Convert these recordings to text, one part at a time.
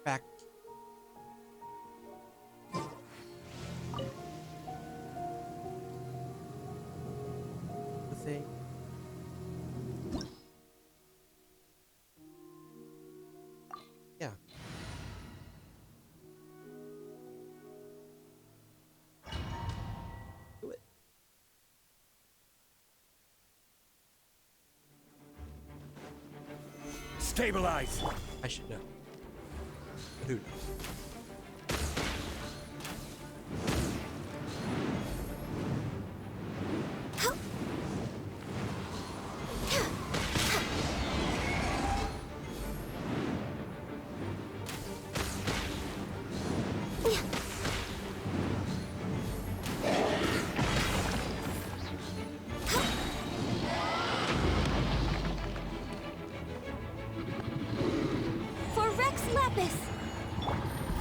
Back. Let's see. Yeah. Do it. Stabilize! I should know. Who knows?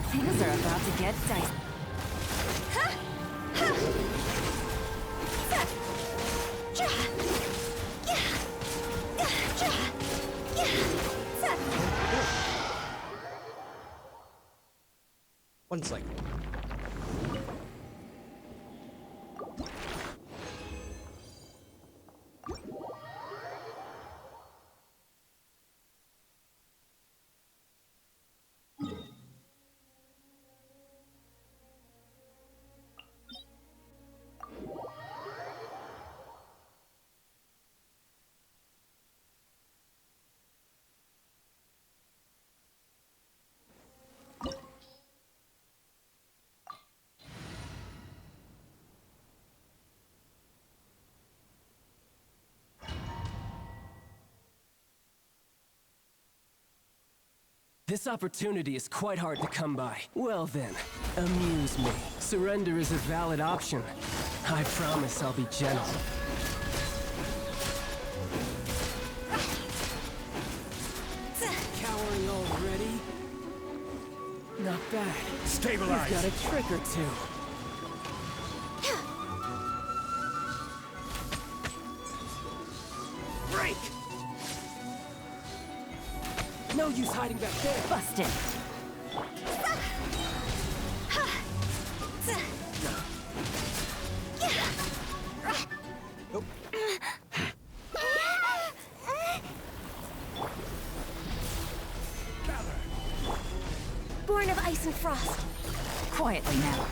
Things are about to get dicey. One cycle. This opportunity is quite hard to come by. Well then, amuse me. Surrender is a valid option. I promise I'll be gentle. Cowering already? Not bad. Stabilize! You've got a trick or two. Break! No use hiding back there. Busted. Nope. Born of ice and frost. Quietly now.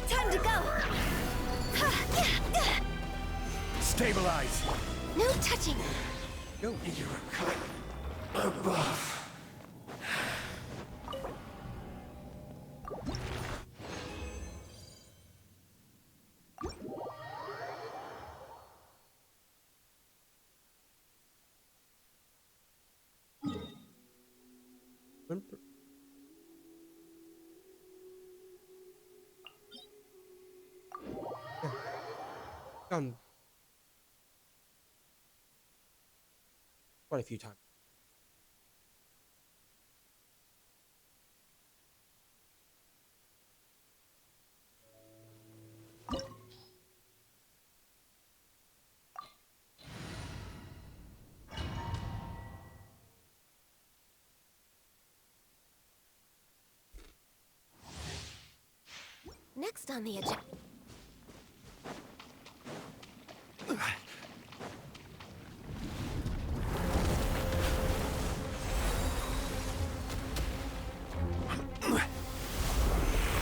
Time to go. Stabilize! No touching. Go. You're a cut above. Gone quite a few times. Next on the agenda.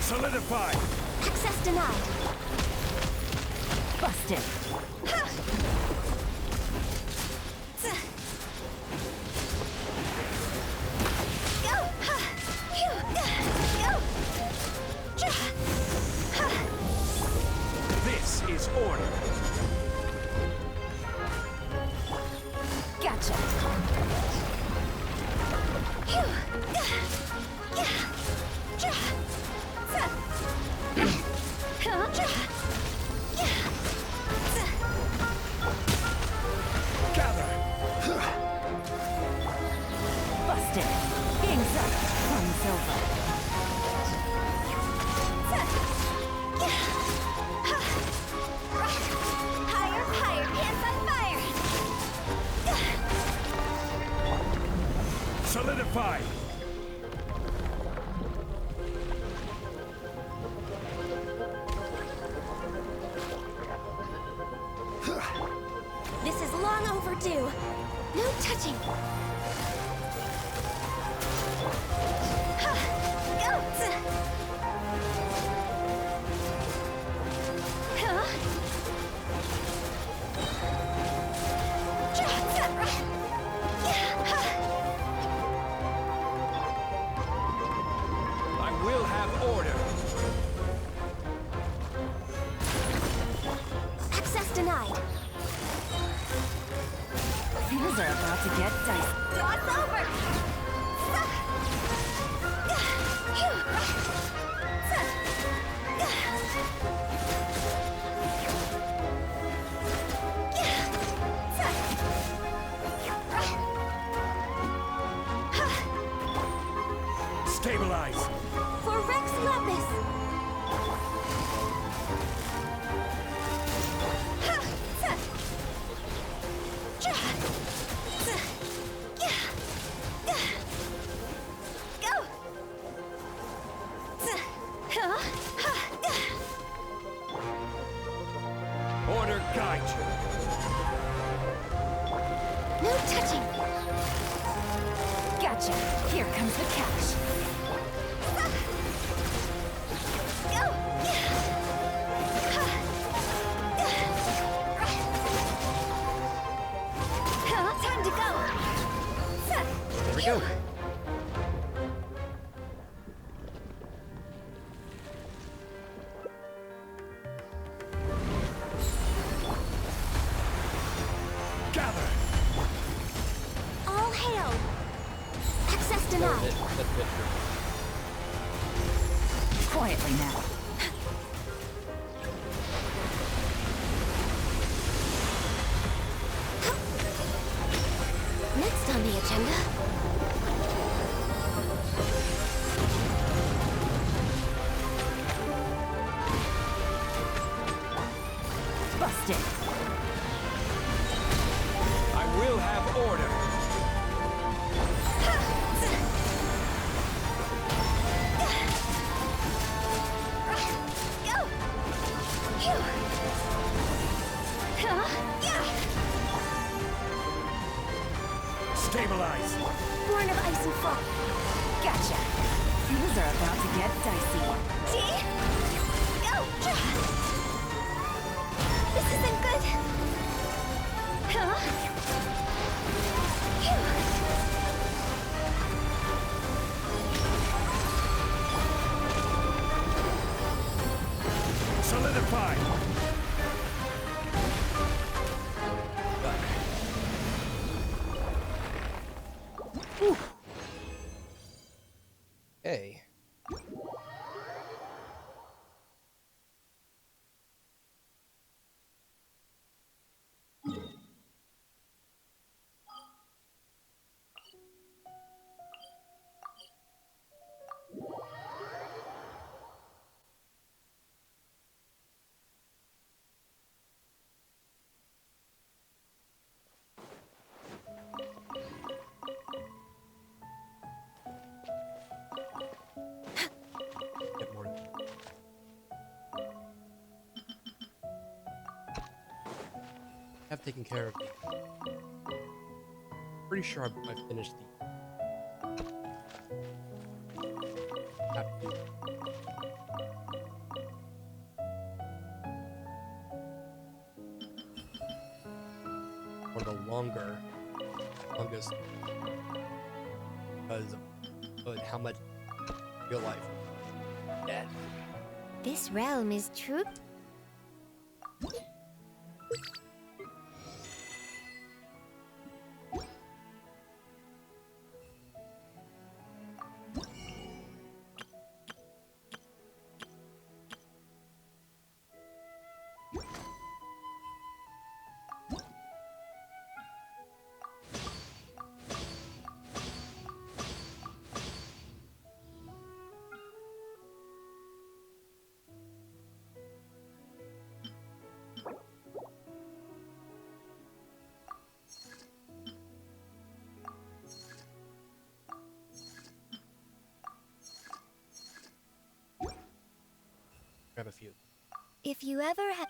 Solidify! Access denied. Busted. This is order. Gotcha. Gather! Busted. Game's up. Fun's over. Higher, higher, pants on fire! Solidify! This is long overdue. No touching. Go! I will have order. Access denied. Things are about to get dicey. Cross over! Stabilize! For Rex Lapis! Order guide you. No touching! Gotcha! Here comes the cash! Go! Time to go! There we go. Gather! All hail! Access denied! Quietly now. Next on the agenda. Busted. I will have order. Go! Stabilize! Born of ice and frost. Gotcha. Things are about to get dicey. See? Go! This isn't good. Solidify! Hey. Get more. Have taken care of the. Pretty sure I finished the. Have to. Or the longest, because of how much real life. Dead. This realm is true. Grab a few. If you ever had...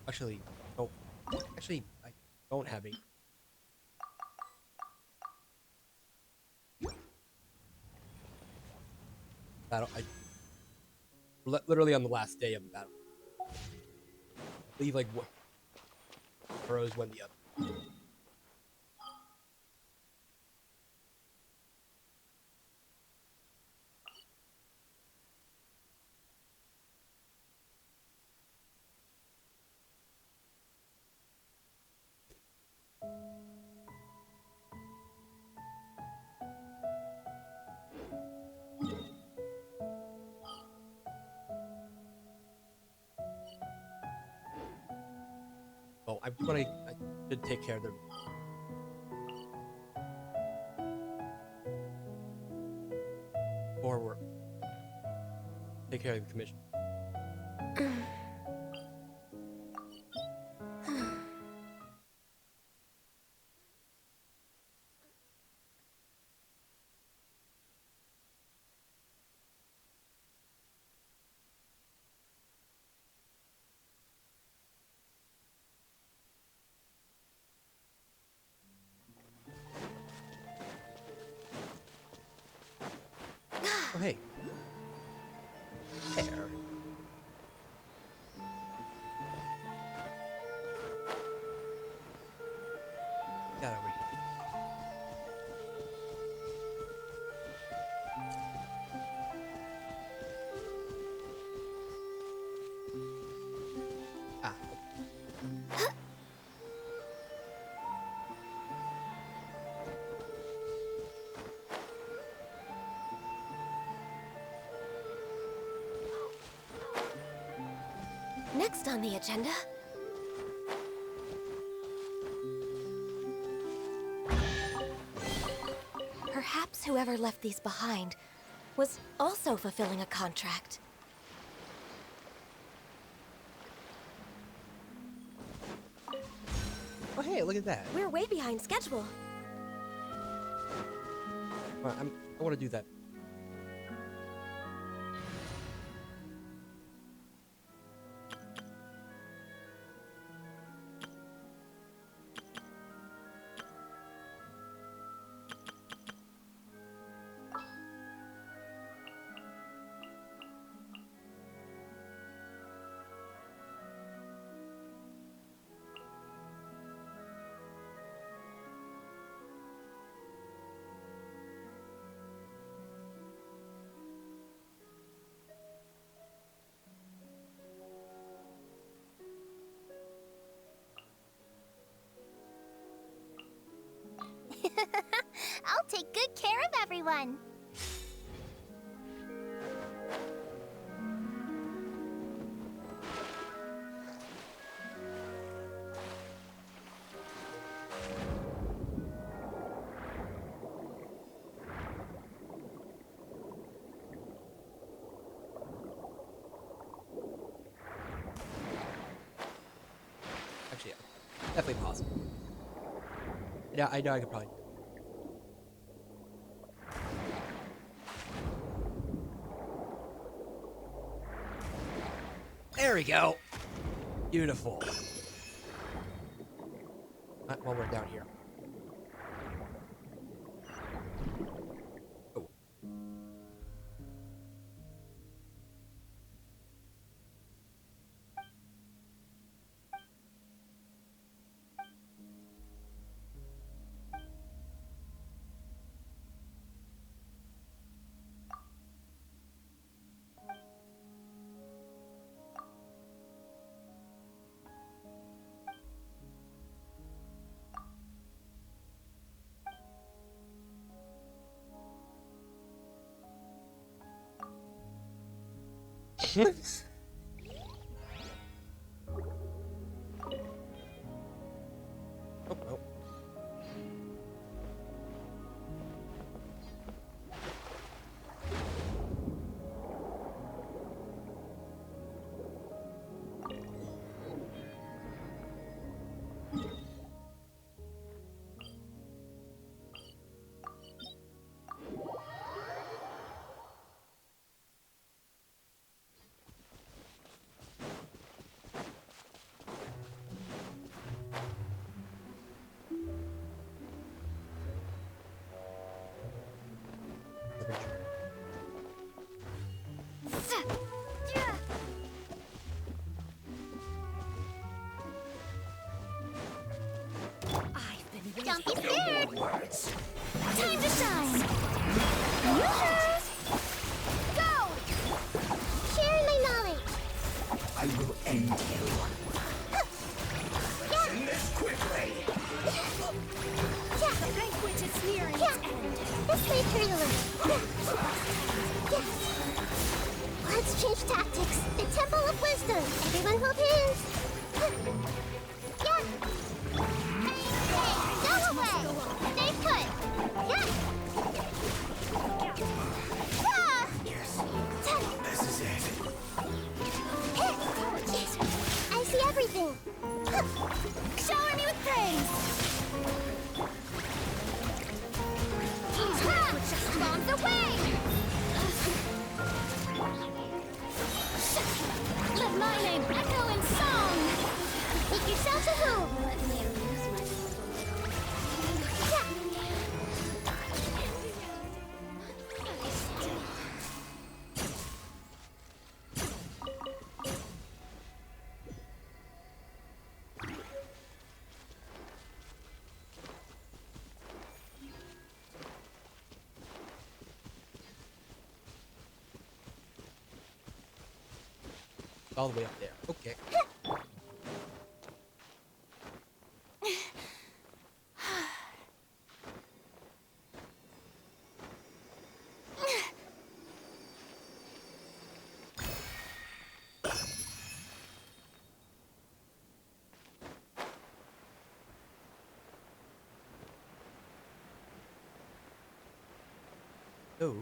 Actually, oh, actually, I don't have any. Battle. Literally on the last day of the battle. I believe like what arrows when the other. Oh, I should take care of the. Forward. Take care of the commission. Oh, hey. There. Got over here. Ah. Next on the agenda... Perhaps whoever left these behind was also fulfilling a contract. Oh, hey, look at that. We're way behind schedule. Well, I want to do that. I'll take good care of everyone. Actually, yeah, definitely possible. Yeah, I know I could probably. There we go. Beautiful. Not while we're down here. Oh. Oh, oh. Don't be scared. Time to shine! Users! Go! Share my knowledge. I will end you. Yeah. This quickly. Yeah. The banquet is nearing Yeah. its end. This way, Turtle. Yeah. Let's change tactics. The Temple of Wisdom. Everyone hold hands. Yeah. Hey, go away. Stay put. Yeah. Ah. This is it. I see everything. Shower me with praise! Bombs away! Let my name echo in song! Make yourselves a home. All the way up there. Okay. Oh.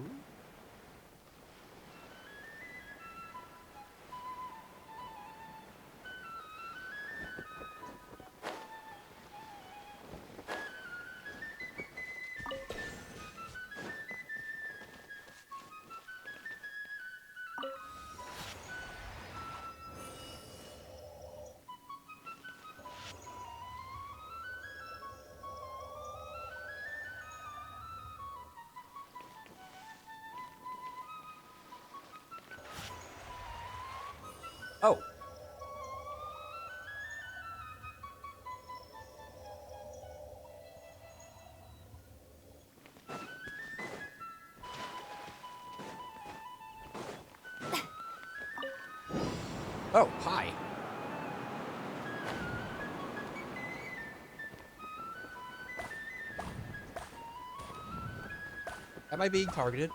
Oh. Oh, hi. Am I being targeted?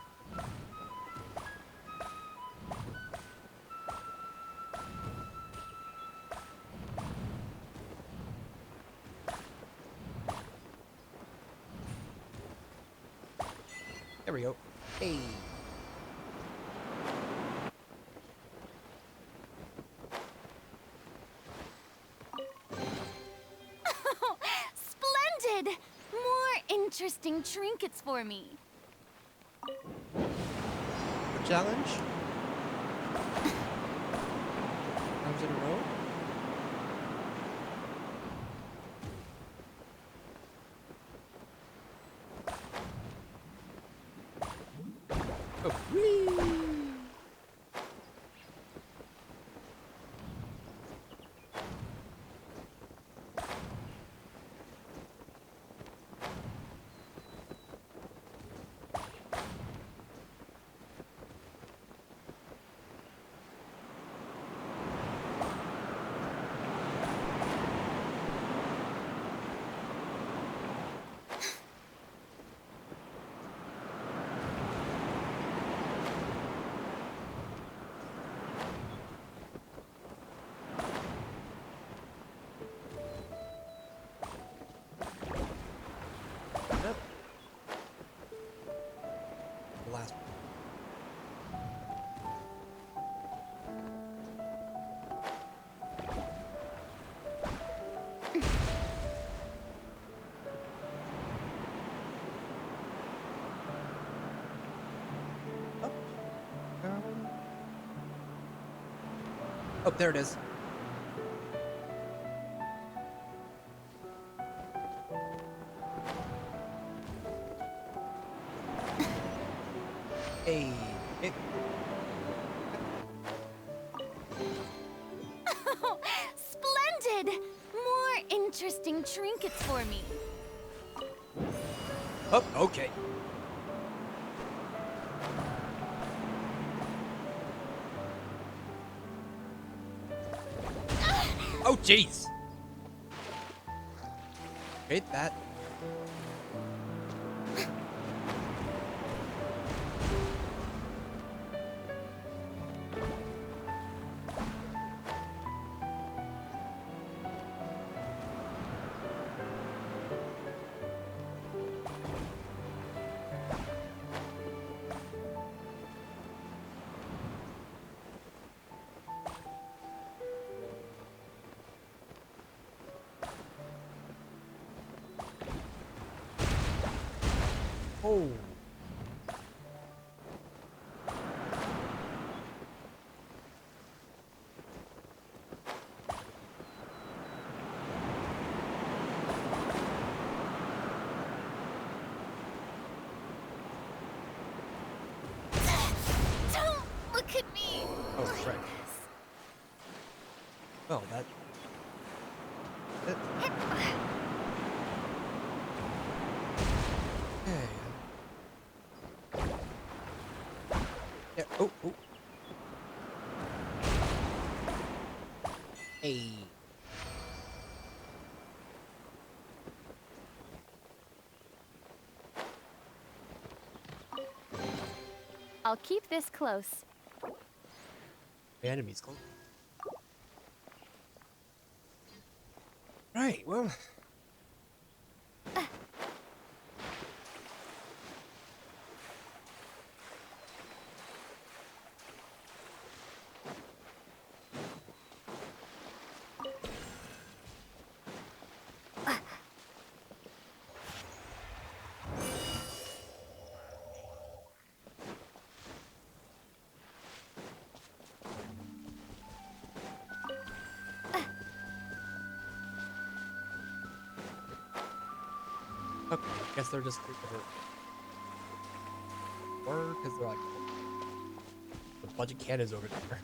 There we go. Hey. Splendid! More interesting trinkets for me. Challenge? Times in a row? Oh, whee! Yep. The last one. Up, down. Oh, there it is. Hey, it, Splendid! More interesting trinkets for me. Oh, okay. Oh, jeez. Hate that. Oh. Don't look at me. Oh, like right. this. Oh, that. Okay. Yeah. Oh. Oh. Hey. I'll keep this close. The enemy's close. Right. Well. Okay, I guess they're just or because they're like the budget cannons over there.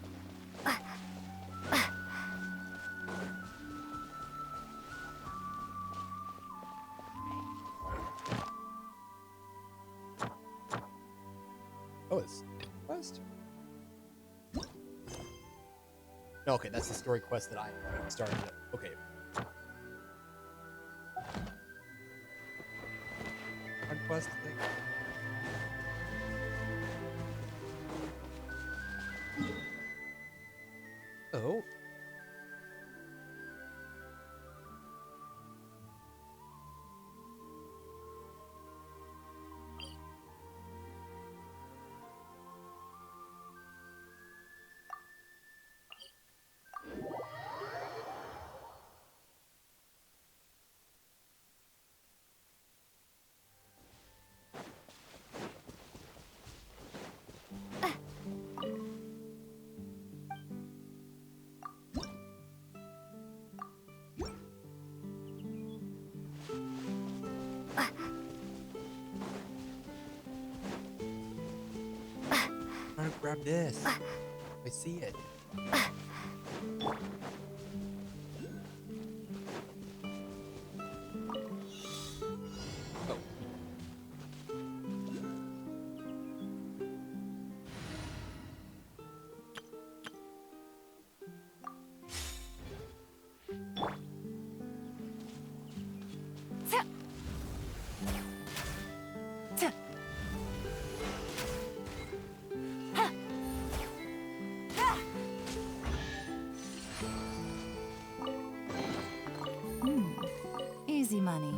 Oh, it's quest. No, okay, that's the story quest that I started. Okay. Hard quest thing. Oh. Trying to grab this. I see it. Oh. Easy money.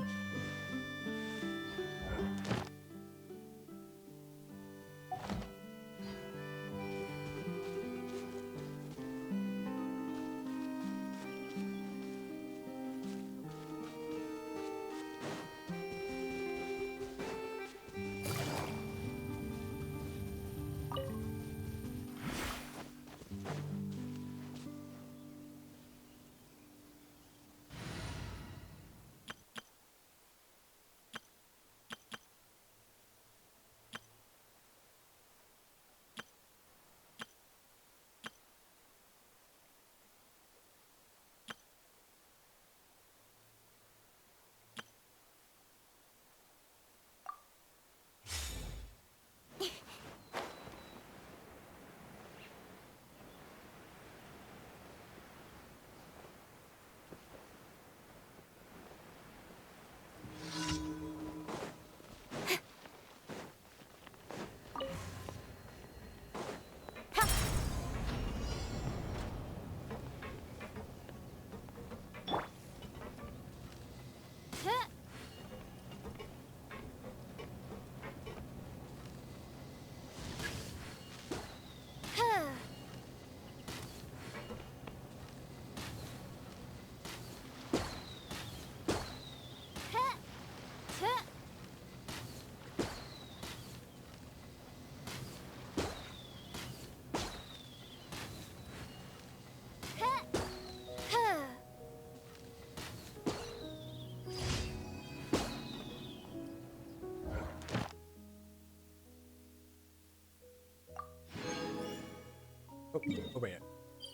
Oh wait.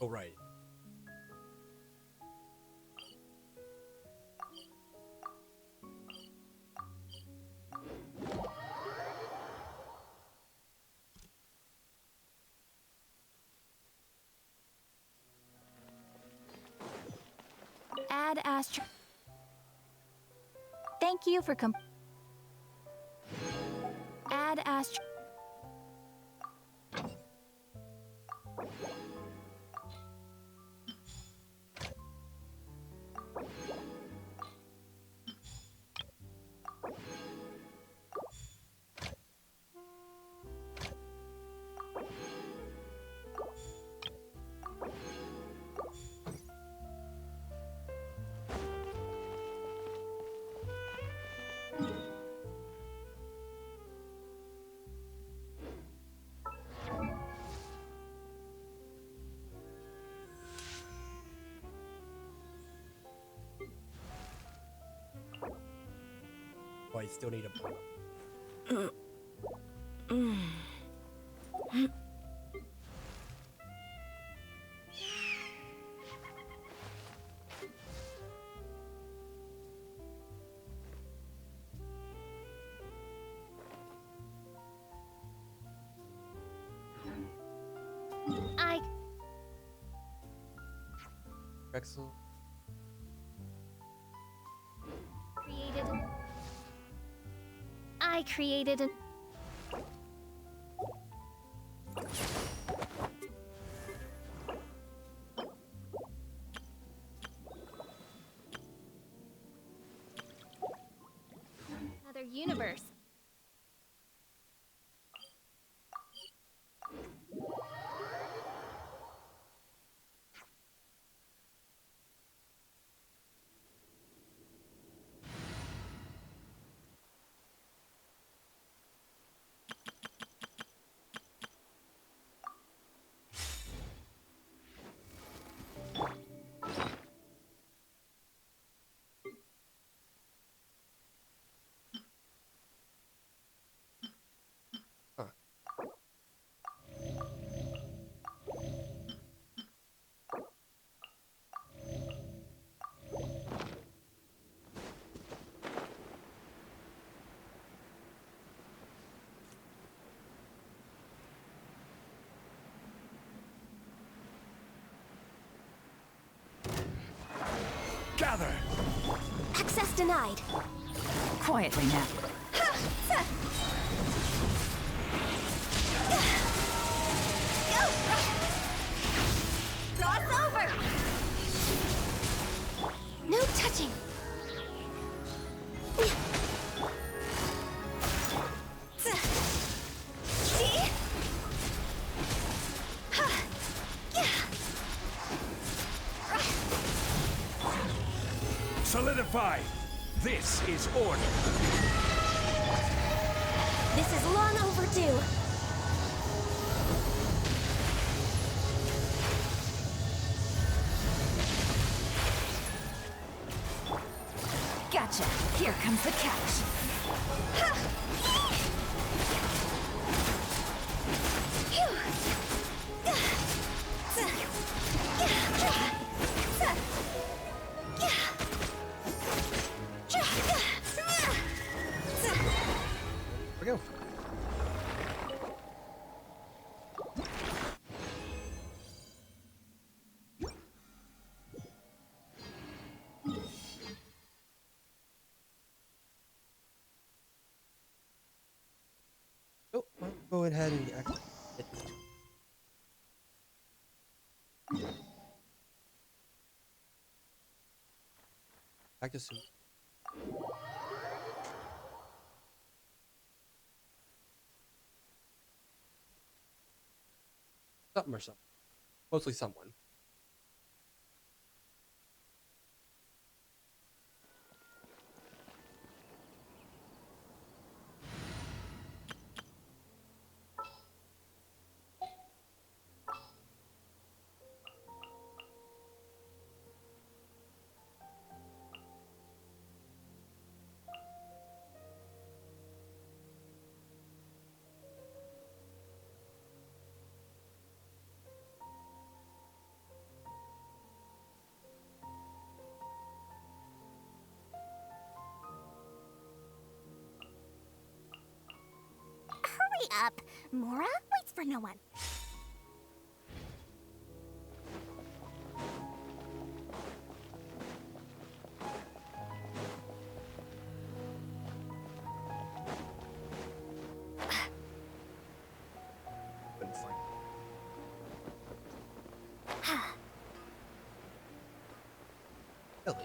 Oh right. Add Astro. Thank you for Add Astro. Oh, I still need a. I Excellent. created an another universe. Huh. Gather! Access denied. Quietly now. Cross over. No touching. Solidify! This is order! This is long overdue. Gotcha. Here comes the catch. There we go. Oh, I'll go ahead and activate it. Back to soup. Something or something. Mostly someone. up. Mora waits for no one. Couldn't find it. Really?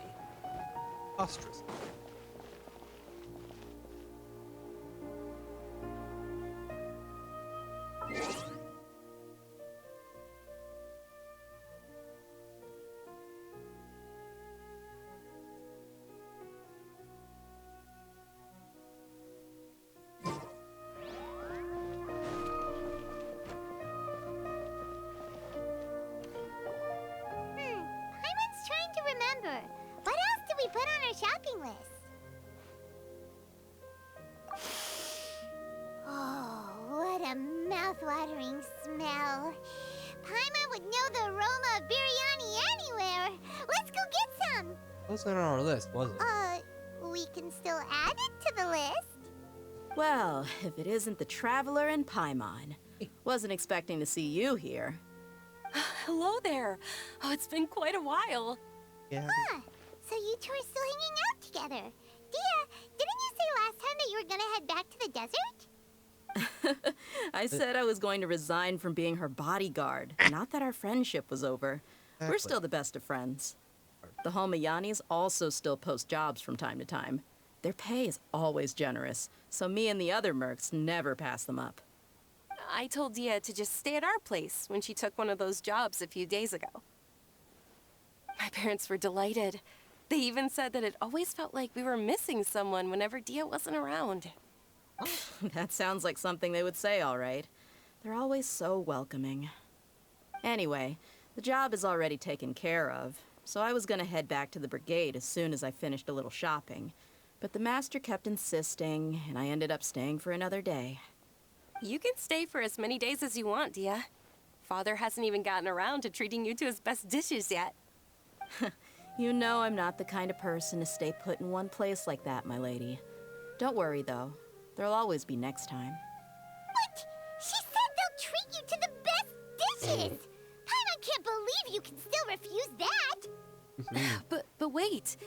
Ostrich. Paimon's trying to remember. What else did we put on our shopping list? Oh, what a mouth-watering smell. Paimon would know the aroma of biryani anywhere. Let's go get some. Wasn't on our list, was it? We can still add it to the list. Well, if it isn't the Traveler and Paimon. Wasn't expecting to see you here. Hello there. Oh, it's been quite a while. Yeah. So you two are still hanging out together. Dehya, didn't you say last time that you were gonna head back to the desert? I said I was going to resign from being her bodyguard. Not that our friendship was over. We're Exactly. still the best of friends. The Homayanis also still post jobs from time to time. Their pay is always generous, so me and the other mercs never pass them up. I told Dehya to just stay at our place when she took one of those jobs a few days ago. My parents were delighted. They even said that it always felt like we were missing someone whenever Dehya wasn't around. That sounds like something they would say, all right. They're always so welcoming. Anyway, the job is already taken care of, so I was gonna head back to the brigade as soon as I finished a little shopping. But the master kept insisting, and I ended up staying for another day. You can stay for as many days as you want, Dehya. Father hasn't even gotten around to treating you to his best dishes yet. You know I'm not the kind of person to stay put in one place like that, my lady. Don't worry, though. There'll always be next time. But she said they'll treat you to the best dishes. Paimon can't believe you can still refuse that. But wait.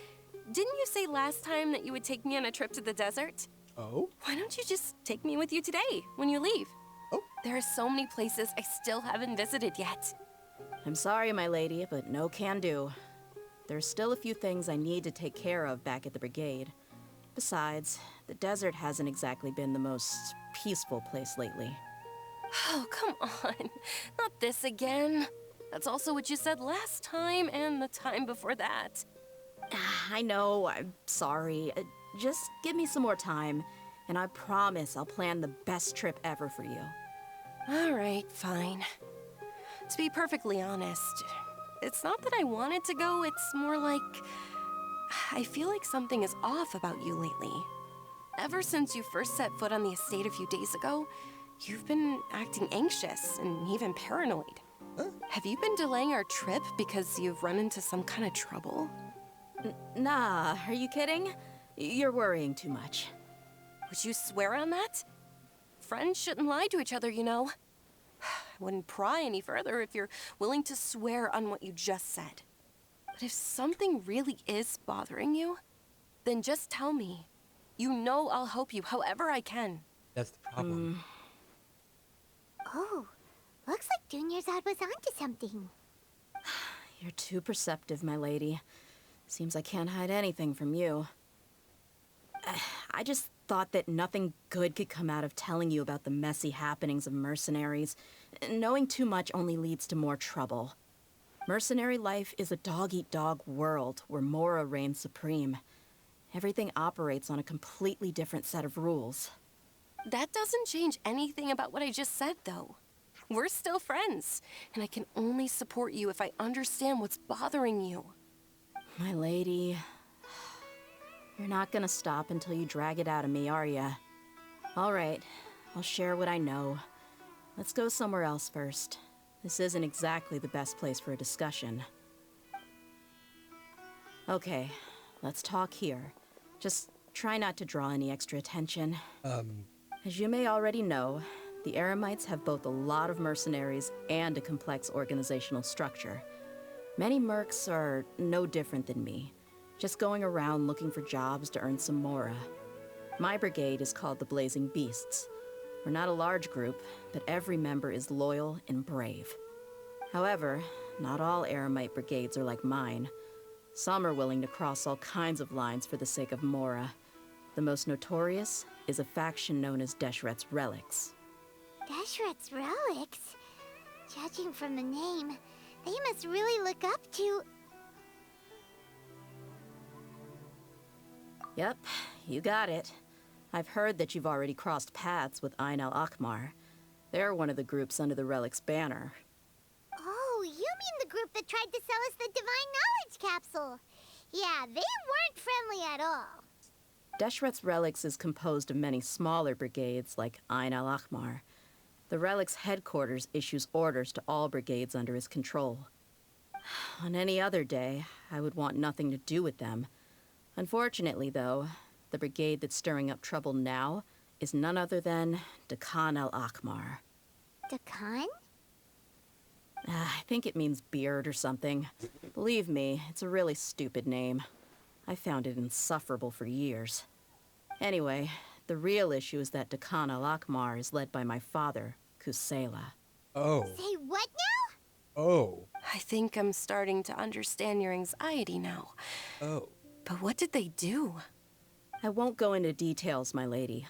Didn't you say last time that you would take me on a trip to the desert? Oh? Why don't you just take me with you today when you leave? Oh. There are so many places I still haven't visited yet. I'm sorry, my lady, but no can do. There's still a few things I need to take care of back at the brigade. Besides, the desert hasn't exactly been the most peaceful place lately. Oh, come on. Not this again. That's also what you said last time and the time before that. I know, I'm sorry. Just give me some more time, and I promise I'll plan the best trip ever for you. All right, fine. To be perfectly honest, it's not that I wanted to go, it's more like I feel like something is off about you lately. Ever since you first set foot on the estate a few days ago, you've been acting anxious and even paranoid. Huh? Have you been delaying our trip because you've run into some kind of trouble? Nah, are you kidding? You're worrying too much. Would you swear on that? Friends shouldn't lie to each other, you know. I wouldn't pry any further if you're willing to swear on what you just said. But if something really is bothering you, then just tell me. You know I'll help you however I can. That's the problem. Oh, looks like Junior's was onto something. You're too perceptive, my lady. Seems I can't hide anything from you. I just thought that nothing good could come out of telling you about the messy happenings of mercenaries. Knowing too much only leads to more trouble. Mercenary life is a dog-eat-dog world where Mora reigns supreme. Everything operates on a completely different set of rules. That doesn't change anything about what I just said, though. We're still friends, and I can only support you if I understand what's bothering you. My lady, you're not gonna stop until you drag it out of me, are ya? All right, I'll share what I know. Let's go somewhere else first. This isn't exactly the best place for a discussion. Okay, let's talk here. Just try not to draw any extra attention. As you may already know, the Eremites have both a lot of mercenaries and a complex organizational structure. Many mercs are no different than me, just going around looking for jobs to earn some mora. My brigade is called the Blazing Beasts. We're not a large group, but every member is loyal and brave. However, not all Eremite brigades are like mine. Some are willing to cross all kinds of lines for the sake of mora. The most notorious is a faction known as Deshret's Relics. Deshret's Relics? Judging from the name, they must really look up to... Yep, you got it. I've heard that you've already crossed paths with Ain al-Akmar. They're one of the groups under the Relic's banner. Oh, you mean the group that tried to sell us the Divine Knowledge Capsule? Yeah, they weren't friendly at all. Deshret's Relics is composed of many smaller brigades like Ain al-Akmar. The Relic's headquarters issues orders to all brigades under his control. On any other day, I would want nothing to do with them. Unfortunately, though, the brigade that's stirring up trouble now is none other than Dehya al-Akmar. Dakan? I think it means beard or something. Believe me, it's a really stupid name. I found it insufferable for years. Anyway, the real issue is that Dehya al-Akmar is led by my father, Kusela. Oh. Say what now? Oh. I think I'm starting to understand your anxiety now. Oh. But what did they do? I won't go into details, my lady,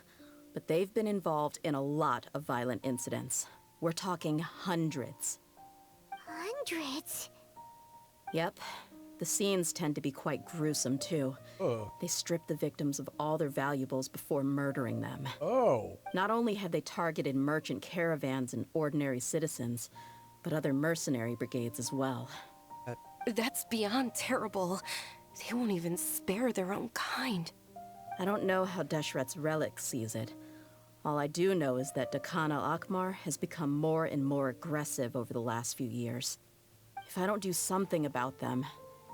but they've been involved in a lot of violent incidents. We're talking hundreds. Hundreds? Yep. The scenes tend to be quite gruesome, too. Oh. They strip the victims of all their valuables before murdering them. Oh. Not only have they targeted merchant caravans and ordinary citizens, but other mercenary brigades as well. That's beyond terrible. They won't even spare their own kind. I don't know how Deshret's Relic sees it. All I do know is that Dehya al-Akmar has become more and more aggressive over the last few years. If I don't do something about them,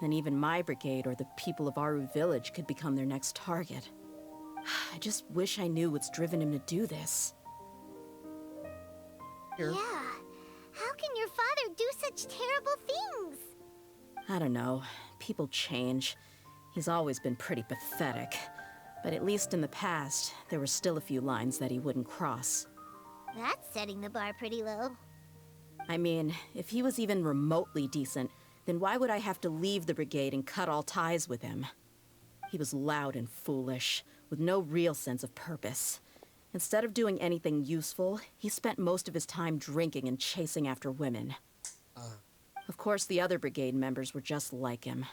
then even my brigade or the people of Aru village could become their next target. I just wish I knew what's driven him to do this. Here. Yeah. How can your father do such terrible things? I don't know. People change. He's always been pretty pathetic. But at least in the past, there were still a few lines that he wouldn't cross. That's setting the bar pretty low. I mean, if he was even remotely decent, then why would I have to leave the brigade and cut all ties with him? He was loud and foolish, with no real sense of purpose. Instead of doing anything useful, he spent most of his time drinking and chasing after women. Of course, the other brigade members were just like him.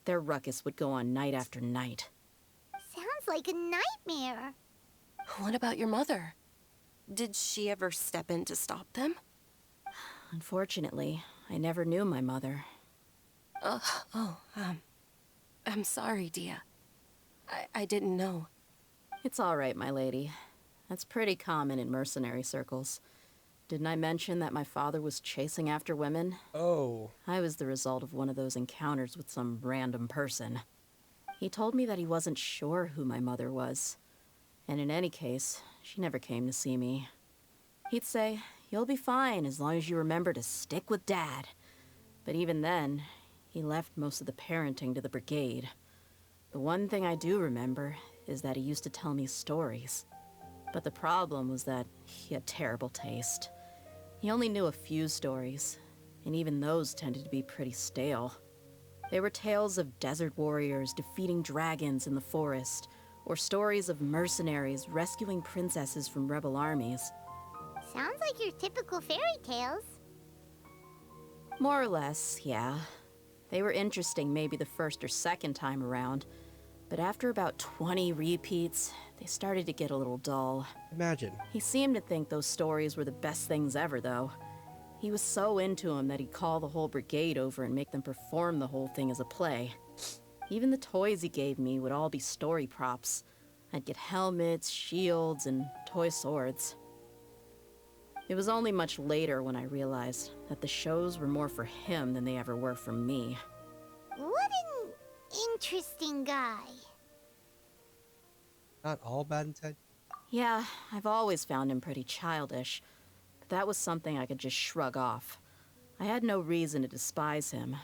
Their ruckus would go on night after night. Sounds like a nightmare. What about your mother? Did she ever step in to stop them? Unfortunately, I never knew my mother. I'm sorry, Dehya. I didn't know. It's all right, my lady. That's pretty common in mercenary circles. Didn't I mention that my father was chasing after women? Oh. I was the result of one of those encounters with some random person. He told me that he wasn't sure who my mother was. And in any case, she never came to see me. He'd say, "You'll be fine as long as you remember to stick with Dad." But even then, he left most of the parenting to the brigade. The one thing I do remember is that he used to tell me stories. But the problem was that he had terrible taste. He only knew a few stories, and even those tended to be pretty stale. They were tales of desert warriors defeating dragons in the forest, or stories of mercenaries rescuing princesses from rebel armies. Sounds like your typical fairy tales. More or less, yeah. They were interesting maybe the first or second time around, but after about 20 repeats, they started to get a little dull. Imagine. He seemed to think those stories were the best things ever, though. He was so into them that he'd call the whole brigade over and make them perform the whole thing as a play. Even the toys he gave me would all be story props. I'd get helmets, shields, and toy swords. It was only much later when I realized that the shows were more for him than they ever were for me. What an interesting guy. Not all bad intent. Yeah, I've always found him pretty childish, but that was something I could just shrug off. I had no reason to despise him.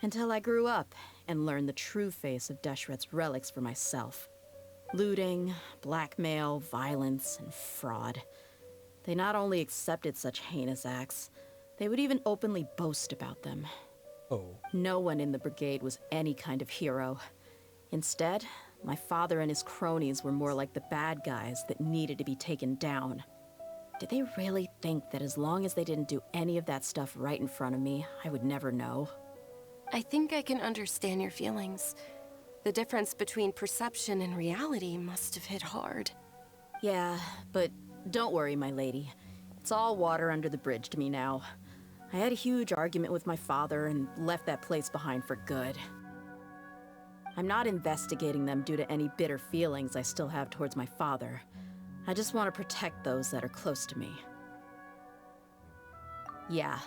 Until I grew up and learned the true face of Deshret's relics for myself. Looting, blackmail, violence, and fraud. They not only accepted such heinous acts, they would even openly boast about them. Oh. No one in the brigade was any kind of hero. Instead, my father and his cronies were more like the bad guys that needed to be taken down. Did they really think that as long as they didn't do any of that stuff right in front of me, I would never know? I think I can understand your feelings. The difference between perception and reality must have hit hard. Yeah, but don't worry, my lady. It's all water under the bridge to me now. I had a huge argument with my father and left that place behind for good. I'm not investigating them due to any bitter feelings I still have towards my father. I just want to protect those that are close to me. Yeah,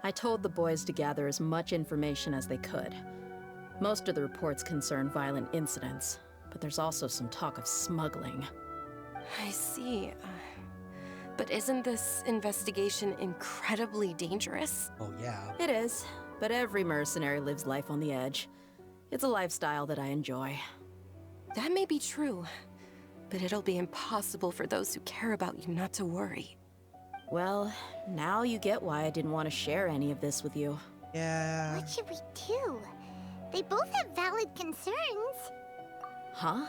I told the boys to gather as much information as they could. Most of the reports concern violent incidents, but there's also some talk of smuggling. I see. But isn't this investigation incredibly dangerous? Oh, yeah. It is, but every mercenary lives life on the edge. It's a lifestyle that I enjoy. That may be true, but it'll be impossible for those who care about you not to worry. Well, now you get why I didn't want to share any of this with you. Yeah. What should we do? They both have valid concerns. Huh?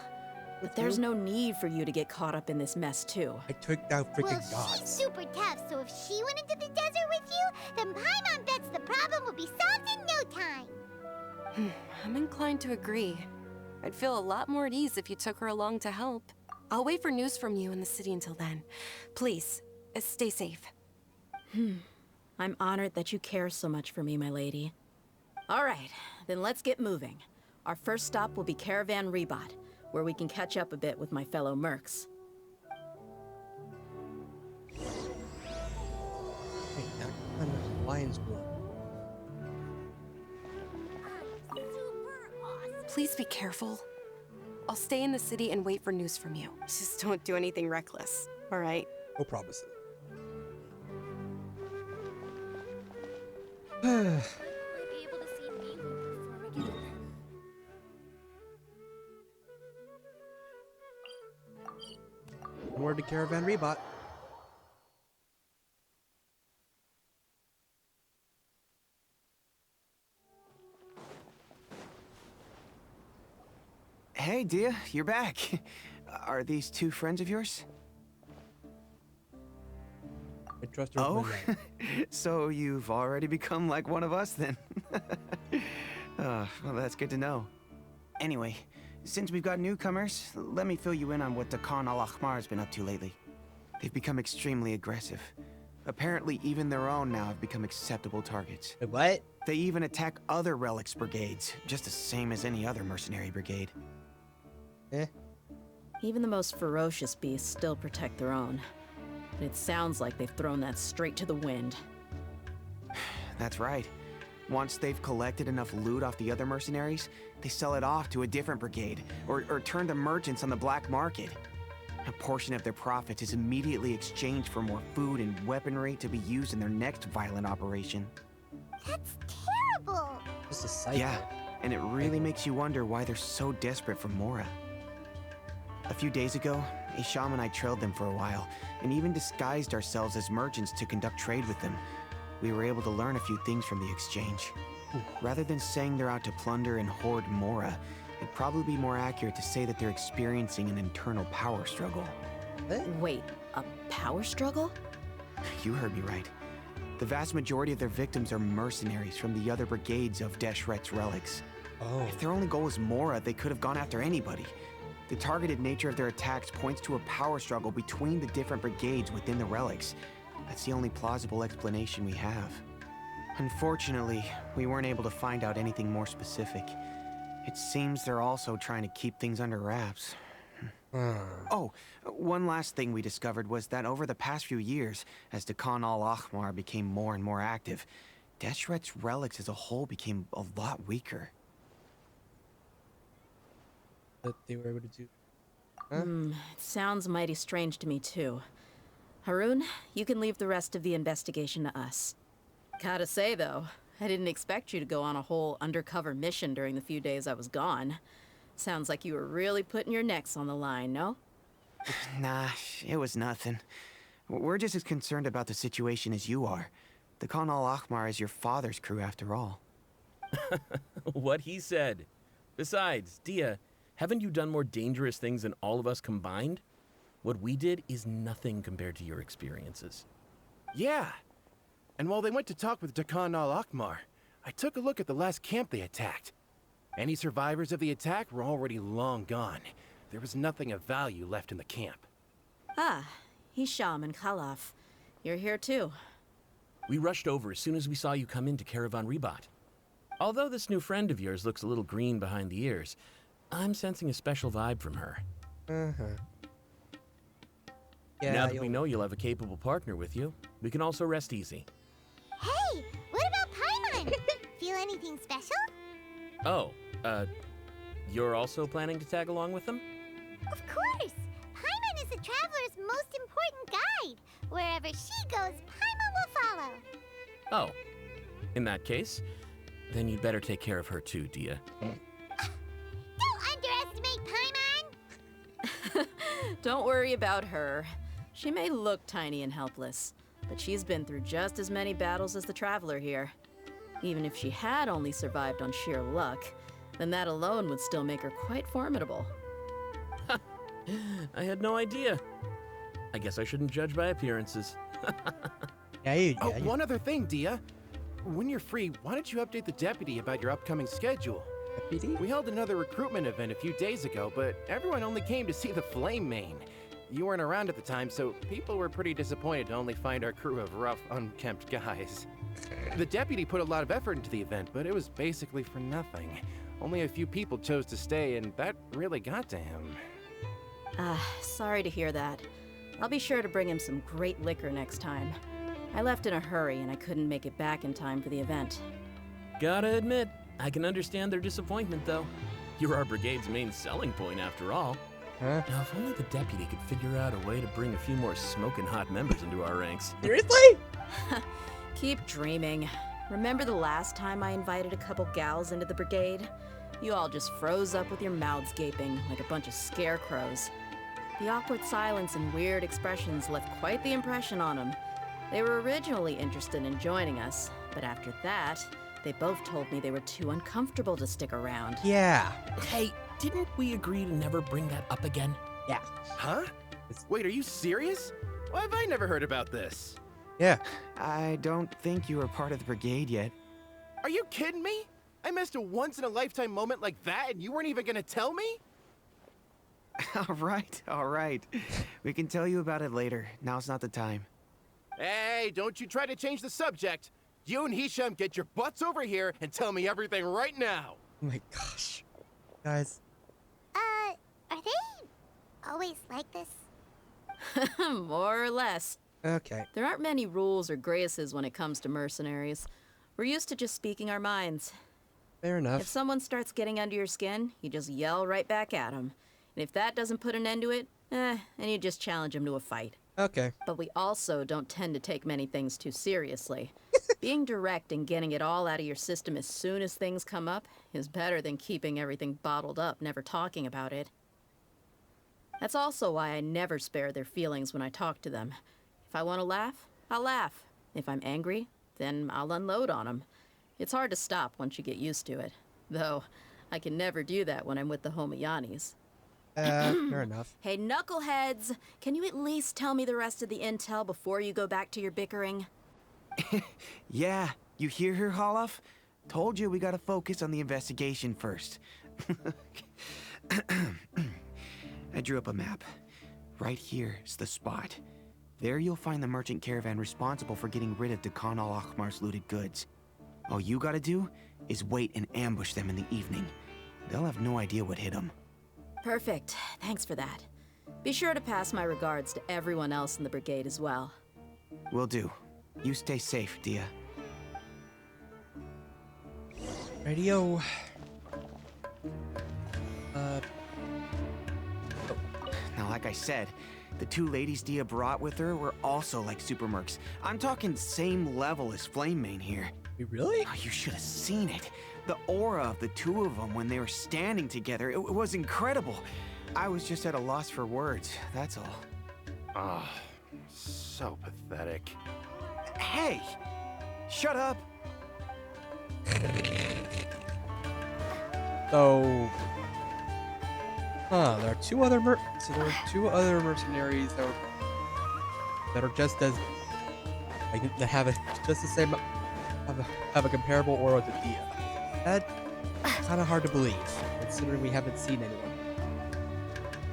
But there's no need for you to get caught up in this mess, too. I took down Well, freaking she's gods. super tough, so if she went into the desert with you, then Paimon bets the problem will be solved in no time. I'm inclined to agree. I'd feel a lot more at ease if you took her along to help. I'll wait for news from you in the city until then. Please, stay safe. I'm honored that you care so much for me, my lady. All right, then let's get moving. Our first stop will be Caravan Rebot, where we can catch up a bit with my fellow mercs. Hey, now I'm a lion's blood. Please be careful. I'll stay in the city and wait for news from you. Just don't do anything reckless, all right? No promises. Be able to see me perform again. Onward to Caravan Rebot. Hey, Dehya, you're back. Are these two friends of yours? I trust her. Oh, so you've already become like one of us then? Well, that's good to know. Anyway, since we've got newcomers, let me fill you in on what Khan al-Ahmar has been up to lately. They've become extremely aggressive. Apparently, even their own now have become acceptable targets. Wait, what? They even attack other relics brigades, just the same as any other mercenary brigade. Eh? Even the most ferocious beasts still protect their own. But it sounds like they've thrown that straight to the wind. That's right. Once they've collected enough loot off the other mercenaries, they sell it off to a different brigade, or turn to merchants on the black market. A portion of their profits is immediately exchanged for more food and weaponry to be used in their next violent operation. That's terrible. Just a cycle. Yeah, and it really makes you wonder why they're so desperate for Mora. A few days ago, Isham and I trailed them for a while, and even disguised ourselves as merchants to conduct trade with them. We were able to learn a few things from the exchange. Rather than saying they're out to plunder and hoard Mora, it'd probably be more accurate to say that they're experiencing an internal power struggle. Wait, a power struggle? You heard me right. The vast majority of their victims are mercenaries from the other brigades of Deshret's relics. Oh. If their only goal was Mora, they could have gone after anybody. The targeted nature of their attacks points to a power struggle between the different brigades within the relics. That's the only plausible explanation we have. Unfortunately, we weren't able to find out anything more specific. It seems they're also trying to keep things under wraps. Oh, one last thing we discovered was that over the past few years, as Khan al-Ahmar became more and more active, Deshret's relics as a whole became a lot weaker. That they were able to do. It sounds mighty strange to me, too. Haroon, you can leave the rest of the investigation to us. Gotta say, though, I didn't expect you to go on a whole undercover mission during the few days I was gone. Sounds like you were really putting your necks on the line, no? Nah, it was nothing. We're just as concerned about the situation as you are. The Khan al-Ahmar is your father's crew after all. What he said. Besides, Dehya, haven't you done more dangerous things than all of us combined? What we did is nothing compared to your experiences. Yeah. And while they went to talk with Khan al-Ahmar, I took a look at the last camp they attacked. Any survivors of the attack were already long gone. There was nothing of value left in the camp. Ah, Hisham and Khalaf. You're here too. We rushed over as soon as we saw you come into Caravan Ribat. Although this new friend of yours looks a little green behind the ears, I'm sensing a special vibe from her. Yeah, Now that we know you'll have a capable partner with you, we can also rest easy. Hey, what about Paimon? Feel anything special? Oh, you're also planning to tag along with them? Of course! Paimon is the traveler's most important guide. Wherever she goes, Paimon will follow. Oh, in that case, then you'd better take care of her too, Dehya. Don't underestimate Paimon! Don't worry about her. She may look tiny and helpless, but she's been through just as many battles as the traveler here. Even if she had only survived on sheer luck, then that alone would still make her quite formidable. I had no idea. I guess I shouldn't judge by appearances. One other thing, Dehya. When you're free, why don't you update the deputy about your upcoming schedule? Deputy? We held another recruitment event a few days ago, but everyone only came to see the Flame Main. You weren't around at the time, so people were pretty disappointed to only find our crew of rough, unkempt guys. The deputy put a lot of effort into the event, but it was basically for nothing. Only a few people chose to stay, and that really got to him. Sorry to hear that. I'll be sure to bring him some great liquor next time. I left in a hurry and I couldn't make it back in time for the event. Gotta admit, I can understand their disappointment, though. You're our brigade's main selling point, after all. Now, if only the deputy could figure out a way to bring a few more smoking hot members into our ranks. Seriously? Keep dreaming. Remember the last time I invited a couple gals into the brigade? You all just froze up with your mouths gaping like a bunch of scarecrows. The awkward silence and weird expressions left quite the impression on them. They were originally interested in joining us, but after that, they both told me they were too uncomfortable to stick around. Yeah. Hey, didn't we agree to never bring that up again? Yeah. Huh? Wait, are you serious? Why have I never heard about this? Yeah. I don't think you were part of the brigade yet. Are you kidding me? I missed a once-in-a-lifetime moment like that and you weren't even gonna tell me? All right. We can tell you about it later. Now's not the time. Hey, don't you try to change the subject. You and Hisham get your butts over here and tell me everything right now. Oh my gosh. Guys. Are they always like this? More or less. Okay. There aren't many rules or graces when it comes to mercenaries. We're used to just speaking our minds. Fair enough. If someone starts getting under your skin, you just yell right back at them. And if that doesn't put an end to it, then you just challenge them to a fight. Okay. But we also don't tend to take many things too seriously. Being direct and getting it all out of your system as soon as things come up is better than keeping everything bottled up, never talking about it. That's also why I never spare their feelings when I talk to them. If I want to laugh, I'll laugh. If I'm angry, then I'll unload on them. It's hard to stop once you get used to it. Though, I can never do that when I'm with the Homayanis. Fair enough. Hey, knuckleheads! Can you at least tell me the rest of the intel before you go back to your bickering? Yeah, you hear her, Khalaf? Told you we gotta focus on the investigation first. I drew up a map. Right here is the spot. There you'll find the merchant caravan responsible for getting rid of Khan al-Ahmar's looted goods. All you gotta do is wait and ambush them in the evening. They'll have no idea what hit them. Perfect. Thanks for that. Be sure to pass my regards to everyone else in the brigade as well. Will do. You stay safe, Dehya. Radio. like I said, the two ladies Dehya brought with her were also like super mercs. I'm talking same level as Flame Main here. You really? Oh, you should have seen it. The aura of the two of them when they were standing together, it was incredible. I was just at a loss for words, that's all. Oh, so pathetic. Hey! Shut up! So, there are two other mercenaries that are just as like that have just the same have a comparable aura to Dehya. That's kind of hard to believe, considering we haven't seen anyone.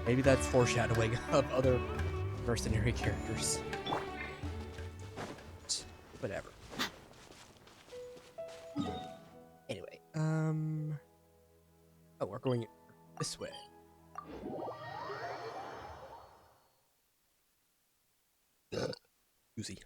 Maybe that's foreshadowing of other mercenary characters. Whatever. Anyway, oh, we're going this way. Easy.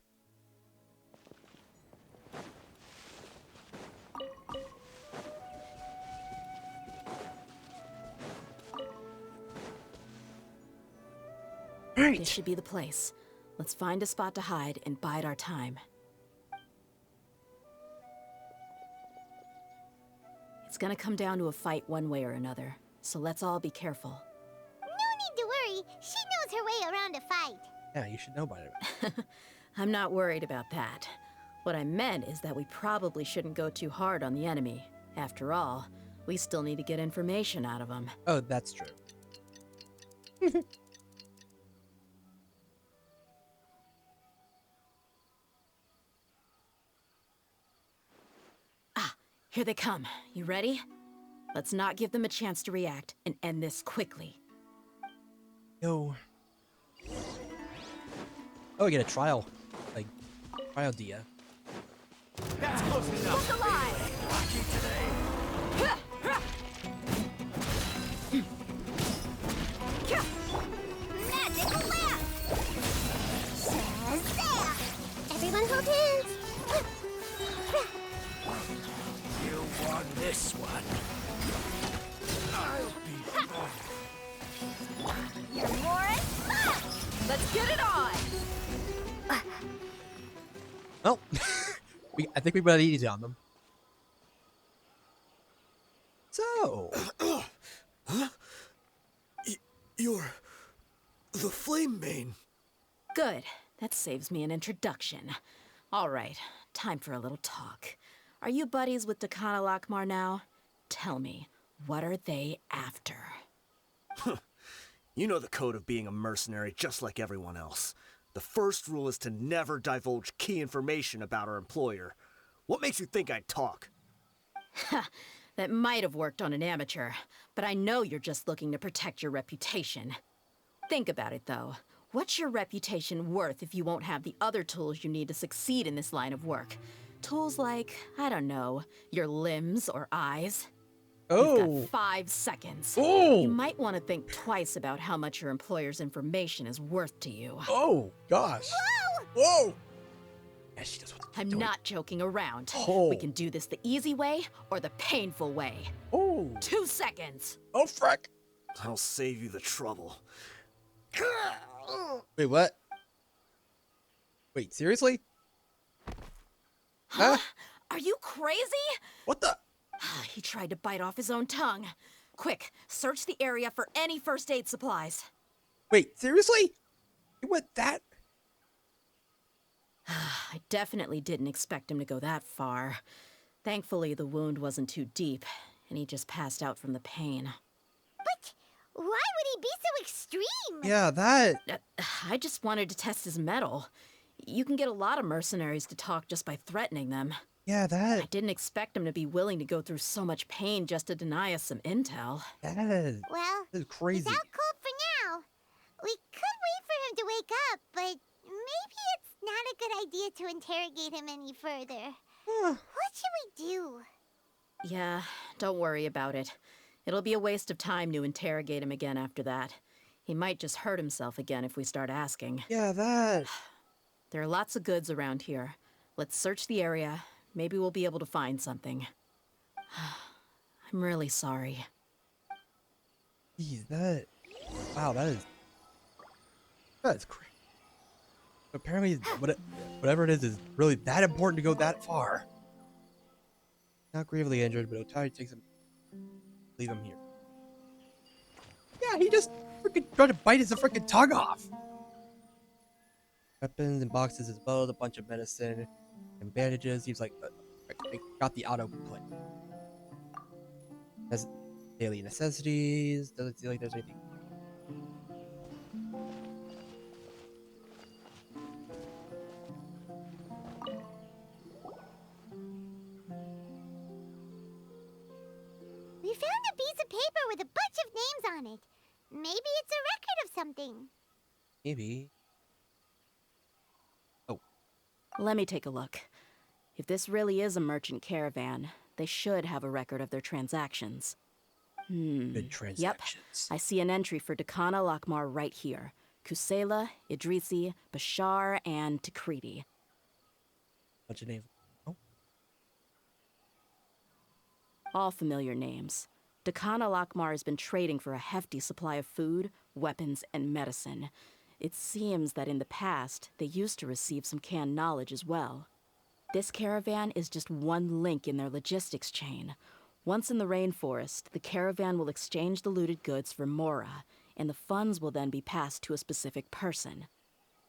Right. This should be the place. Let's find a spot to hide and bide our time. It's gonna come down to a fight one way or another, so let's all be careful. No need to worry. She knows her way around a fight. Yeah, you should know about it. I'm not worried about that. What I meant is that we probably shouldn't go too hard on the enemy. After all, we still need to get information out of them. Oh, that's true. Here they come. You ready? Let's not give them a chance to react and end this quickly. Yo. Oh, we get a trial. Like, trial Dehya. That's close enough. Look alive! Magic lap! Shazam! Everyone hold hands! You won this one. I'll be You're more in fun! Let's get it on! Well, I think we got easy on them. So, You're the Flame Main. Good. That saves me an introduction. All right, time for a little talk. Are you buddies with Dakana Lakmar now? Tell me, what are they after? You know the code of being a mercenary just like everyone else. The first rule is to never divulge key information about our employer. What makes you think I'd talk? That might have worked on an amateur, but I know you're just looking to protect your reputation. Think about it, though. What's your reputation worth if you won't have the other tools you need to succeed in this line of work? Tools like, I don't know, your limbs or eyes? You've got 5 seconds. Oh. You might want to think twice about how much your employer's information is worth to you. Oh, gosh. Whoa! Yeah, she knows what to I'm do. not joking around. Oh. We can do this the easy way or the painful way. Oh. 2 seconds. Oh, frick. I'll save you the trouble. Wait, what? Wait, seriously? Huh? Are you crazy? What the? He tried to bite off his own tongue. Quick, search the area for any first aid supplies. Wait, seriously? You went that? I definitely didn't expect him to go that far. Thankfully, the wound wasn't too deep, and he just passed out from the pain. But why would he be so extreme? Yeah, that... I just wanted to test his mettle. You can get a lot of mercenaries to talk just by threatening them. Yeah, that... I didn't expect him to be willing to go through so much pain just to deny us some intel. That Well, is crazy. he's out cold for now. We could wait for him to wake up, but maybe it's not a good idea to interrogate him any further. What should we do? Yeah, don't worry about it. It'll be a waste of time to interrogate him again after that. He might just hurt himself again if we start asking. Yeah, that... There are lots of goods around here. Let's search the area. Maybe we'll be able to find something. I'm really sorry. Jeez, that... Wow, that is That's crazy. Apparently, whatever it is really that important to go that far. Not gravely injured, but Otai takes him, leave him here. Yeah, he just freaking tried to bite his freaking tongue off. Weapons and boxes as well as a bunch of medicine and bandages. Seems like I got the autoplay. Has daily necessities. Doesn't seem like there's anything. We found a piece of paper with a bunch of names on it. Maybe it's a record of something. Maybe. Oh. Let me take a look. If this really is a merchant caravan, they should have a record of their transactions. Good transactions. Yep, I see an entry for Dakana Lakmar right here. Kusela, Idrisi, Bashar, and Takriti. Bunch of names. Oh. All familiar names. Dakana Lakmar has been trading for a hefty supply of food, weapons, and medicine. It seems that in the past, they used to receive some canned knowledge as well. This caravan is just one link in their logistics chain. Once in the rainforest, the caravan will exchange the looted goods for Mora, and the funds will then be passed to a specific person.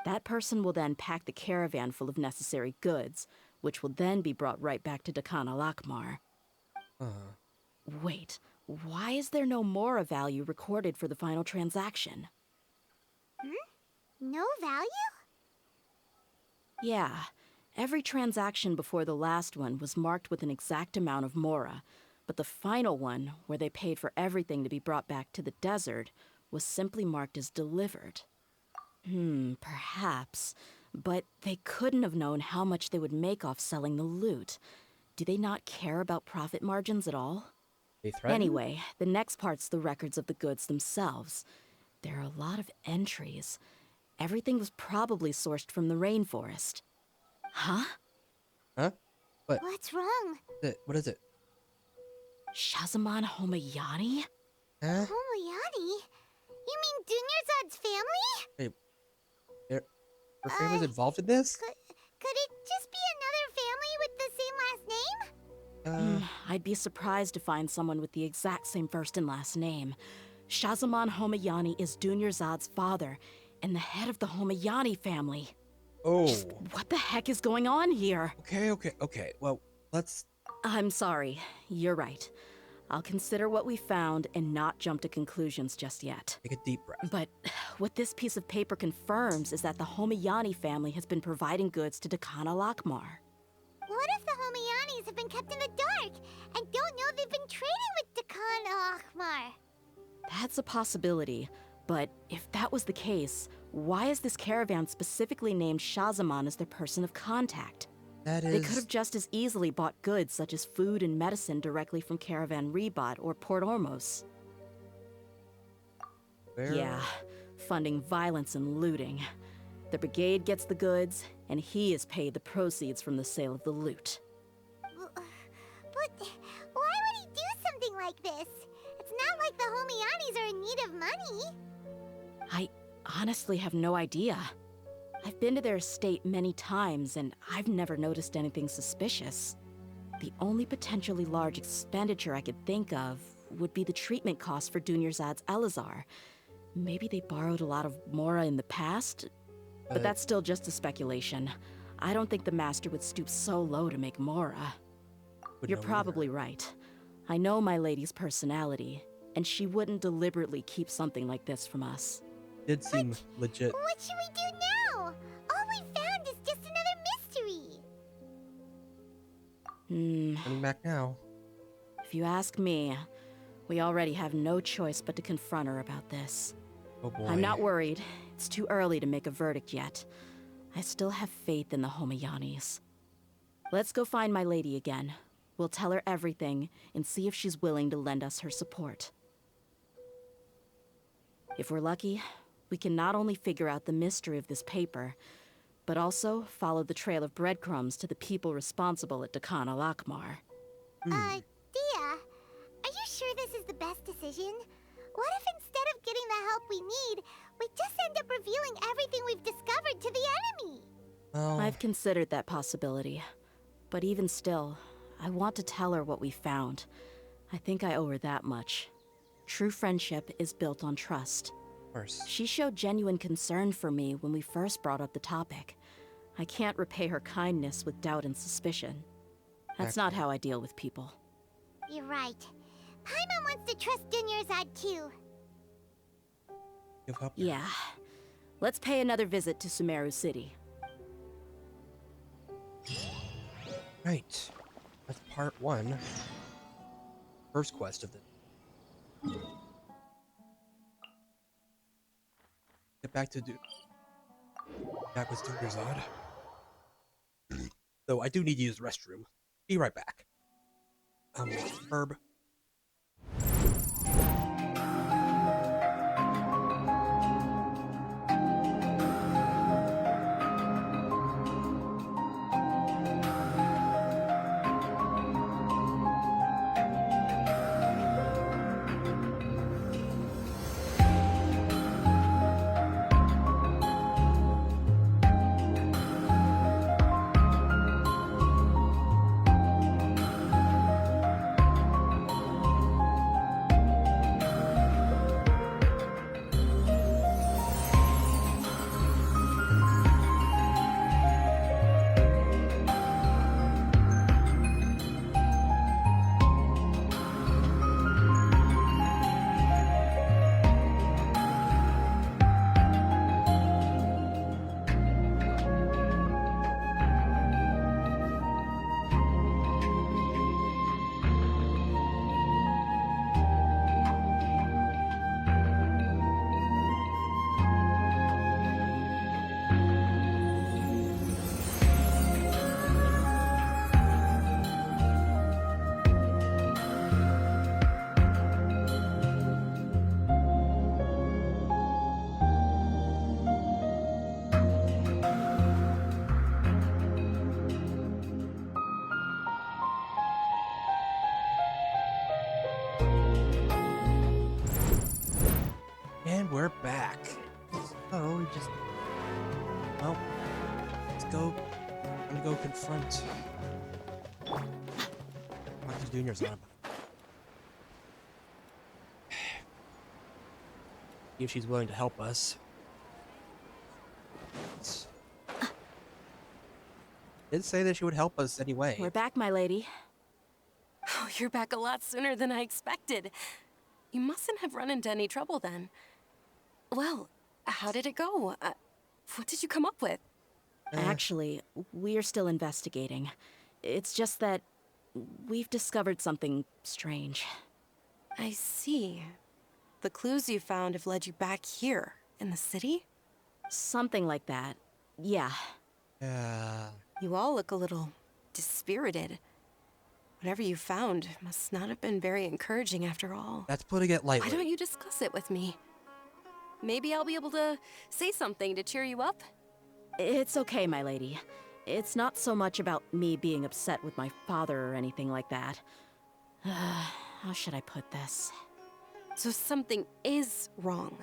That person will then pack the caravan full of necessary goods, which will then be brought right back to Dakana Lakmar. Wait, why is there no Mora value recorded for the final transaction? No value? Yeah, every transaction before the last one was marked with an exact amount of Mora, but the final one, where they paid for everything to be brought back to the desert, was simply marked as delivered. Perhaps. But they couldn't have known how much they would make off selling the loot. Do they not care about profit margins at all? They threaten? Anyway, the next part's the records of the goods themselves. There are a lot of entries. Everything was probably sourced from the rainforest. Huh? Huh? What? What's wrong? What is it? Shazamon Homayani? Huh? Homayani? You mean Dunyarzad's family? Wait. Her family's involved in this? Could it just be another family with the same last name? I'd be surprised to find someone with the exact same first and last name. Shazamon Homayani is Dunyarzad's father, and the head of the Homayani family. Oh. Just what the heck is going on here? Okay. Well, let's... I'm sorry. You're right. I'll consider what we found and not jump to conclusions just yet. Take a deep breath. But what this piece of paper confirms is that the Homayani family has been providing goods to Dakana Lakmar. What if the Homayanis have been kept in the dark and don't know they've been trading with Dakana Akhmar? That's a possibility, but if that was the case, why is this caravan specifically named Shazamon as their person of contact? They could have just as easily bought goods such as food and medicine directly from Caravan Rebot or Port Ormos. Yeah, funding violence and looting. The brigade gets the goods, and he is paid the proceeds from the sale of the loot. But why would he do something like this? It's not like the Homayanis are in need of money. I honestly have no idea. I've been to their estate many times, and I've never noticed anything suspicious. The only potentially large expenditure I could think of would be the treatment costs for Dunyarzad's Elazar. Maybe they borrowed a lot of Mora in the past, but that's still just a speculation. I don't think the Master would stoop so low to make Mora. You're probably right. I know my lady's personality, and she wouldn't deliberately keep something like this from us. Did seem legit. What should we do now? All we found is just another mystery. Coming back now. If you ask me, we already have no choice but to confront her about this. Oh boy. I'm not worried. It's too early to make a verdict yet. I still have faith in the Homayanis. Let's go find my lady again. We'll tell her everything and see if she's willing to lend us her support. If we're lucky, we can not only figure out the mystery of this paper, but also follow the trail of breadcrumbs to the people responsible at Dakana Lakmar. Dehya, are you sure this is the best decision? What if instead of getting the help we need, we just end end up revealing everything we've discovered to the enemy. Well, I've considered that possibility. But even still, I want to tell her what we found. I think I owe her that much. True friendship is built on trust. of course. She showed genuine concern for me when we first brought up the topic. I can't repay her kindness with doubt and suspicion. That's not how I deal with people. You're right. Paimon wants to trust Dunyarzad too. Give up. Yeah. Let's pay another visit to Sumeru City. Right. That's part 1. First quest of the... Get back to back with Dunyarzad. Though I do need to use the restroom. Be right back. Herb. And we're back. So we just... Well, let's go. I'm gonna go confront... Dr. Dunyarzad. See if she's willing to help us. Did say that she would help us anyway. We're back, my lady. Oh, you're back a lot sooner than I expected. You mustn't have run into any trouble then. Well, how did it go? What did you come up with? Actually, we're still investigating. It's just that we've discovered something strange. I see. The clues you found have led you back here, in the city? Something like that. Yeah. You all look a little dispirited. Whatever you found must not have been very encouraging after all. That's putting it lightly. Why don't you discuss it with me? Maybe I'll be able to say something to cheer you up? It's okay, my lady. It's not so much about me being upset with my father or anything like that. How should I put this? So something is wrong.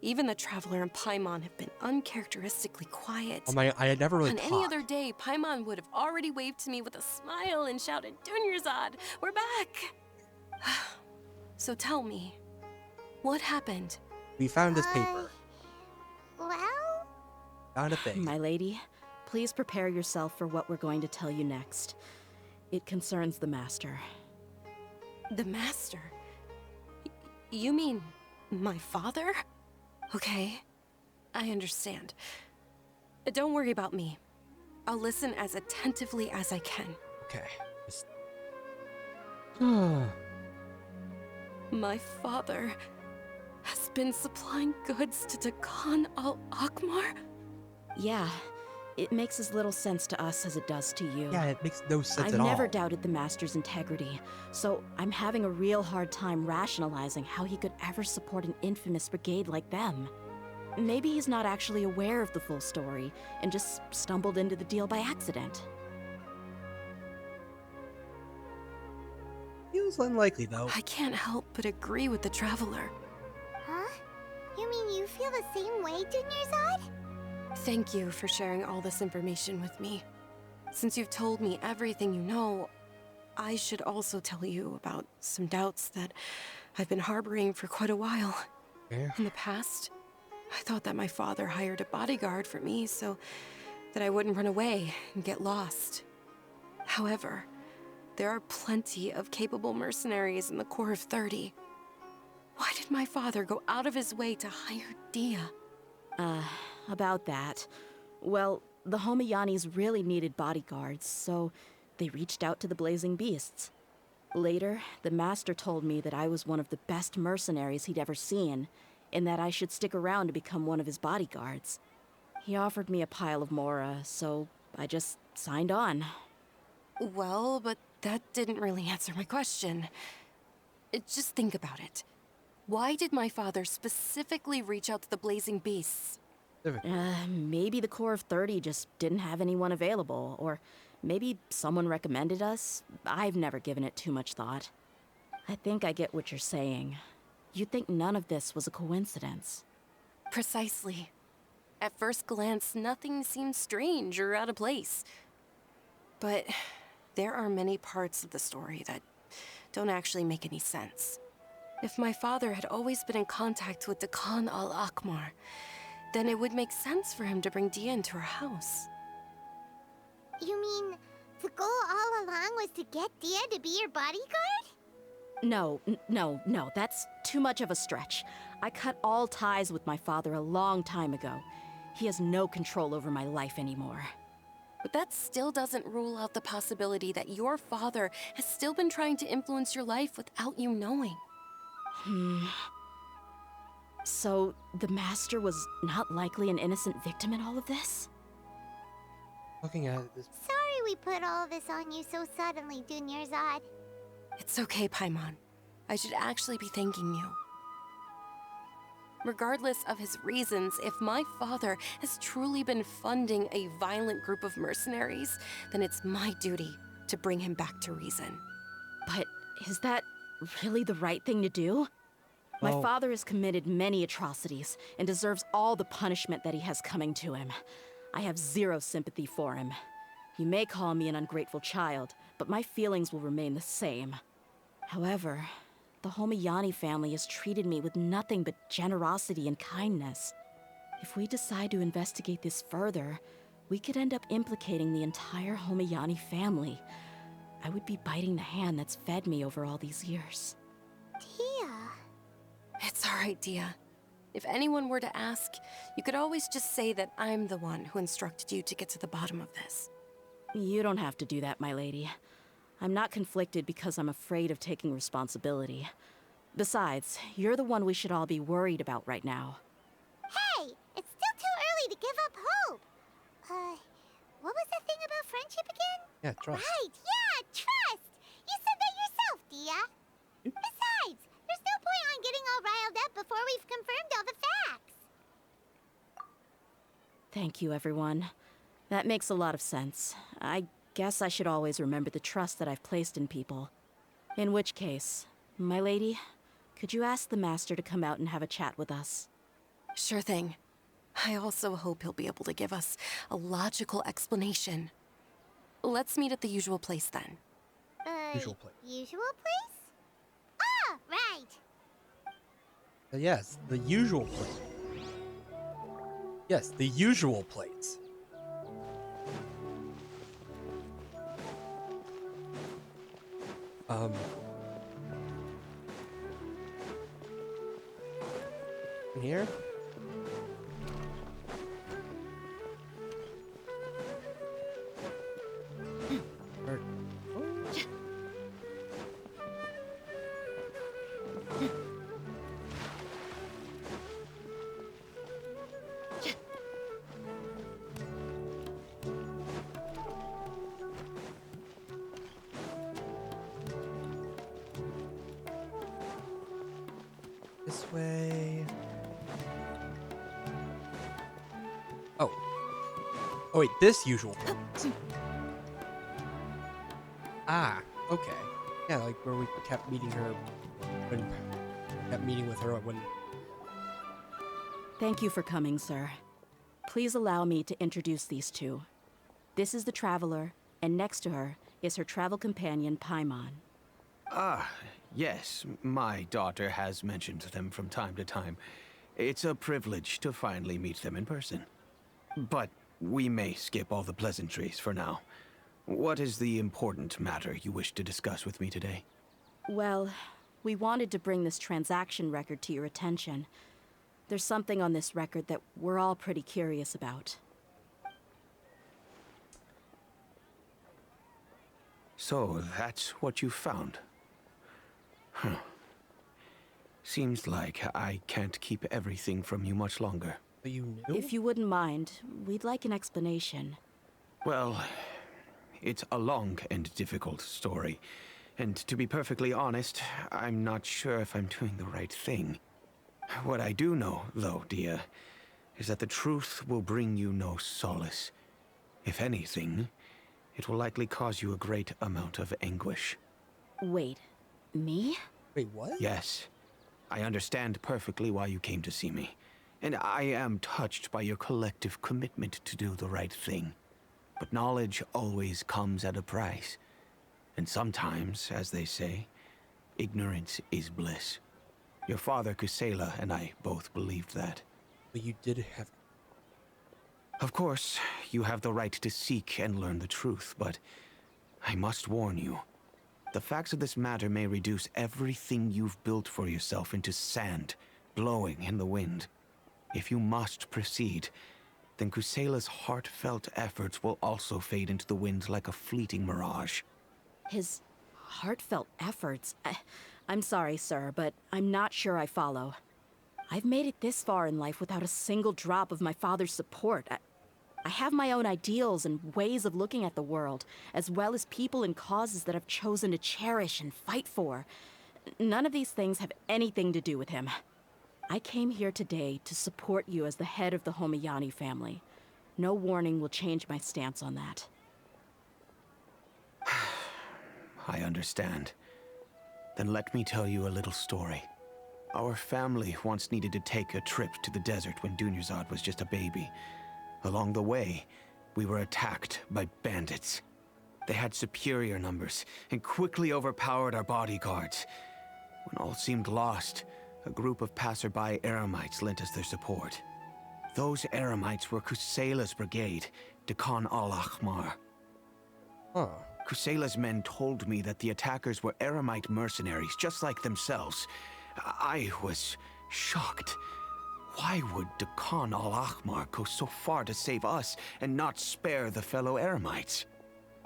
Even the Traveler and Paimon have been uncharacteristically quiet. Oh my, I had never really On talked. any other day, Paimon would have already waved to me with a smile and shouted, Dunyarzad, we're back! So tell me, what happened? We found this paper. Well? Found a thing. My lady, please prepare yourself for what we're going to tell you next. It concerns the Master. The Master? You mean my father? Okay, I understand. Don't worry about me. I'll listen as attentively as I can. Okay. Just... My father has been supplying goods to Dakan al-Akmar? Yeah, it makes as little sense to us as it does to you. Yeah, it makes no sense I've at all. never doubted the Master's integrity, so I'm having a real hard time rationalizing how he could ever support an infamous brigade like them. Maybe he's not actually aware of the full story and just stumbled into the deal by accident. Feels unlikely, though. I can't help but agree with the Traveler. Huh? You mean you feel the same way, Junior Zod? Thank you for sharing all this information with me. Since you've told me everything you know, I should also tell you about some doubts that I've been harboring for quite a while. Yeah. In the past, I thought that my father hired a bodyguard for me so that I wouldn't run away and get lost. However, there are plenty of capable mercenaries in the Corps of 30. Why did my father go out of his way to hire Dehya? About that. Well, the Homayanis really needed bodyguards, so they reached out to the Blazing Beasts. Later, the Master told me that I was one of the best mercenaries he'd ever seen, and that I should stick around to become one of his bodyguards. He offered me a pile of Mora, so I just signed on. Well, but that didn't really answer my question. Just think about it. Why did my father specifically reach out to the Blazing Beasts? Maybe the Corps of 30 just didn't have anyone available, or maybe someone recommended us. I've never given it too much thought. I think I get what you're saying. You think none of this was a coincidence. Precisely. At first glance, nothing seems strange or out of place. But there are many parts of the story that don't actually make any sense. If my father had always been in contact with the Khan al-Akmar, then it would make sense for him to bring Dehya into our house. You mean the goal all along was to get Dehya to be your bodyguard? No, that's too much of a stretch. I cut all ties with my father a long time ago. He has no control over my life anymore. But that still doesn't rule out the possibility that your father has still been trying to influence your life without you knowing. So, the Master was not likely an innocent victim in all of this? Looking at this. Sorry we put all of this on you so suddenly, Junior Zod. It's okay, Paimon. I should actually be thanking you. Regardless of his reasons, if my father has truly been funding a violent group of mercenaries, then it's my duty to bring him back to reason. But is that really the right thing to do? My Well, father has committed many atrocities and deserves all the punishment that he has coming to him. I have zero sympathy for him. You may call me an ungrateful child, but my feelings will remain the same. However, the Homayani family has treated me with nothing but generosity and kindness. If we decide to investigate this further, we could end up implicating the entire Homayani family. I would be biting the hand that's fed me over all these years. Dehya. It's all right, Dehya. If anyone were to ask, you could always just say that I'm the one who instructed you to get to the bottom of this. You don't have to do that, my lady. I'm not conflicted because I'm afraid of taking responsibility. Besides, you're the one we should all be worried about right now. Hey, it's still too early to give up hope. What was the thing about friendship again? Yeah, trust. Right, yeah, trust. You said that yourself, Dehya. Besides, there's no point on getting all riled up before we've confirmed all the facts. Thank you, everyone. That makes a lot of sense. I guess I should always remember the trust that I've placed in people. In which case, my lady, could you ask the Master to come out and have a chat with us? Sure thing. I also hope he'll be able to give us a logical explanation. Let's meet at the usual place then. Usual place. Usual place? Ah, right. Yes, the usual place. Yes, the usual place. In here? Or- This way. Oh. Oh wait, this usual place. Ah, okay. Yeah, like where we kept meeting her when kept meeting with her when Thank you for coming, sir. Please allow me to introduce these two. This is the Traveler, and next to her is her travel companion, Paimon. Ah, yes, my daughter has mentioned them from time to time. It's a privilege to finally meet them in person. But we may skip all the pleasantries for now. What is the important matter you wish to discuss with me today? Well, we wanted to bring this transaction record to your attention. There's something on this record that we're all pretty curious about. So, that's what you found? Huh. Seems like I can't keep everything from you much longer. But you knew? If you wouldn't mind, we'd like an explanation. Well, it's a long and difficult story. And to be perfectly honest, I'm not sure if I'm doing the right thing. What I do know, though, Dehya, is that the truth will bring you no solace. If anything, it will likely cause you a great amount of anguish. Wait, me? Wait, what? Yes. I understand perfectly why you came to see me. And I am touched by your collective commitment to do the right thing. But knowledge always comes at a price. And sometimes, as they say, ignorance is bliss. Your father, Kusela, and I both believed that. But you did have... Of course, you have the right to seek and learn the truth, but I must warn you. The facts of this matter may reduce everything you've built for yourself into sand, blowing in the wind. If you must proceed, then Kusela's heartfelt efforts will also fade into the wind like a fleeting mirage. His heartfelt efforts? I'm sorry, sir, but I'm not sure I follow. I've made it this far in life without a single drop of my father's support. I have my own ideals and ways of looking at the world, as well as people and causes that I've chosen to cherish and fight for. None of these things have anything to do with him. I came here today to support you as the head of the Homiyani family. No warning will change my stance on that. I understand. Then let me tell you a little story. Our family once needed to take a trip to the desert when Dunyarzad was just a baby. Along the way, we were attacked by bandits. They had superior numbers and quickly overpowered our bodyguards. When all seemed lost, a group of passerby Eremites lent us their support. Those Eremites were Kusela's brigade, Dekan al-Ahmar. Huh. Kusela's men told me that the attackers were Eremite mercenaries, just like themselves. I was shocked. Why would Dekan al-Ahmar go so far to save us and not spare the fellow Eremites?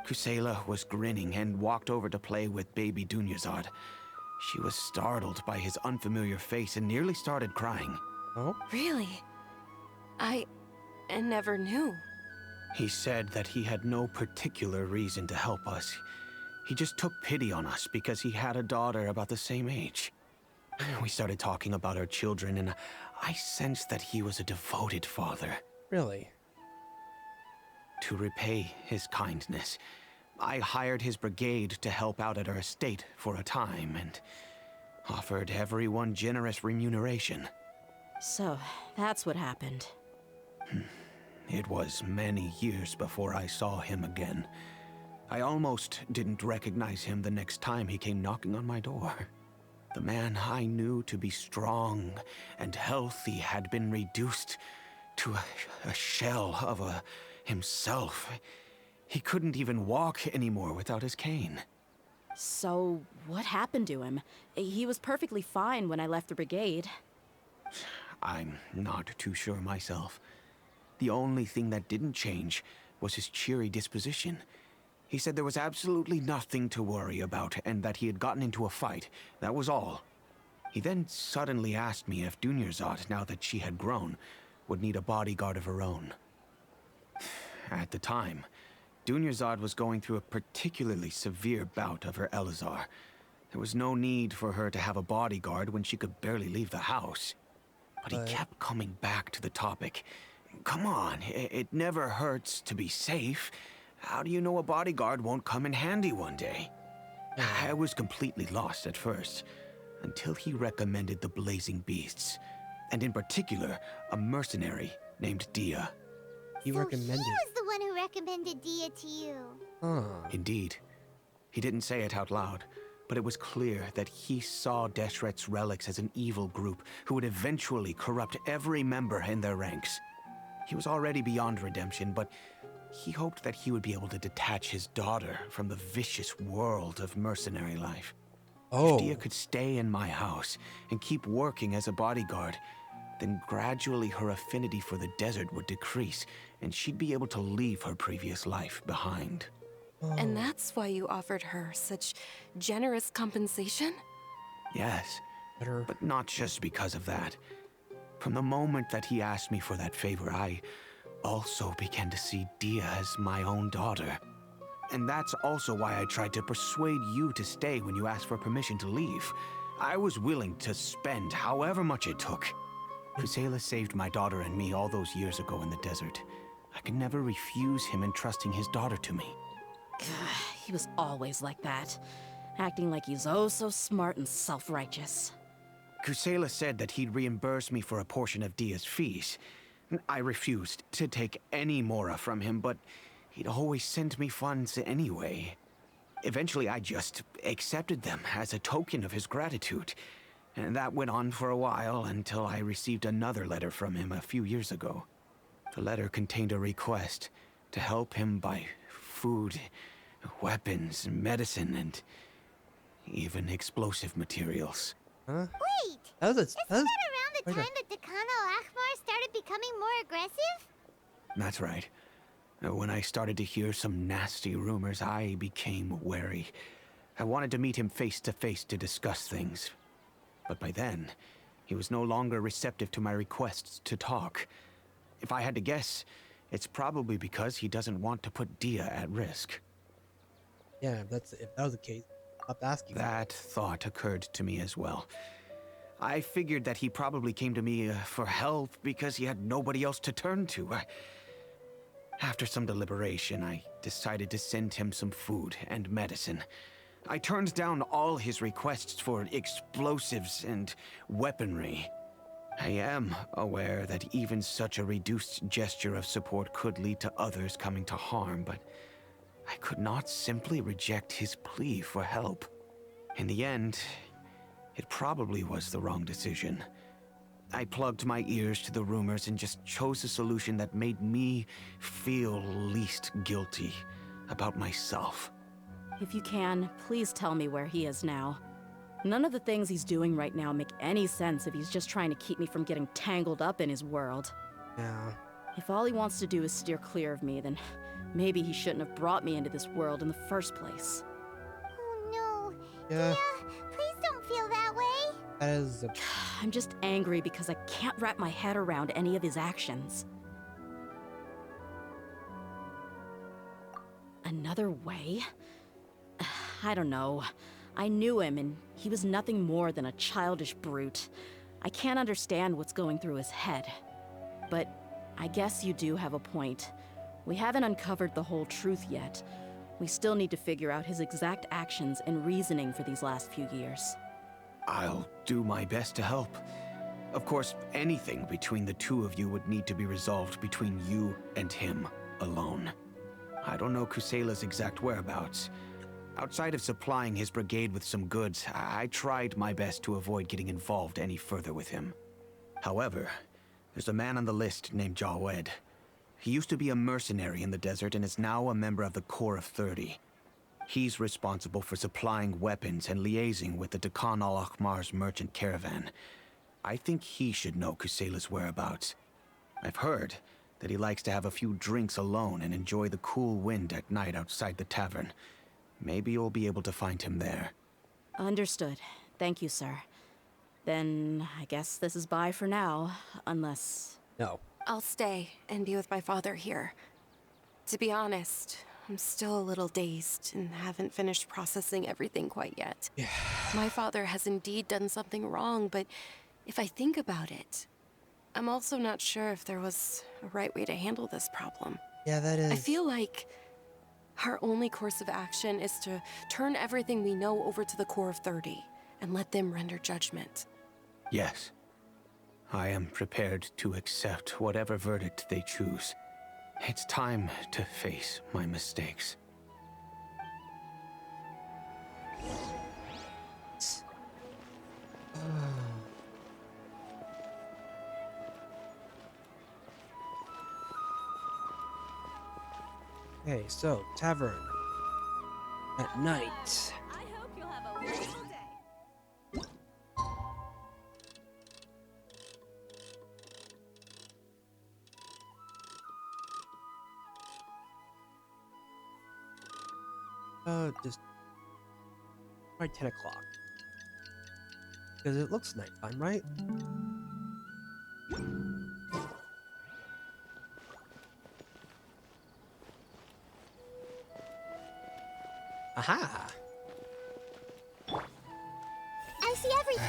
Kusela was grinning and walked over to play with baby Dunyarzad. She was startled by his unfamiliar face and nearly started crying. Oh? Really? I never knew. He said that he had no particular reason to help us. He just took pity on us because he had a daughter about the same age. We started talking about our children, and I sensed that he was a devoted father. Really? To repay his kindness, I hired his brigade to help out at our estate for a time, and offered everyone generous remuneration. So, that's what happened. It was many years before I saw him again. I almost didn't recognize him the next time he came knocking on my door. The man I knew to be strong and healthy had been reduced to a shell of himself. He couldn't even walk anymore without his cane. So, what happened to him? He was perfectly fine when I left the brigade. I'm not too sure myself. The only thing that didn't change was his cheery disposition. He said there was absolutely nothing to worry about and that he had gotten into a fight. That was all. He then suddenly asked me if Dunyarzad, now that she had grown, would need a bodyguard of her own. At the time, Dunyarzad was going through a particularly severe bout of her Elazar. There was no need for her to have a bodyguard when she could barely leave the house. But he kept coming back to the topic. Come on, it never hurts to be safe. How do you know a bodyguard won't come in handy one day? I was completely lost at first, until he recommended the Blazing Beasts. and in particular, a mercenary named Dehya. He recommended. He was the one who recommended Dehya to you. Huh. Indeed. He didn't say it out loud, but it was clear that he saw Deshret's relics as an evil group who would eventually corrupt every member in their ranks. He was already beyond redemption, but he hoped that he would be able to detach his daughter from the vicious world of mercenary life. Oh. If Dehya could stay in my house and keep working as a bodyguard, then gradually her affinity for the desert would decrease, and she'd be able to leave her previous life behind. And that's why you offered her such generous compensation? Yes, Better. but not just because of that. From the moment that he asked me for that favor, I also began to see Dehya as my own daughter. And that's also why I tried to persuade you to stay when you asked for permission to leave. I was willing to spend however much it took. Kusela saved my daughter and me all those years ago in the desert. I could never refuse him entrusting his daughter to me. He was always like that, acting like he's oh so smart and self-righteous. Kusela said that he'd reimburse me for a portion of Dehya's fees. I refused to take any mora from him, but he'd always sent me funds anyway. Eventually, I just accepted them as a token of his gratitude. And that went on for a while until I received another letter from him a few years ago. The letter contained a request to help him buy food, weapons, medicine, and even explosive materials. Huh? Wait! That was a. Isn't that around the time that Decano Akhmar started becoming more aggressive? That's right. When I started to hear some nasty rumors, I became wary. I wanted to meet him face to face to discuss things. But by then, he was no longer receptive to my requests to talk. If I had to guess, it's probably because he doesn't want to put Dehya at risk. Yeah, if that was the case, stop asking. That thought occurred to me as well. I figured that he probably came to me for help because he had nobody else to turn to. After some deliberation, I decided to send him some food and medicine. I turned down all his requests for explosives and weaponry. I am aware that even such a reduced gesture of support could lead to others coming to harm, but I could not simply reject his plea for help. In the end, it probably was the wrong decision. I plugged my ears to the rumors and just chose a solution that made me feel least guilty about myself. If you can, please tell me where he is now. None of the things he's doing right now make any sense if he's just trying to keep me from getting tangled up in his world. Yeah. If all he wants to do is steer clear of me, then maybe he shouldn't have brought me into this world in the first place. Oh no. Yeah. Dehya, please don't feel that way. That is. I'm just angry because I can't wrap my head around any of his actions. Another way? I don't know. I knew him, and he was nothing more than a childish brute. I can't understand what's going through his head. But I guess you do have a point. We haven't uncovered the whole truth yet. We still need to figure out his exact actions and reasoning for these last few years. I'll do my best to help. Of course, anything between the two of you would need to be resolved between you and him alone. I don't know Kusela's exact whereabouts. Outside of supplying his brigade with some goods, I tried my best to avoid getting involved any further with him. However, there's a man on the list named Jawed. He used to be a mercenary in the desert and is now a member of the Corps of 30. He's responsible for supplying weapons and liaising with the Deccan al-Akhmar's merchant caravan. I think he should know Kusela's whereabouts. I've heard that he likes to have a few drinks alone and enjoy the cool wind at night outside the tavern. Maybe you'll be able to find him there. Understood. Thank you, sir. Then I guess this is bye for now, unless... No. I'll stay and be with my father here. To be honest, I'm still a little dazed and haven't finished processing everything quite yet. Yeah. My father has indeed done something wrong, but if I think about it, I'm also not sure if there was a right way to handle this problem. Yeah, that is. I feel like our only course of action is to turn everything we know over to the Corps of 30 and let them render judgment. Yes. I am prepared to accept whatever verdict they choose. It's time to face my mistakes. Okay, so tavern at night. I hope you'll have a wonderful day. Just by 10 o'clock. Because it looks nighttime, right? Aha! I see everything.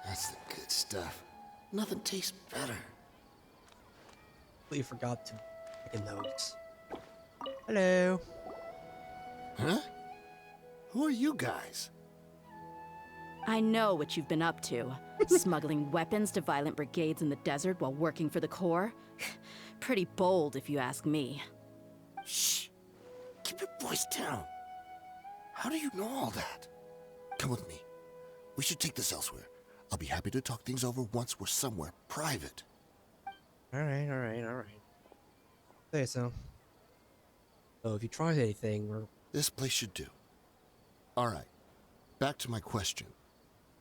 That's the good stuff. Nothing tastes better. Completely forgot to make a note. Hello. Huh? Who are you guys? I know what you've been up to. Smuggling weapons to violent brigades in the desert while working for the Corps. Pretty bold, if you ask me. Shh. Keep your voice down. How do you know all that? Come with me. We should take this elsewhere. I'll be happy to talk things over once we're somewhere private. Alright. Say so. So if you try anything, we're... This place should do. Alright. Back to my question.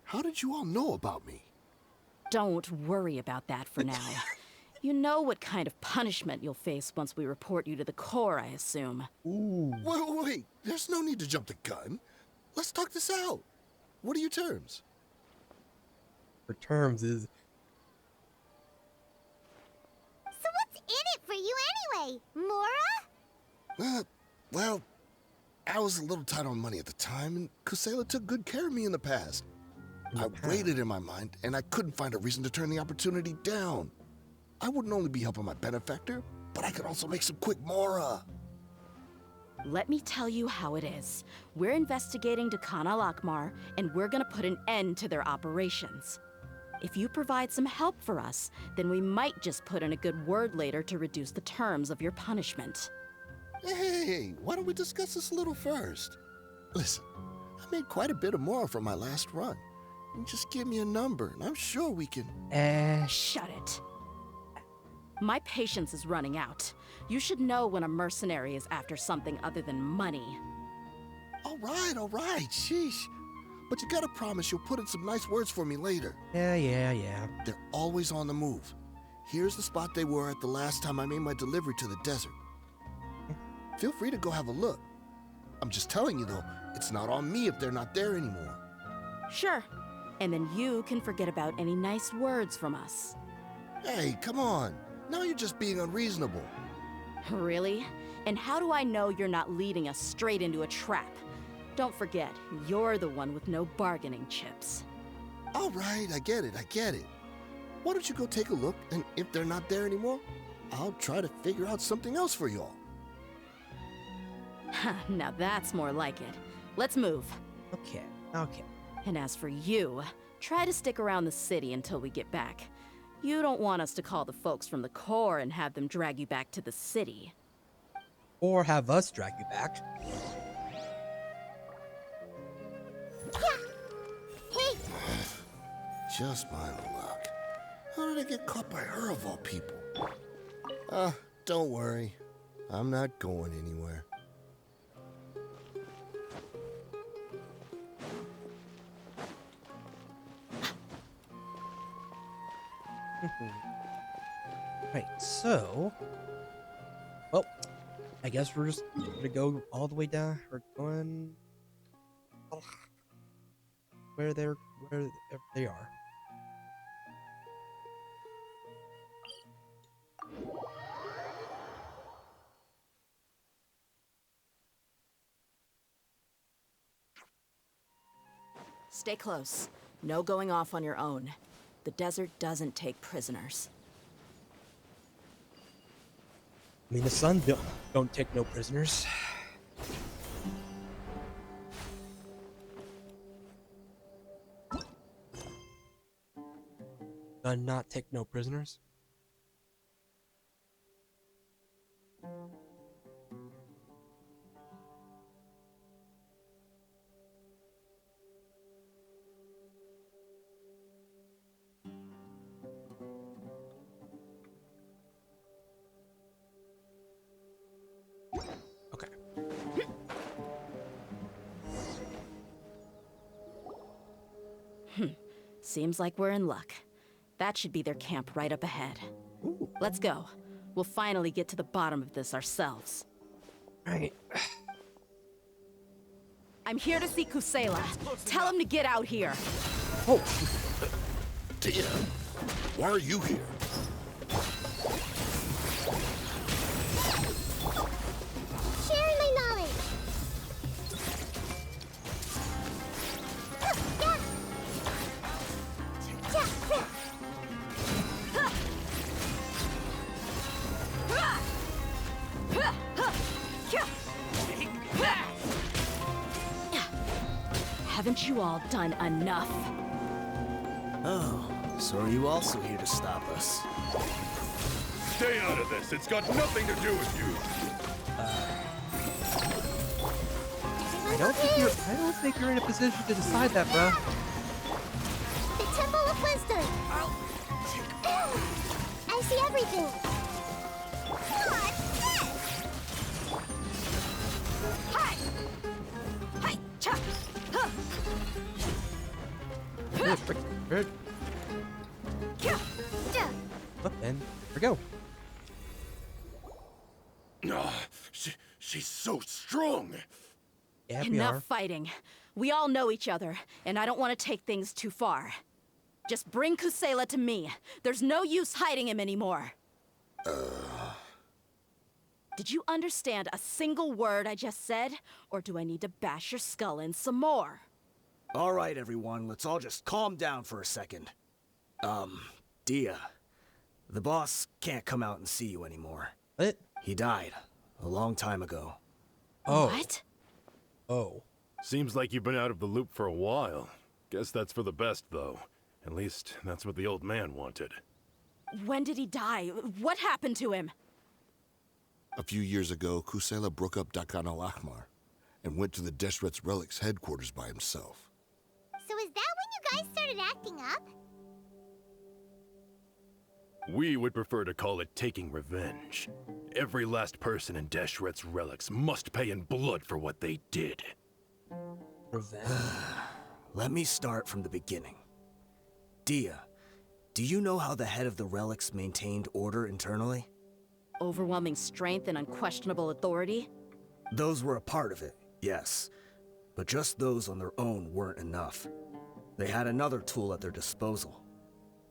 How did you all know about me? Don't worry about that for now. You know what kind of punishment you'll face once we report you to the Corps, I assume. Ooh. Wait. There's no need to jump the gun. Let's talk this out. What are your terms? For terms is... So what's in it for you anyway, Mora? Well, I was a little tight on money at the time, and Kusela took good care of me in the past. I waited in my mind, and I couldn't find a reason to turn the opportunity down. I wouldn't only be helping my benefactor, but I could also make some quick Mora. Let me tell you how it is. We're investigating Khan al-Akmar, and we're gonna put an end to their operations. If you provide some help for us, then we might just put in a good word later to reduce the terms of your punishment. Hey, why don't we discuss this a little first? Listen, I made quite a bit of Mora from my last run. And just give me a number, and I'm sure we can... Shut it. My patience is running out. You should know when a mercenary is after something other than money. All right, sheesh. But you gotta promise you'll put in some nice words for me later. Yeah. They're always on the move. Here's the spot they were at the last time I made my delivery to the desert. Feel free to go have a look. I'm just telling you though, it's not on me if they're not there anymore. Sure. And then you can forget about any nice words from us. Hey, come on. Now you're just being unreasonable. Really? And how do I know you're not leading us straight into a trap? Don't forget, you're the one with no bargaining chips. All right, I get it. Why don't you go take a look, and if they're not there anymore, I'll try to figure out something else for y'all. Now that's more like it. Let's move. Okay. And as for you, try to stick around the city until we get back. You don't want us to call the folks from the Corps and have them drag you back to the city. Or have us drag you back. Hey, Just my luck. How did I get caught by her of all people? Don't worry. I'm not going anywhere. Right, so... Well, I guess we're just gonna go all the way down. We're going... where they are. Stay close. No going off on your own. The desert doesn't take prisoners. I mean, the sun don't take no prisoners. not take no prisoners. Okay. Seems like we're in luck. That should be their camp right up ahead. Let's go. We'll finally get to the bottom of this ourselves. Right. I'm here to see Kusela. Tell him to get out here. Oh. Dehya, why are you here? Sharing my knowledge. Haven't you all done enough? Oh, so are you also here to stop us? Stay out of this. It's got nothing to do with you. I don't think you're in a position to decide that, bruh. The Temple of Wisdom. I see everything. Hi! Hi! Cha! Good. Look, then. Here we go. She's so strong. Yeah, we Enough are. fighting. We all know each other, and I don't want to take things too far. Just bring Kusela to me. There's no use hiding him anymore. Did you understand a single word I just said? Or do I need to bash your skull in some more? All right, everyone, let's all just calm down for a second. Dehya, the boss can't come out and see you anymore. What? He died a long time ago. Oh. What? Oh. Seems like you've been out of the loop for a while. Guess that's for the best, though. At least, that's what the old man wanted. When did he die? What happened to him? A few years ago, Kusela broke up Dakan al-Ahmar and went to the Deshret's Relics headquarters by himself. So is that when you guys started acting up? We would prefer to call it taking revenge. Every last person in Deshret's Relics must pay in blood for what they did. Revenge. Let me start from the beginning. Dehya, do you know how the head of the Relics maintained order internally? Overwhelming strength and unquestionable authority? Those were a part of it, yes. But just those on their own weren't enough. They had another tool at their disposal.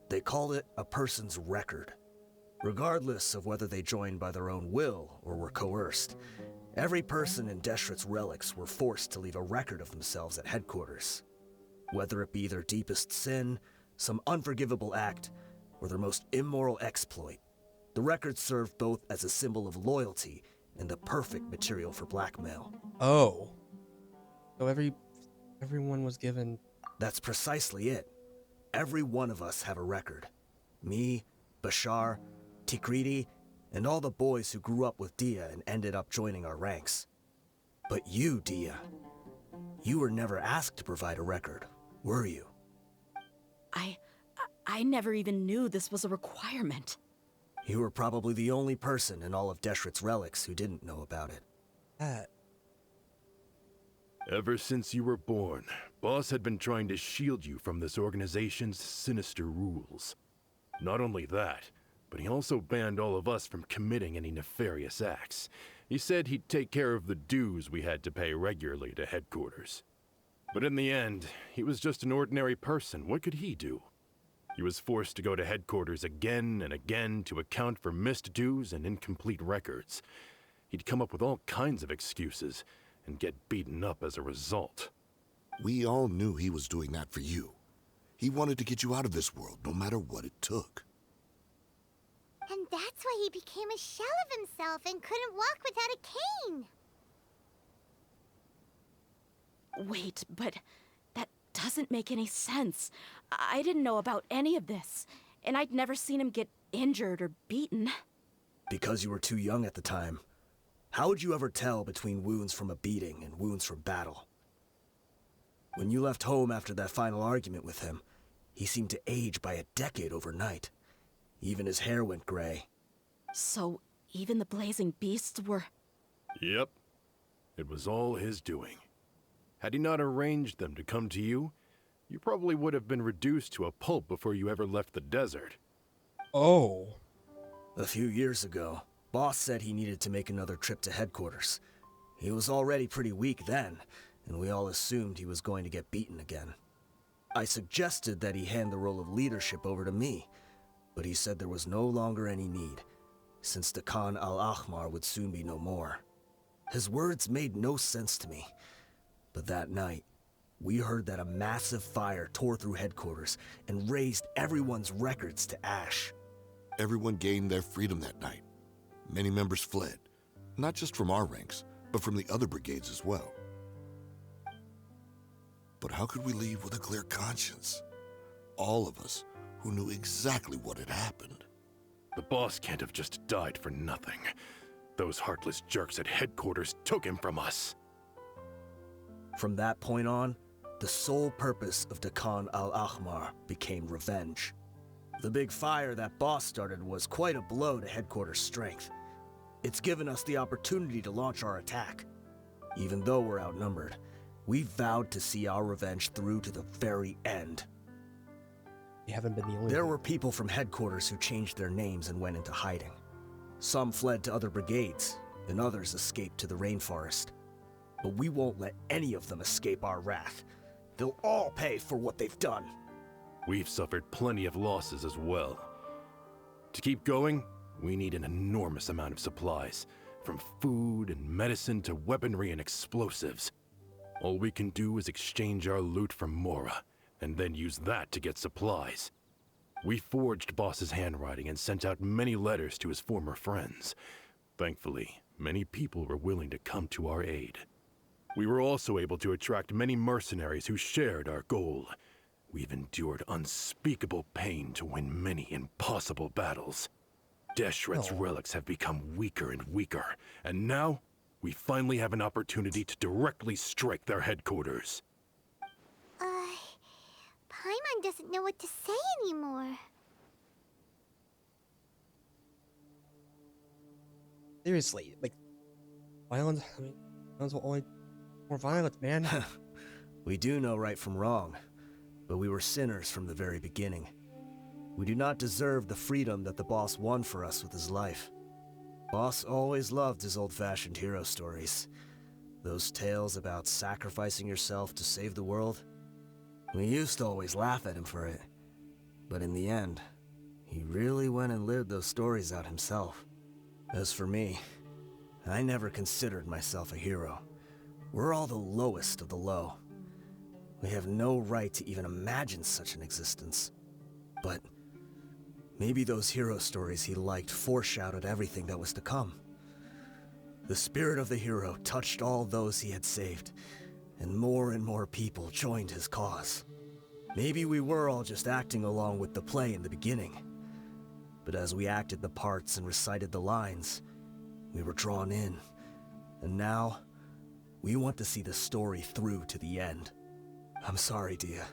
They called it a person's record. Regardless of whether they joined by their own will or were coerced, every person in Deshret's Relics were forced to leave a record of themselves at headquarters. Whether it be their deepest sin, some unforgivable act, or their most immoral exploit, the record served both as a symbol of loyalty and the perfect material for blackmail. Oh. So everyone was given... That's precisely it. Every one of us have a record. Me, Bashar, Tikriti, and all the boys who grew up with Dehya and ended up joining our ranks. But you, Dehya, you were never asked to provide a record, were you? I never even knew this was a requirement. You were probably the only person in all of Deshret's Relics who didn't know about it. That. Ever since you were born, Boss had been trying to shield you from this organization's sinister rules. Not only that, but he also banned all of us from committing any nefarious acts. He said he'd take care of the dues we had to pay regularly to headquarters. But in the end, he was just an ordinary person. What could he do? He was forced to go to headquarters again and again to account for missed dues and incomplete records. He'd come up with all kinds of excuses and get beaten up as a result. We all knew he was doing that for you. He wanted to get you out of this world, no matter what it took. And that's why he became a shell of himself and couldn't walk without a cane. Wait, but that doesn't make any sense. I didn't know about any of this. and I'd never seen him get injured or beaten. Because you were too young at the time. How would you ever tell between wounds from a beating and wounds from battle? When you left home after that final argument with him, he seemed to age by a decade overnight. Even his hair went gray. So, even the blazing beasts were... Yep. It was all his doing. Had he not arranged them to come to you, you probably would have been reduced to a pulp before you ever left the desert. Oh. A few years ago, Boss said he needed to make another trip to headquarters. He was already pretty weak then, and we all assumed he was going to get beaten again. I suggested that he hand the role of leadership over to me, but he said there was no longer any need, since the Khan al-Ahmar would soon be no more. His words made no sense to me, but that night, we heard that a massive fire tore through headquarters and razed everyone's records to ash. Everyone gained their freedom that night. Many members fled, not just from our ranks, but from the other brigades as well. But how could we leave with a clear conscience? All of us who knew exactly what had happened. The boss can't have just died for nothing. Those heartless jerks at headquarters took him from us. From that point on, the sole purpose of the Khan al-Ahmar became revenge. The big fire that Boss started was quite a blow to headquarters' strength. It's given us the opportunity to launch our attack. Even though we're outnumbered, we vowed to see our revenge through to the very end. You haven't been the only There one. were people from headquarters who changed their names and went into hiding. Some fled to other brigades, and others escaped to the rainforest. But we won't let any of them escape our wrath. They'll all pay for what they've done. We've suffered plenty of losses as well. To keep going, we need an enormous amount of supplies, from food and medicine to weaponry and explosives. All we can do is exchange our loot from Mora, and then use that to get supplies. We forged Boss's handwriting and sent out many letters to his former friends. Thankfully, many people were willing to come to our aid. We were also able to attract many mercenaries who shared our goal. We've endured unspeakable pain to win many impossible battles. Deshret's relics have become weaker and weaker, and now we finally have an opportunity to directly strike their headquarters. Paimon doesn't know what to say anymore. Seriously, like, violence, violence will only more violence, man. We do know right from wrong, but we were sinners from the very beginning. We do not deserve the freedom that the boss won for us with his life. Boss always loved his old-fashioned hero stories. Those tales about sacrificing yourself to save the world. We used to always laugh at him for it. But in the end, he really went and lived those stories out himself. As for me, I never considered myself a hero. We're all the lowest of the low. We have no right to even imagine such an existence. But maybe those hero stories he liked foreshadowed everything that was to come. The spirit of the hero touched all those he had saved, and more people joined his cause. Maybe we were all just acting along with the play in the beginning. But as we acted the parts and recited the lines, we were drawn in. And now, we want to see the story through to the end. I'm sorry, Dehya.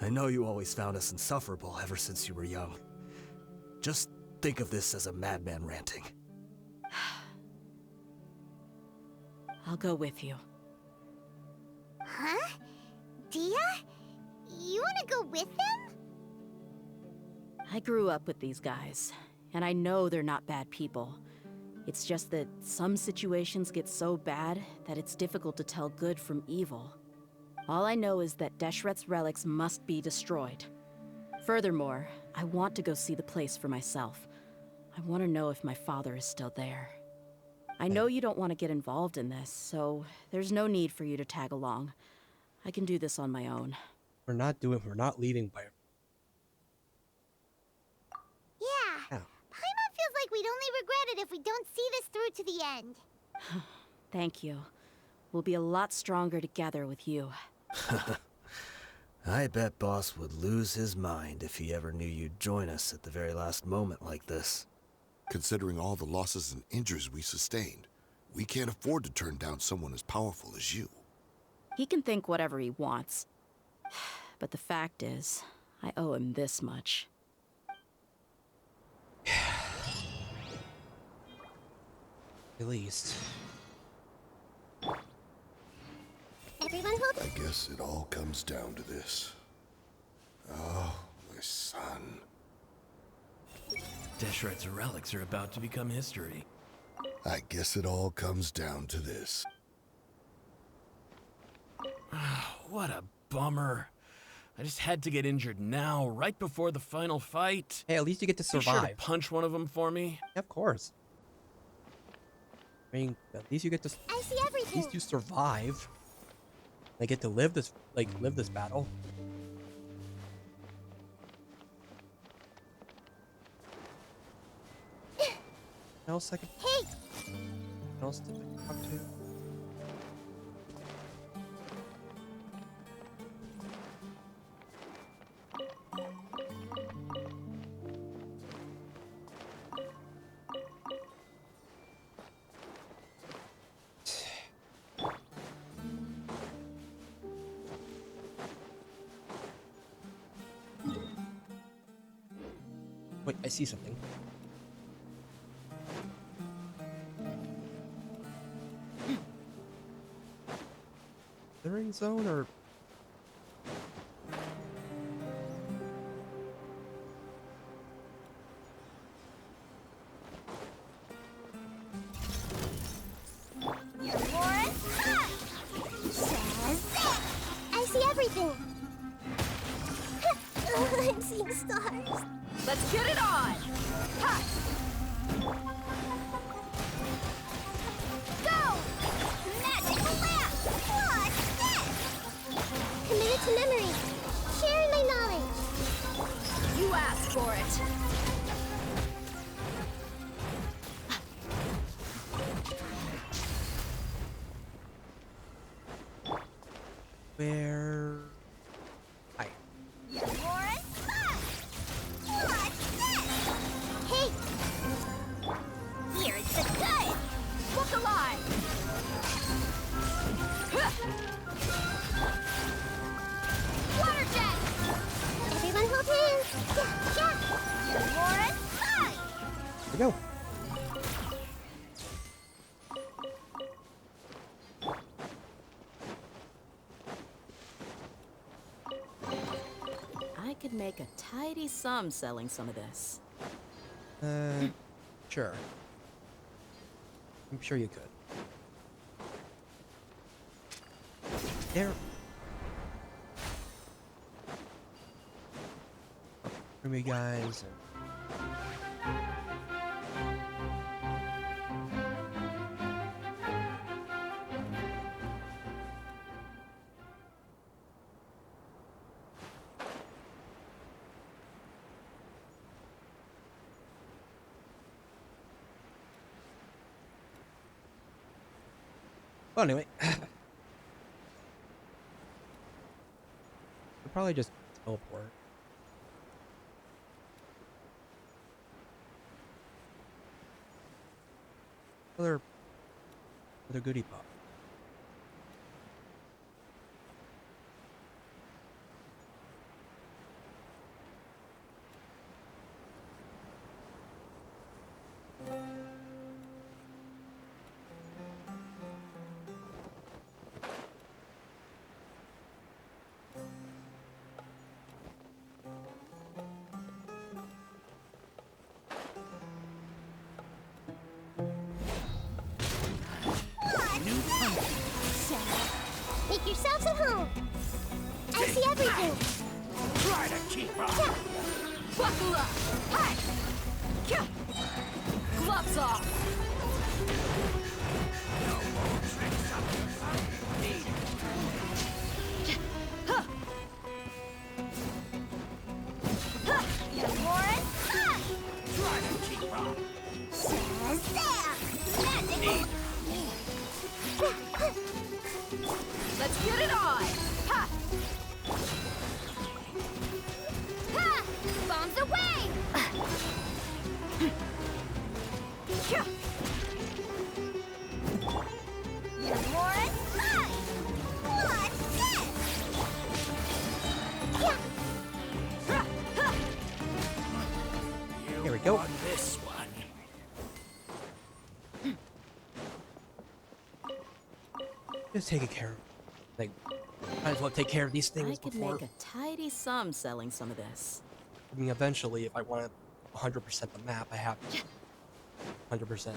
I know you always found us insufferable ever since you were young. Just think of this as a madman ranting. I'll go with you. Huh? Dehya? You wanna go with them? I grew up with these guys, and I know they're not bad people. It's just that some situations get so bad that it's difficult to tell good from evil. All I know is that Deshret's relics must be destroyed. Furthermore, I want to go see the place for myself. I want to know if my father is still there. I know you don't want to get involved in this, so there's no need for you to tag along. I can do this on my own. We're not leading by... Yeah. Paimon feels like we'd only regret it if we don't see this through to the end. Thank you. We'll be a lot stronger together with you. I bet Boss would lose his mind if he ever knew you'd join us at the very last moment like this. Considering all the losses and injuries we sustained, we can't afford to turn down someone as powerful as you. He can think whatever he wants. But the fact is, I owe him this much. At least. Everyone hold. I guess it all comes down to this. Oh, my son. Deshret's relics are about to become history. I guess it all comes down to this. What a bummer. I just had to get injured now, right before the final fight. Hey, at least you get to Be sure to survive. punch one of them for me. Yeah, of course. I mean, at least you get to. I see At everything. least you survive. They get to live this, live this battle. What else I can? Hey, What else did I talk to? Wait, I see something. Clearing zone or you're Warren. Shazam! I see everything. I'm seeing stars. Let's get it on! Ha! Go! Magical lamp! What's this? Committed to memory. Sharing my knowledge. You asked for it. where? Hi. You're Warren. What's this? Hey! Here's the good! Look alive! Water jet! Everyone hold hands! Yeah, yeah! You're Warren. Here we go. I could make a tidy sum selling some of this. Sure. I'm sure you could. There. Roomy guys. Well, anyway. We'll probably just teleport. Another goodie pop. Make yourselves at home. I see everything. Try to keep up. Buckle up! Hi! Kia! Gloves off! You're Warren. Try to keep up. Shazam! Magic. Let's get it on! Ha! You're more than mine! What's this? Here we go. This one. Just taking care of. Like, might as well take care of these I things could before. make a tidy sum selling some of this. I mean, eventually, if I want to 100% the map, I have to 100%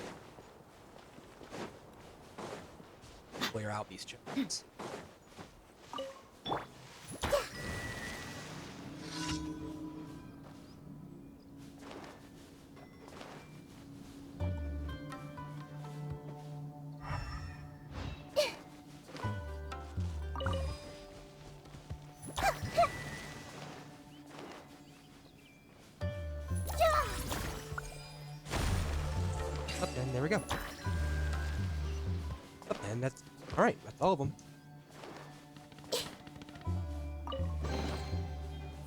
clear out these chickens. Up and there we go. Up and that's all right. That's all of them.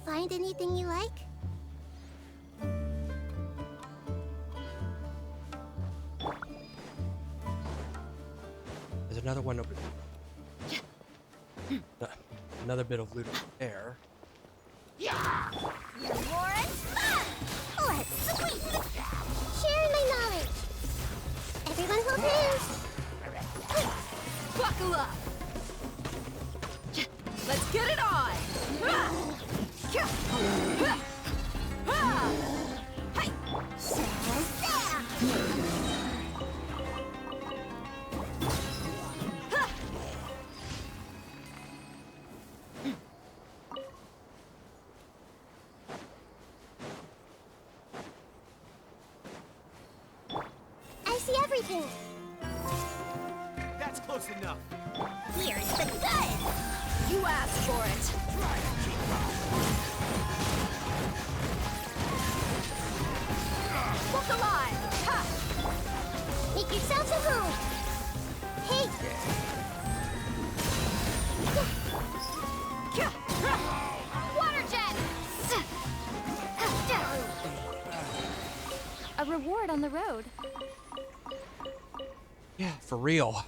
Find anything you like? There's another one over there. Another bit of loot over there. You're more than fun! Let's sweep! Share my knowledge! Everyone hold hands! Buckle up! Let's get it on! I see everything! That's close enough. Here's the goods! You asked for it! Look alive! Ha! Make yourselves at home! Hey! Water jet! A reward on the road. Yeah, for real.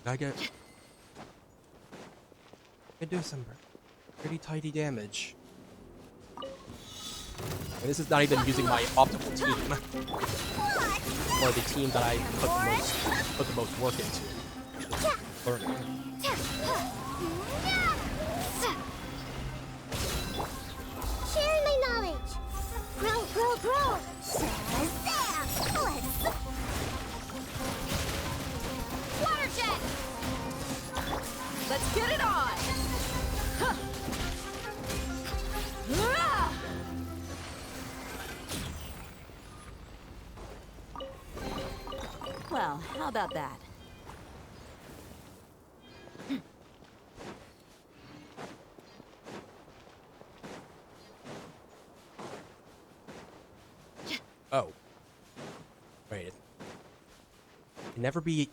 I do some pretty tidy damage. And this is not even using my optimal team, or the team that I put the most work into. Learning. Sharing my knowledge! Grow, grow, grow! Shazam! Let's... Water jet! Let's get it on! Huh. Ah! Well, how about that? Oh. Wait. Never be.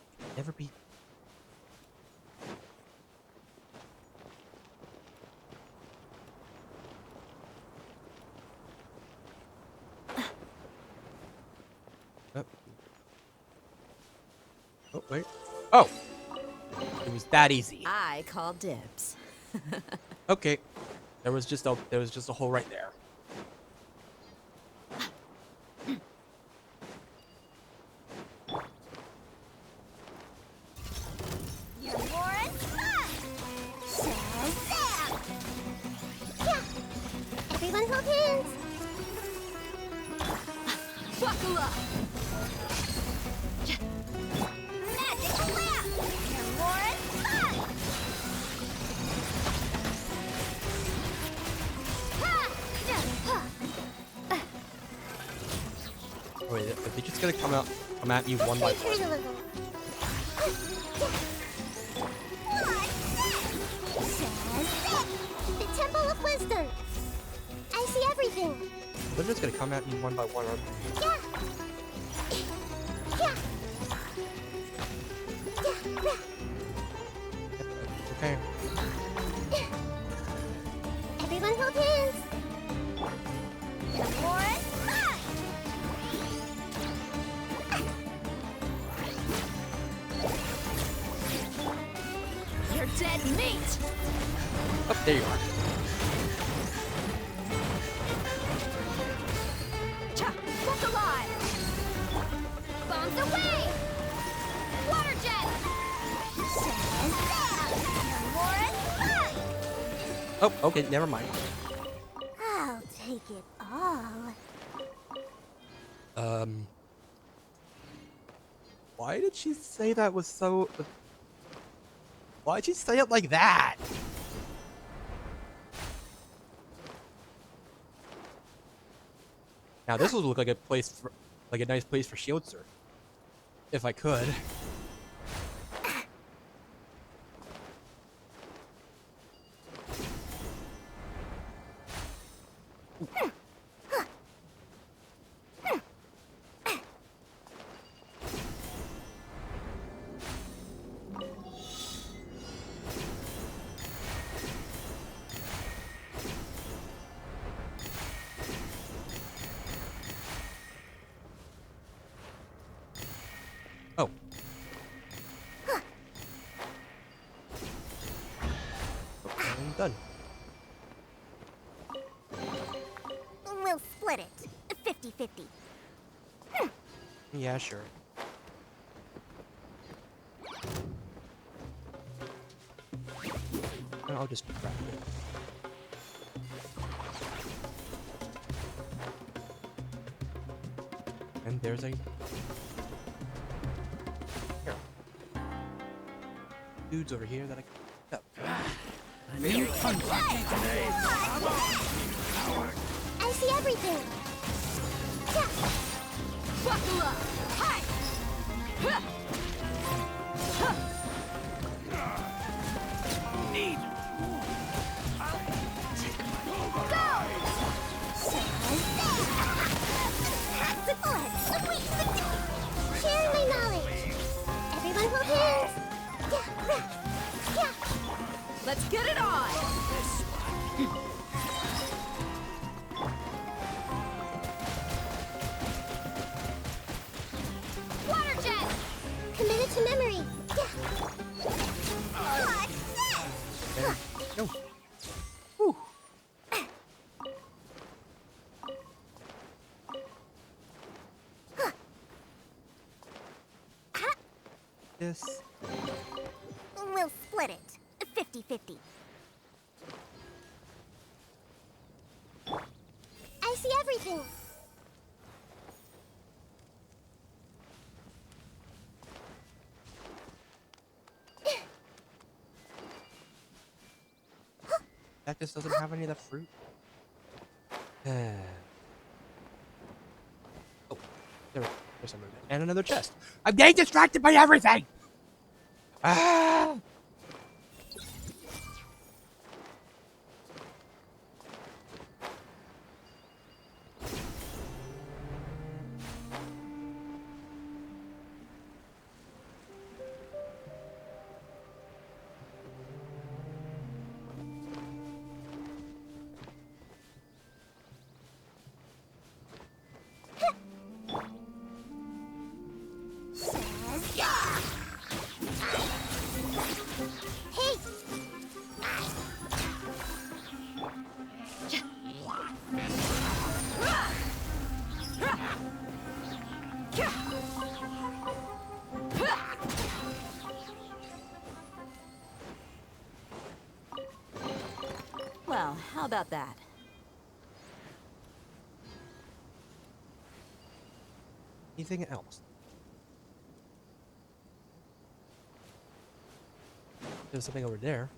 Oh. Oh, wait. Oh! It was that easy. I call dibs. Okay. There was just a hole right there. You're more than fun! Shazam! Yeah! Everyone hold hands! Buckle up! Magic lamp! You're more than fun! Wait, are they just gonna come at me one by Turn a one? little. Shazam! The Temple of Wisdom! I see everything! They're just gonna come at me one by one, aren't they? Yeah! Yeah! Yeah! Okay. Everyone hold hands! There you are. Cha! What's alive? Bombs away! Water jet! Says down! No more and fun! Oh, okay, never mind. I'll take it all. Why did she say that was so... Why'd she say it like that? Now this would look like a place for, like a nice place for shield surf. If I could. Oh. Okay, I'm done. We'll split it. 50-50. Yeah, sure. And I'll just grab it. And there's a... Here. Dudes over here that I can pick up. I see everything. Buckle up! Hi! Huh. Huh. Need. Sharing my knowledge. Everyone hold hands. Let's get it on! Water jet! Committed to memory. There. No. Whew. This. We'll split it. 50-50. I see everything. That just doesn't have any of the fruit. Oh, there's some movement. And another chest. I'm getting distracted by everything! Ah! Well, how about that? Anything else? There's something over there.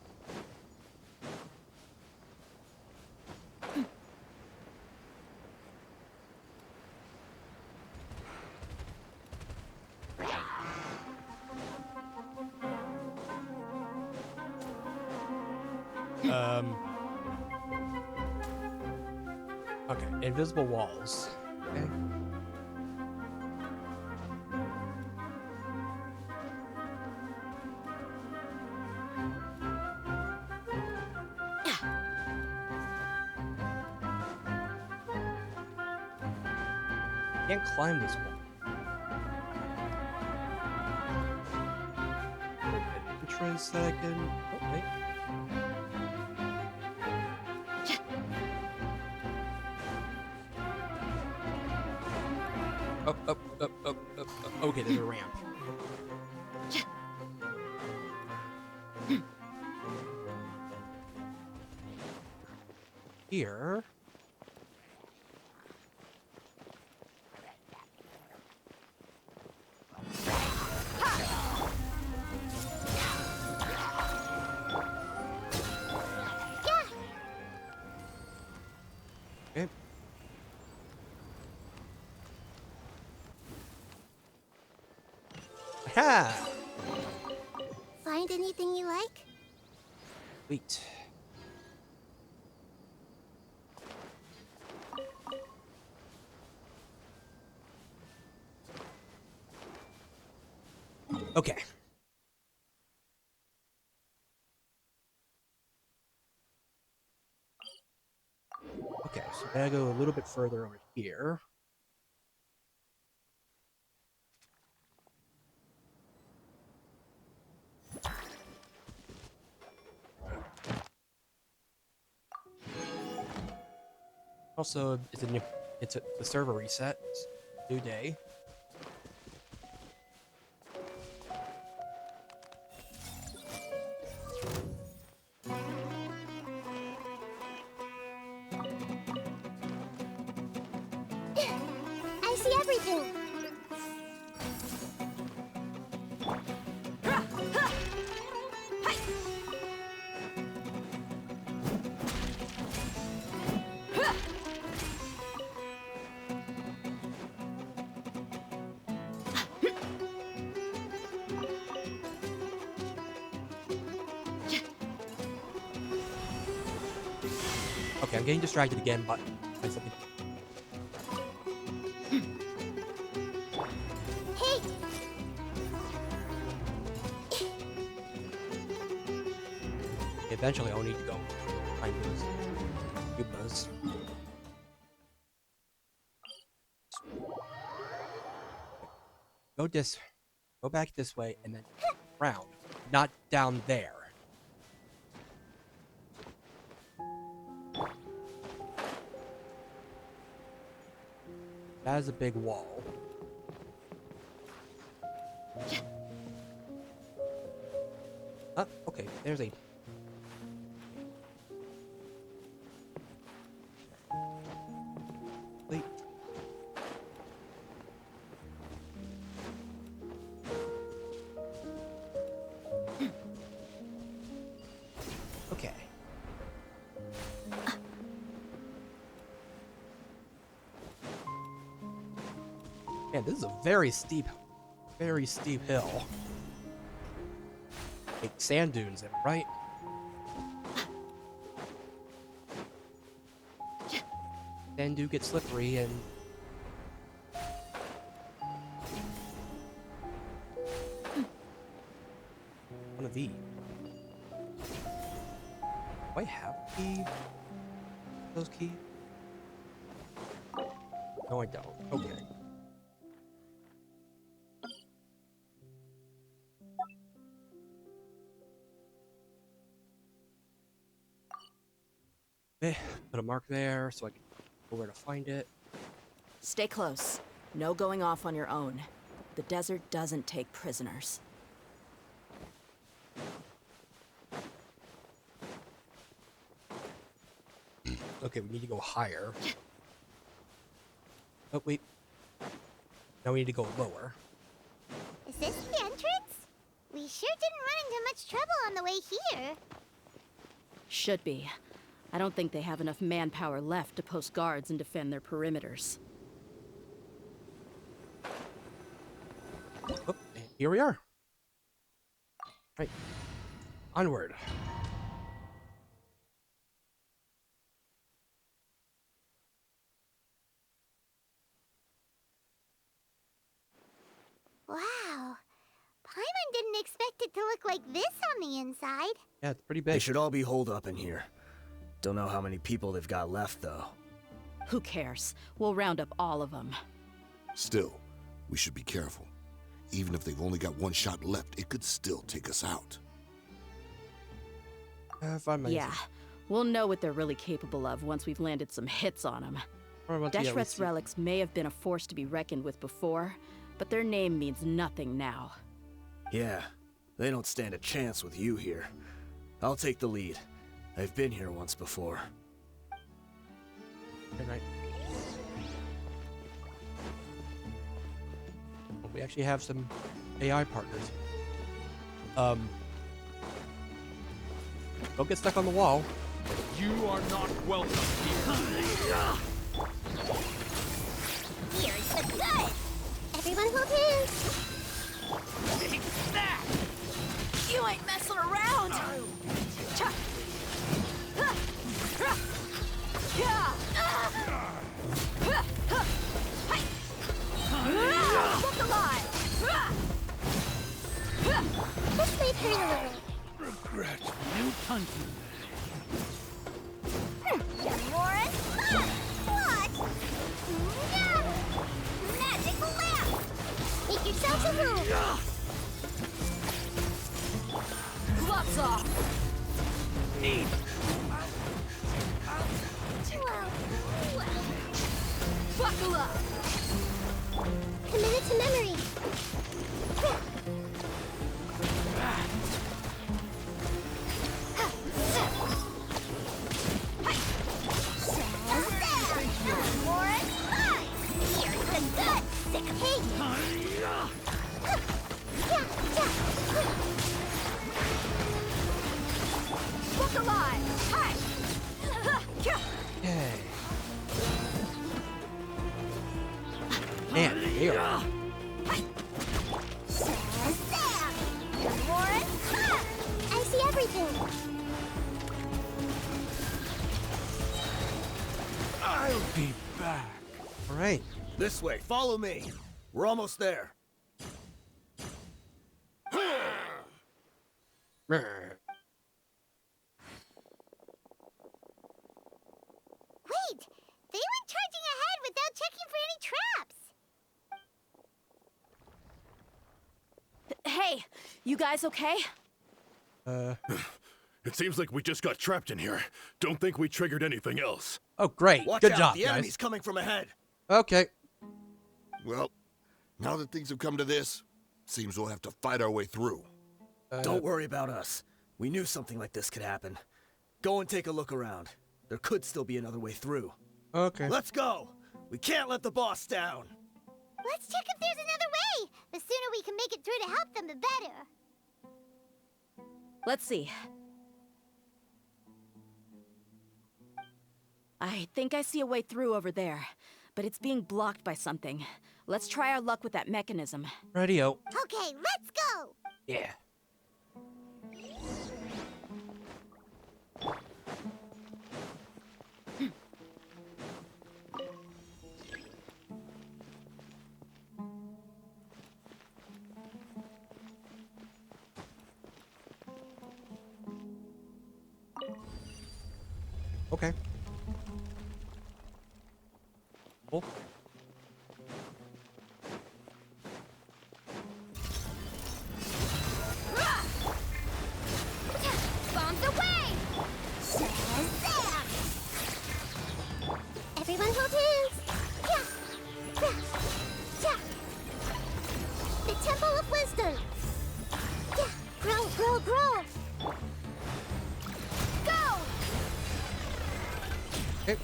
Okay, invisible walls. Okay. Can't climb this wall. Entrance that I can. Oh, wait. Up, up, up, up, up, up. Okay, there's a ramp. Here. Okay. Aha! Find anything you like? Wait. Okay. Okay, so I gotta go a little bit further over here. Also, it's the server reset. It's a new day. I see everything. Okay, I'm getting distracted again by something. Hey! Eventually, I'll need to go find those Koopas. Go back this way, and then round, not down there. That is a big wall. Okay, there's a... Wait. Okay. Man, this is a very steep hill. Like sand dunes, am I right? Sand do get slippery and... One of these. Do I have key? Those keys? No, I don't. Okay. Okay, put a mark there so I can know where to find it. Stay close. No going off on your own. The desert doesn't take prisoners. Okay, we need to go higher. Oh, wait. Now we need to go lower. Is this the entrance? We sure didn't run into much trouble on the way here. Should be. I don't think they have enough manpower left to post guards and defend their perimeters. Oh, and here we are. Right. Onward. Wow. Paimon didn't expect it to look like this on the inside. Yeah, it's pretty They big. should all be holed up in here. Don't know how many people they've got left, though. Who cares? We'll round up all of them. Still, we should be careful. Even if they've only got one shot left, it could still take us out. Yeah, we'll know what they're really capable of once we've landed some hits on them. Deshret's relics may have been a force to be reckoned with before, but their name means nothing now. Yeah, they don't stand a chance with you here. I'll take the lead. I've been here once before. Good night. Well, we actually have some AI partners. Don't get stuck on the wall. You are not welcome here. Here's the good! Everyone hold hands! Take that! You ain't messing around! Look alive! This may hurt a little. Regret new hunting. Morris, what? No! Magic lamp! Make yourselves a room! Gloves off! Need. Buckle up! Committed to memory. Look alive! Hi! Yay. Man, they are. I see everything. I'll be back. All right. This way, follow me. We're almost there. Wait! They went charging ahead without checking for any traps! Hey, you guys okay? It seems like we just got trapped in here. Don't think we triggered anything else. Oh, great. Watch Good out, job, the guys. enemy's coming from ahead. Okay. Well, now that things have come to this, seems we'll have to fight our way through. Don't worry about us. We knew something like this could happen. Go and take a look around. There could still be another way through. Okay. Let's go! We can't let the boss down! Let's check if there's another way! The sooner we can make it through to help them, the better. Let's see. I think I see a way through over there, but it's being blocked by something. Let's try our luck with that mechanism. Radio. Okay, let's go! Yeah. Okay. Cool. Bombs away! Everyone hold hands! The Temple of Wisdom! Grow, grow, grow! Go! Okay.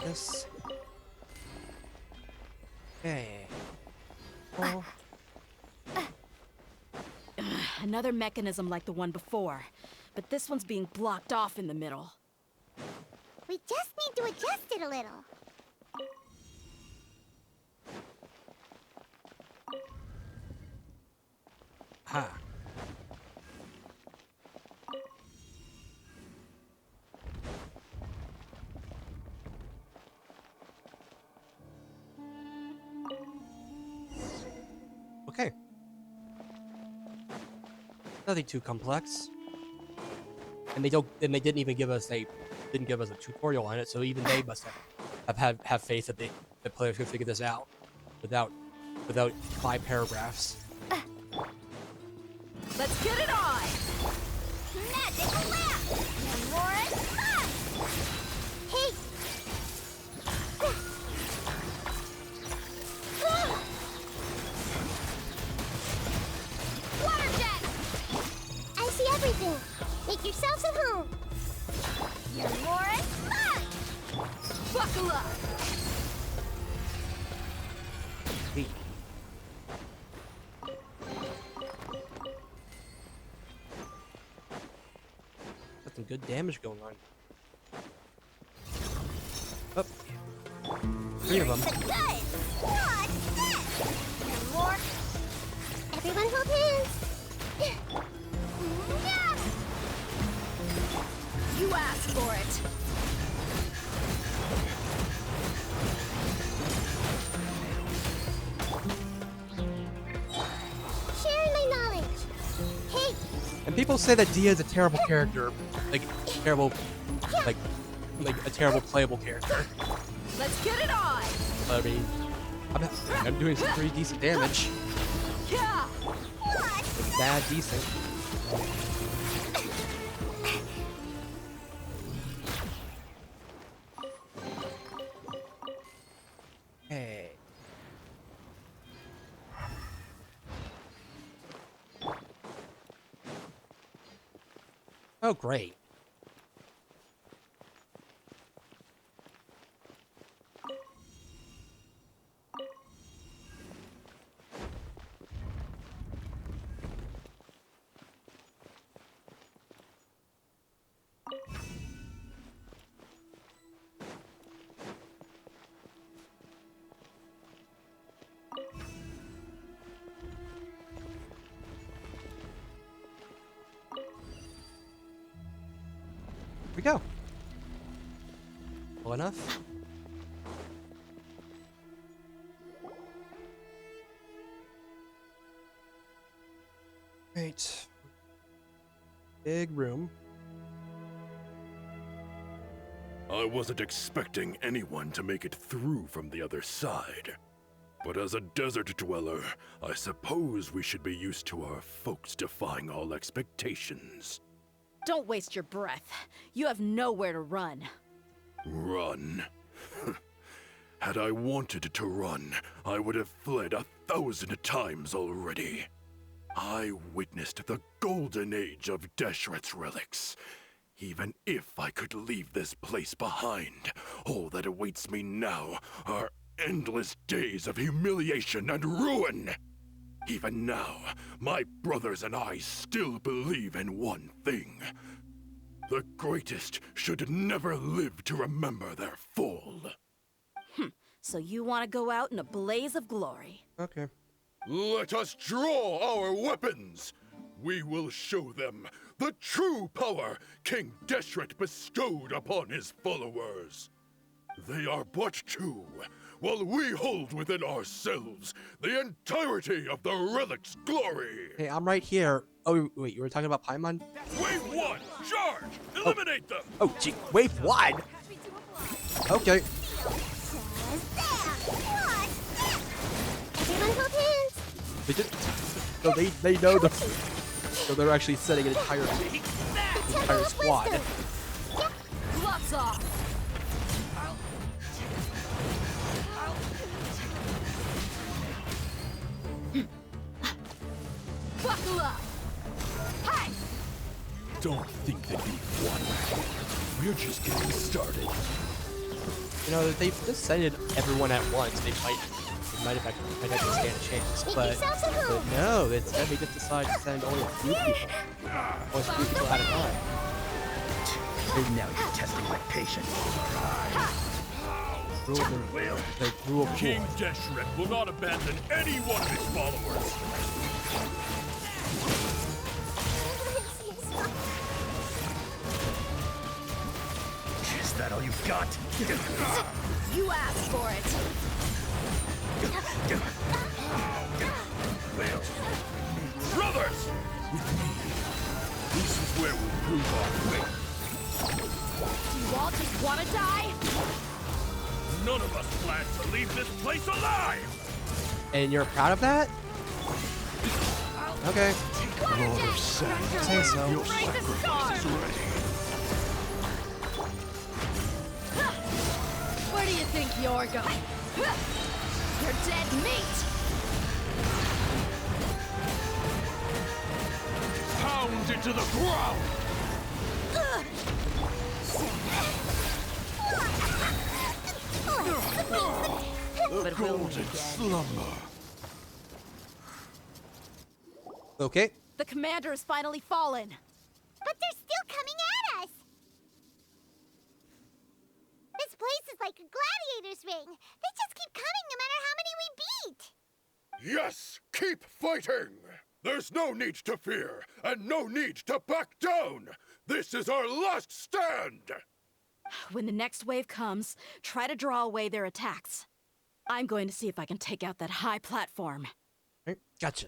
Yes. Okay. Oh. Another mechanism like the one before, but this one's being blocked off in the middle. We just need to adjust it a little. Ha. Okay. Nothing too complex. And they didn't even give us a tutorial on it, so even they must have faith that the players could figure this out without 5 paragraphs. Let's get it on! Magic lamp! More hey! Buckle up! Hey. Got some good damage going on. Oh. 3 of them. Good! What's this? And more. Everyone hold hands. You asked for it. Sharing my knowledge. Hey, And people say that Dehya is a terrible character. Like, terrible, like a terrible playable character. Let's get it on! I mean, I'm doing some pretty decent damage. Yeah! Like, bad decent. Hey. Oh, great. Here we go. Well enough. Right. Big room. I wasn't expecting anyone to make it through from the other side. But as a desert dweller, I suppose we should be used to our folks defying all expectations. Don't waste your breath. You have nowhere to run. Run? Had I wanted to run, I would have fled 1,000 times already. I witnessed the golden age of Deshret's relics. Even if I could leave this place behind, all that awaits me now are endless days of humiliation and ruin. Even now, my brothers and I still believe in one thing. The greatest should never live to remember their fall. So you want to go out in a blaze of glory. Okay. Let us draw our weapons! We will show them the true power King Deshret bestowed upon his followers. They are but two, while we hold within ourselves the entirety of the relic's glory. Hey, I'm right here. Oh, wait, you were talking about Paimon? Wave 1, charge! Eliminate them! Oh, gee, wave 1? Okay. everyone hold hands. They did. So they know the. So they're actually setting an entire squad. Gloves off! Buckle up! Hey! Don't think that you've won. We're just getting started. You know, if they just send it everyone at once, they might have actually stand a chance. But no, instead they just decide to send only a few people. Only a few people at a time. Now you're testing my patience. The rule of King war. Deshret will not abandon any one of his followers. Is that all you've got? You asked for it! Brothers! With me, this is where we'll prove our faith. Do you all just want to die? None of us plan to leave this place alive! And you're proud of that? Okay. Lord of Sand, Say so. your sacrifice is ready. Where do you think you're going? You're dead meat! Pound into the ground! but we'll meet golden again. slumber. Okay. The commander has finally fallen. But they're still coming at us! This place is like a gladiator's ring. They just keep coming no matter how many we beat. Yes, keep fighting! There's no need to fear, and no need to back down! This is our last stand! When the next wave comes, try to draw away their attacks. I'm going to see if I can take out that high platform. Right, gotcha.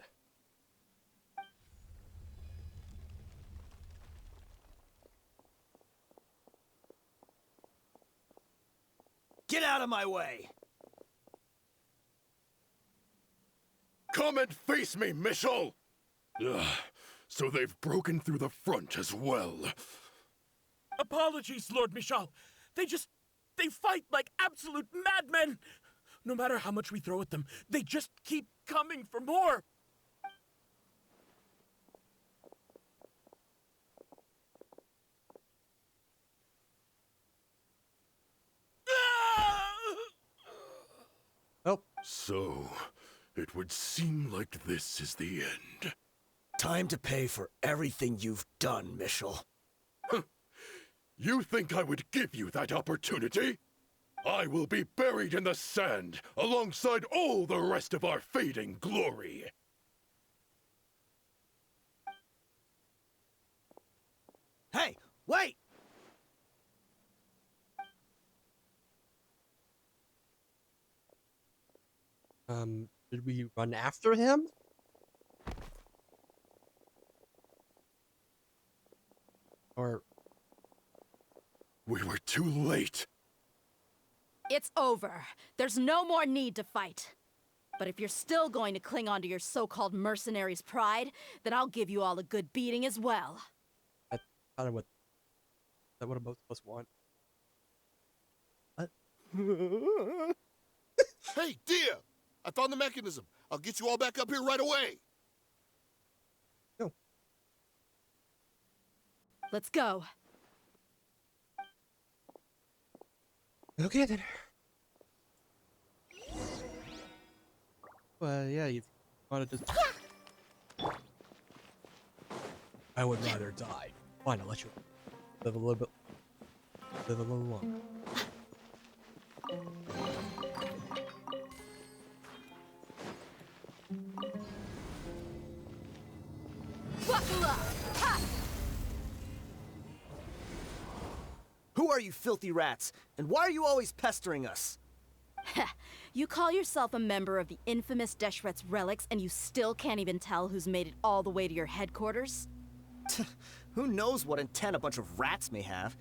Get out of my way! Come and face me, Michel! Ugh, so they've broken through the front as well. Apologies, Lord Michal. They fight like absolute madmen. No matter how much we throw at them, they just keep coming for more. Oh. So, it would seem like this is the end. Time to pay for everything you've done, Michel. You think I would give you that opportunity? I will be buried in the sand alongside all the rest of our fading glory. Hey, wait! Did we run after him? Or... We were too late. It's over. There's no more need to fight. But if you're still going to cling on to your so-called mercenary's pride, then I'll give you all a good beating as well. That's kind of what... Is that what most of us want? What? Hey, Dehya! I found the mechanism. I'll get you all back up here right away. No. Let's go. Okay then. Well, yeah, you want to just... I would rather die. Fine, I'll let you live a little bit... Live a little longer. Buckle up! Ha! Who are you filthy rats? And why are you always pestering us? You call yourself a member of the infamous Deshret's relics, and you still can't even tell who's made it all the way to your headquarters? Who knows what intent a bunch of rats may have?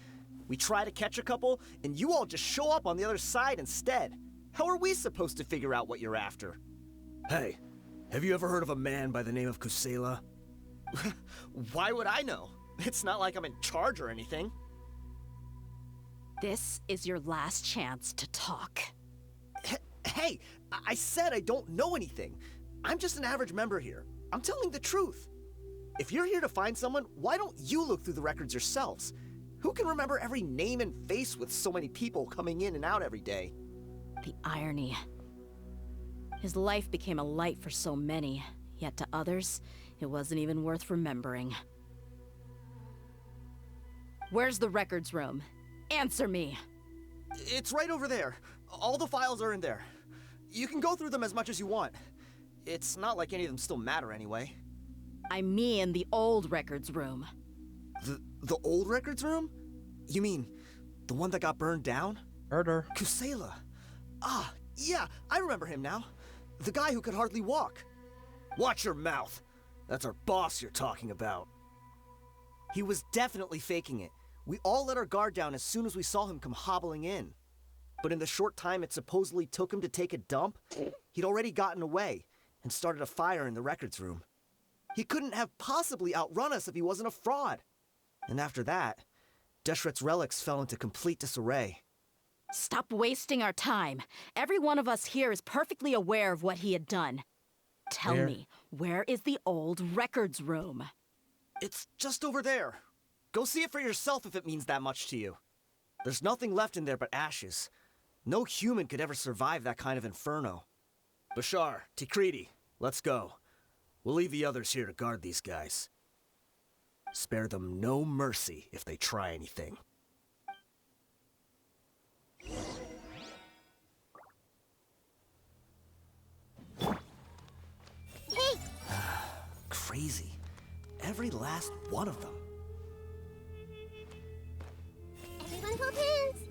We try to catch a couple, and you all just show up on the other side instead. How are we supposed to figure out what you're after? Hey, have you ever heard of a man by the name of Kusela? Why would I know? It's not like I'm in charge or anything. This is your last chance to talk. Hey, I said I don't know anything. I'm just an average member here. I'm telling the truth. If you're here to find someone, why don't you look through the records yourselves? Who can remember every name and face with so many people coming in and out every day? The irony. His life became a light for so many, yet to others, it wasn't even worth remembering. Where's the records room? Answer me! It's right over there. All the files are in there. You can go through them as much as you want. It's not like any of them still matter anyway. I mean the old records room. The old records room? You mean the one that got burned down? Murder. Kusela. Ah, yeah, I remember him now. The guy who could hardly walk. Watch your mouth. That's our boss you're talking about. He was definitely faking it. We all let our guard down as soon as we saw him come hobbling in. But in the short time it supposedly took him to take a dump, he'd already gotten away and started a fire in the records room. He couldn't have possibly outrun us if he wasn't a fraud. And after that, Deshret's relics fell into complete disarray. Stop wasting our time. Every one of us here is perfectly aware of what he had done. Tell me, where is the old records room? It's just over there. Go see it for yourself if it means that much to you. There's nothing left in there but ashes. No human could ever survive that kind of inferno. Bashar, Tikriti, let's go. We'll leave the others here to guard these guys. Spare them no mercy if they try anything. Hey! Crazy. Every last one of them. Everyone hold hands!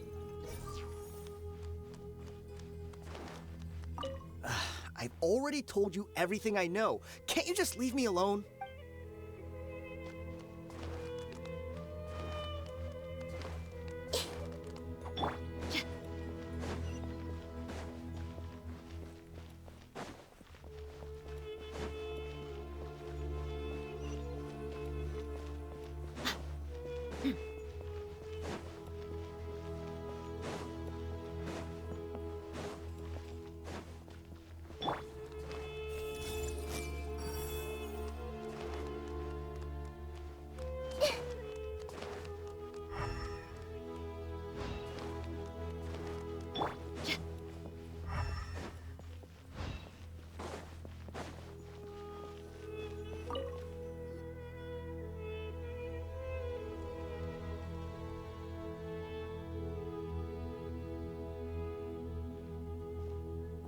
I've already told you everything I know. Can't you just leave me alone?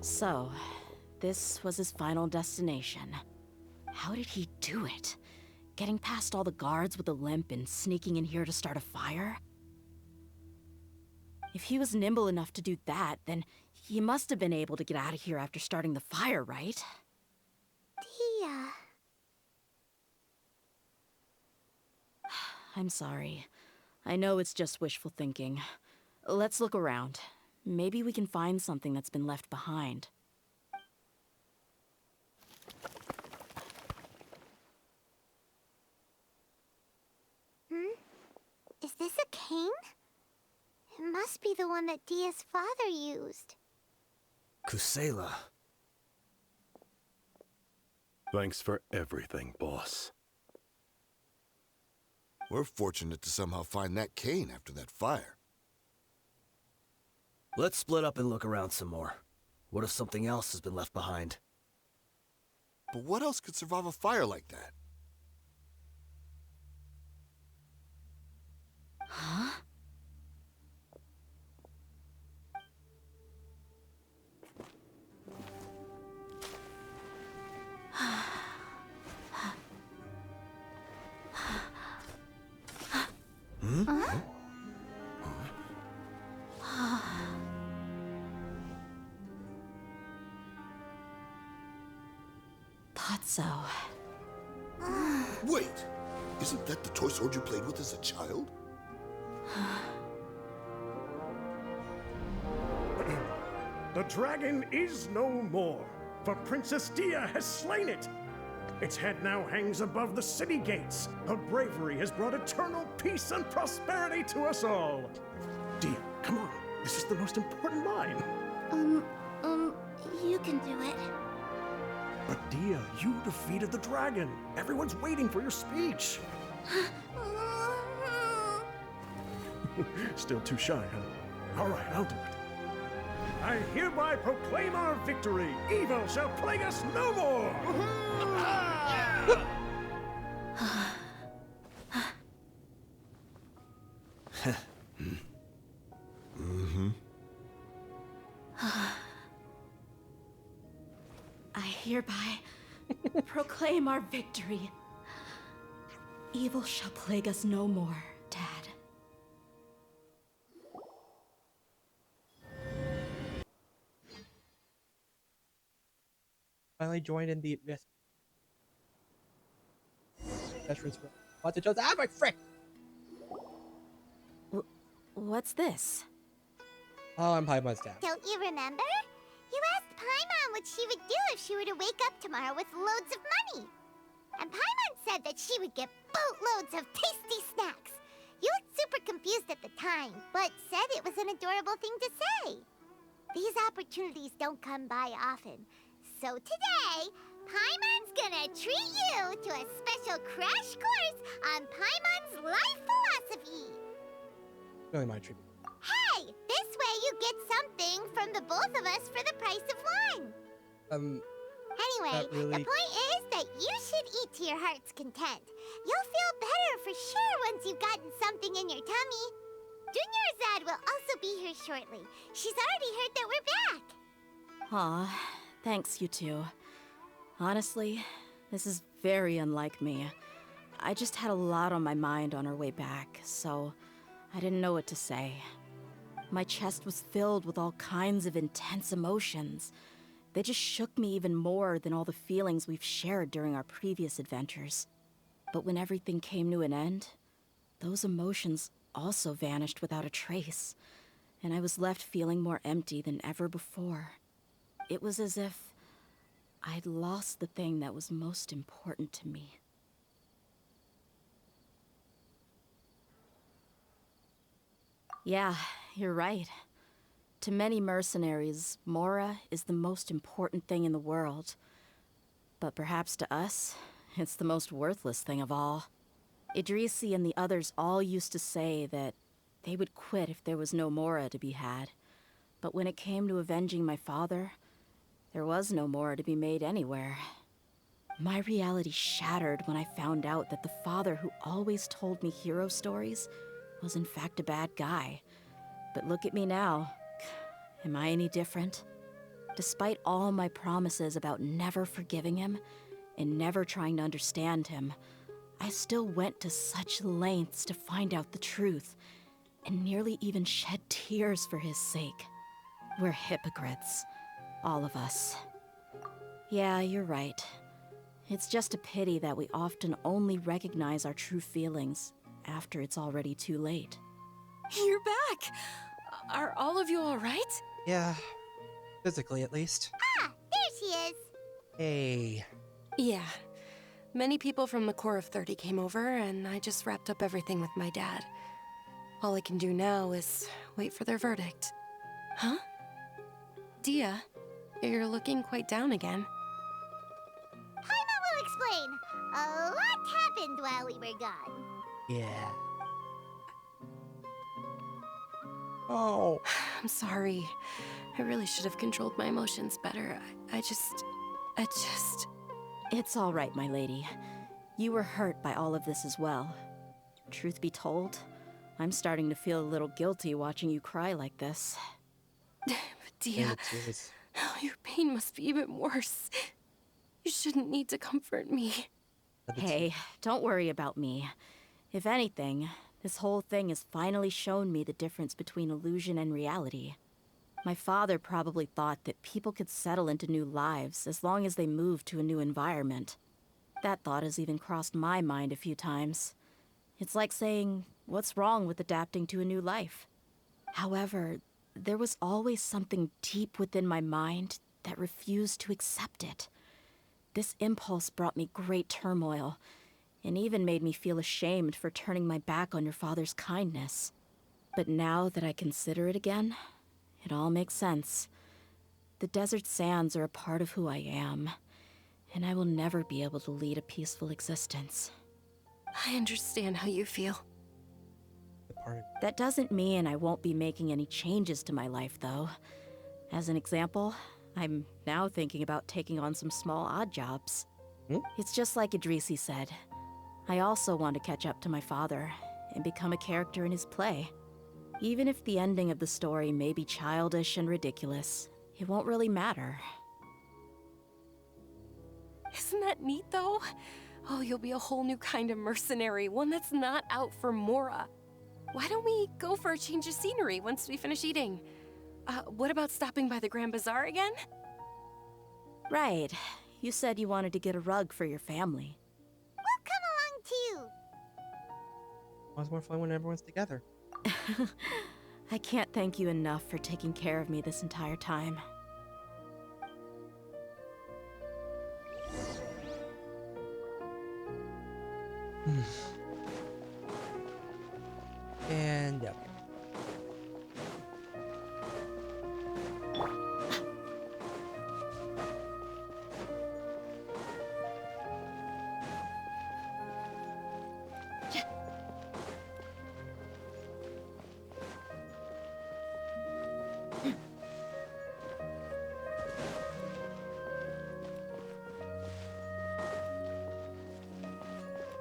So, this was his final destination. How did he do it? Getting past all the guards with a limp and sneaking in here to start a fire? If he was nimble enough to do that, then he must have been able to get out of here after starting the fire, right? Dehya. I'm sorry. I know it's just wishful thinking. Let's look around. Maybe we can find something that's been left behind. Is this a cane? It must be the one that Dehya's father used. Kusela. Thanks for everything, boss. We're fortunate to somehow find that cane after that fire. Let's split up and look around some more. What if something else has been left behind? But what else could survive a fire like that? Huh? Thought so. Wait! Isn't that the toy sword you played with as a child? The dragon is no more, for Princess Dehya has slain it. Its head now hangs above the city gates. Her bravery has brought eternal peace and prosperity to us all. Dehya, come on. This is the most important line. You can do it. But Dehya, you defeated the dragon. Everyone's waiting for your speech. Still too shy, huh? All right, I'll do it. I hereby proclaim our victory. Evil shall plague us no more. I hereby proclaim our victory. Evil shall plague us no more, Dad. Finally joined in the What the Jones? Ah, my frick! What's this? Oh, I'm Paimon's dad. Don't you remember? You asked Paimon what she would do if she were to wake up tomorrow with loads of money. And Paimon said that she would get boatloads of tasty snacks. You looked super confused at the time, but said it was an adorable thing to say. These opportunities don't come by often. So today, Paimon's gonna treat you to a special crash course on Paimon's life philosophy. Really my treatment. Hey, this way you get something from the both of us for the price of one. Anyway, Not really. the point is that you should eat to your heart's content. You'll feel better for sure once you've gotten something in your tummy. Junior Azad will also be here shortly. She's already heard that we're back. Aw, thanks, you two. Honestly, this is very unlike me. I just had a lot on my mind on our way back, so I didn't know what to say. My chest was filled with all kinds of intense emotions. They just shook me even more than all the feelings we've shared during our previous adventures. But when everything came to an end, those emotions also vanished without a trace, and I was left feeling more empty than ever before. It was as if I'd lost the thing that was most important to me. Yeah, you're right. To many mercenaries, Mora is the most important thing in the world. But perhaps to us, it's the most worthless thing of all. Idrisi and the others all used to say that they would quit if there was no Mora to be had. But when it came to avenging my father, there was no Mora to be made anywhere. My reality shattered when I found out that the father who always told me hero stories was in fact a bad guy. But look at me now. Am I any different? Despite all my promises about never forgiving him and never trying to understand him, I still went to such lengths to find out the truth, and nearly even shed tears for his sake. We're hypocrites, all of us. Yeah, you're right. It's just a pity that we often only recognize our true feelings after it's already too late. You're back! Are all of you alright? Yeah, physically at least. Ah, there she is. Hey. Yeah. Many people from the Corps of 30 came over, and I just wrapped up everything with my dad. All I can do now is wait for their verdict. Huh? Dehya, you're looking quite down again. Paimon will explain. A lot happened while we were gone. Yeah. Oh. I'm sorry. I really should have controlled my emotions better. I just... It's all right, my lady. You were hurt by all of this as well. Truth be told, I'm starting to feel a little guilty watching you cry like this. But Dehya, your pain must be even worse. You shouldn't need to comfort me. Hey, don't worry about me. If anything, this whole thing has finally shown me the difference between illusion and reality. My father probably thought that people could settle into new lives as long as they moved to a new environment. That thought has even crossed my mind a few times. It's like saying, what's wrong with adapting to a new life? However, there was always something deep within my mind that refused to accept it. This impulse brought me great turmoil, and even made me feel ashamed for turning my back on your father's kindness. But now that I consider it again, it all makes sense. The desert sands are a part of who I am, and I will never be able to lead a peaceful existence. I understand how you feel. That doesn't mean I won't be making any changes to my life, though. As an example, I'm now thinking about taking on some small odd jobs. It's just like Idrisi said. I also want to catch up to my father and become a character in his play. Even if the ending of the story may be childish and ridiculous, it won't really matter. Isn't that neat, though? Oh, you'll be a whole new kind of mercenary, one that's not out for Mora. Why don't we go for a change of scenery once we finish eating? What about stopping by the Grand Bazaar again? Right. You said you wanted to get a rug for your family. We'll come along too. Always more fun when everyone's together. I can't thank you enough for taking care of me this entire time. And okay.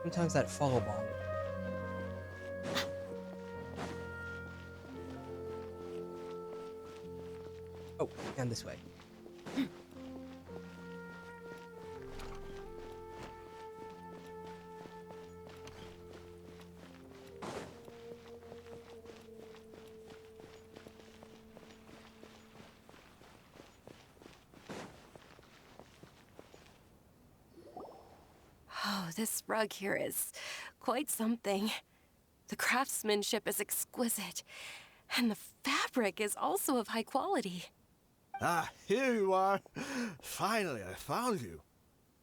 Sometimes that follow bomb. Oh, and this way. Oh, this rug here is quite something. The craftsmanship is exquisite, and the fabric is also of high quality. Ah, here you are. Finally, I found you.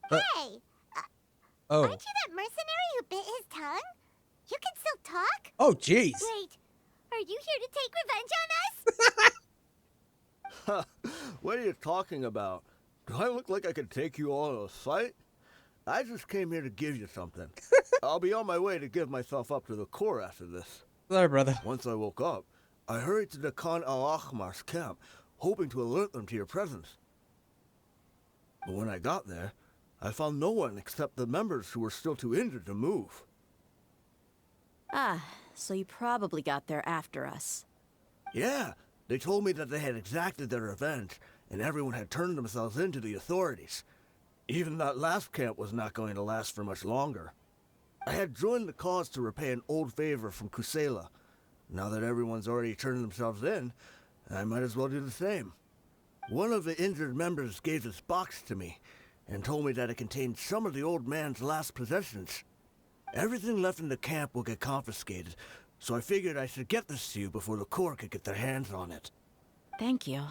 Hey! Oh. Aren't you that mercenary who bit his tongue? You can still talk? Oh, jeez. Wait, are you here to take revenge on us? What are you talking about? Do I look like I could take you all in a fight? I just came here to give you something. I'll be on my way to give myself up to the Corps after this. Sorry, brother. Once I woke up, I hurried to the Khan al-Ahmar's camp, hoping to alert them to your presence. But when I got there, I found no one except the members who were still too injured to move. Ah, so you probably got there after us. Yeah, they told me that they had exacted their revenge, and everyone had turned themselves in to the authorities. Even that last camp was not going to last for much longer. I had joined the cause to repay an old favor from Kusela. Now that everyone's already turned themselves in, I might as well do the same. One of the injured members gave this box to me, and told me that it contained some of the old man's last possessions. Everything left in the camp will get confiscated, so I figured I should get this to you before the Corps could get their hands on it. Thank you.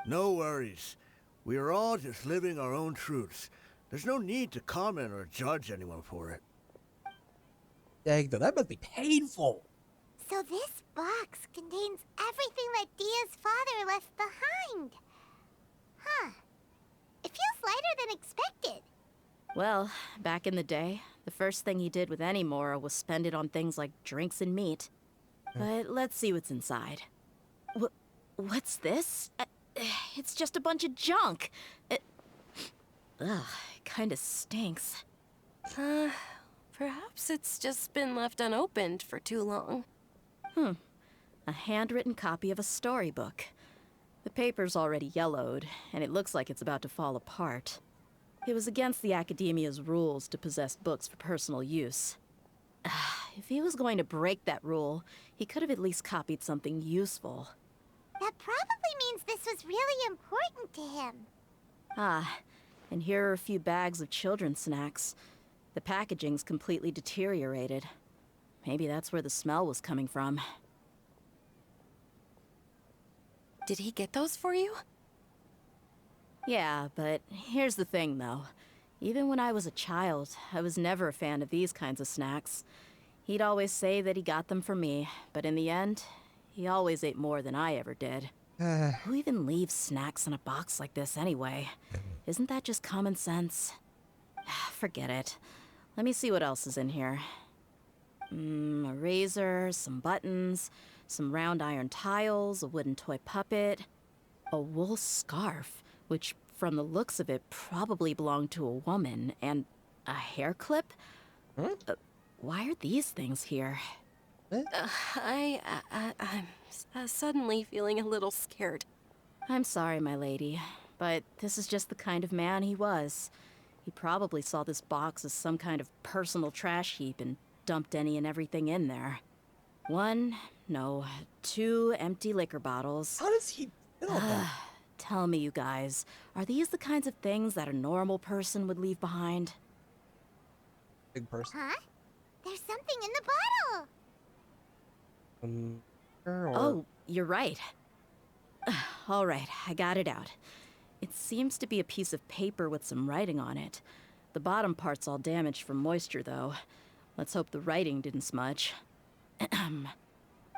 No worries. We are all just living our own truths. There's no need to comment or judge anyone for it. Dang, though, that must be painful. So this box contains everything that Dia's father left behind. Huh. It feels lighter than expected. Well, back in the day, the first thing he did with any Mora was spend it on things like drinks and meat. But let's see what's inside. What's this? It's just a bunch of junk. Ugh, it kinda stinks. Perhaps it's just been left unopened for too long. A handwritten copy of a storybook. The paper's already yellowed, and it looks like it's about to fall apart. It was against the Academia's rules to possess books for personal use. If he was going to break that rule, he could have at least copied something useful. That probably means this was really important to him. Ah, and here are a few bags of children's snacks. The packaging's completely deteriorated. Maybe that's where the smell was coming from. Did he get those for you? Yeah, but here's the thing, though. Even when I was a child, I was never a fan of these kinds of snacks. He'd always say that he got them for me, but in the end, he always ate more than I ever did. Who even leaves snacks in a box like this anyway? Isn't that just common sense? Forget it. Let me see what else is in here. A razor, some buttons, some round iron tiles, a wooden toy puppet, a wool scarf, which from the looks of it probably belonged to a woman, and a hair clip? Why are these things here? I'm suddenly feeling a little scared. I'm sorry, my lady, but this is just the kind of man he was. He probably saw this box as some kind of personal trash heap and dumped any and everything in there. 2 empty liquor bottles. How does he feel that? Tell me, you guys, are these the kinds of things that a normal person would leave behind? Big person. Huh? There's something in the bottle. Oh, you're right. All right, I got it out. It seems to be a piece of paper with some writing on it. The bottom part's all damaged from moisture, though. Let's hope the writing didn't smudge.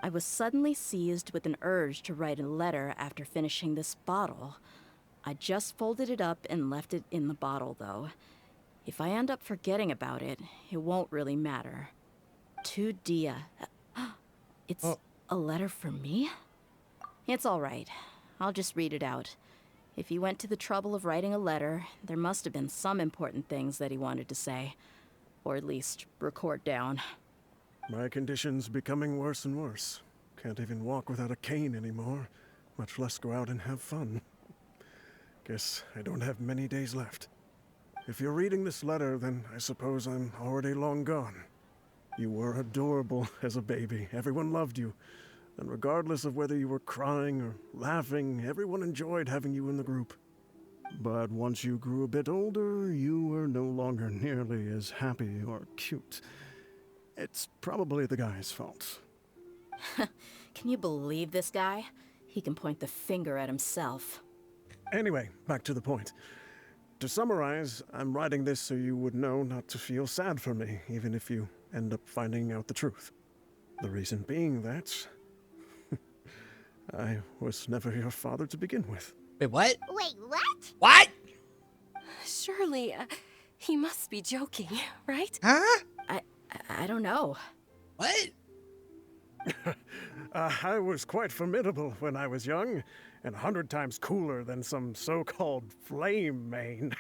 I was suddenly seized with an urge to write a letter after finishing this bottle. I just folded it up and left it in the bottle, though. If I end up forgetting about it, it won't really matter. To Dehya. It's a letter for me? It's all right. I'll just read it out. If he went to the trouble of writing a letter, there must have been some important things that he wanted to say. Or at least record down. My condition's becoming worse and worse. Can't even walk without a cane anymore, much less go out and have fun. Guess I don't have many days left. If you're reading this letter, then I suppose I'm already long gone. You were adorable as a baby. Everyone loved you. And regardless of whether you were crying or laughing, everyone enjoyed having you in the group. But once you grew a bit older, you were no longer nearly as happy or cute. It's probably the guy's fault. Can you believe this guy? He can point the finger at himself. Anyway, back to the point. To summarize, I'm writing this so you would know not to feel sad for me, even if you end up finding out the truth. The reason being that I was never your father to begin with. Wait, what? Wait, what? What? Surely, he must be joking, right? Huh? I don't know. What? I was quite formidable when I was young, and 100 times cooler than some so-called flame main.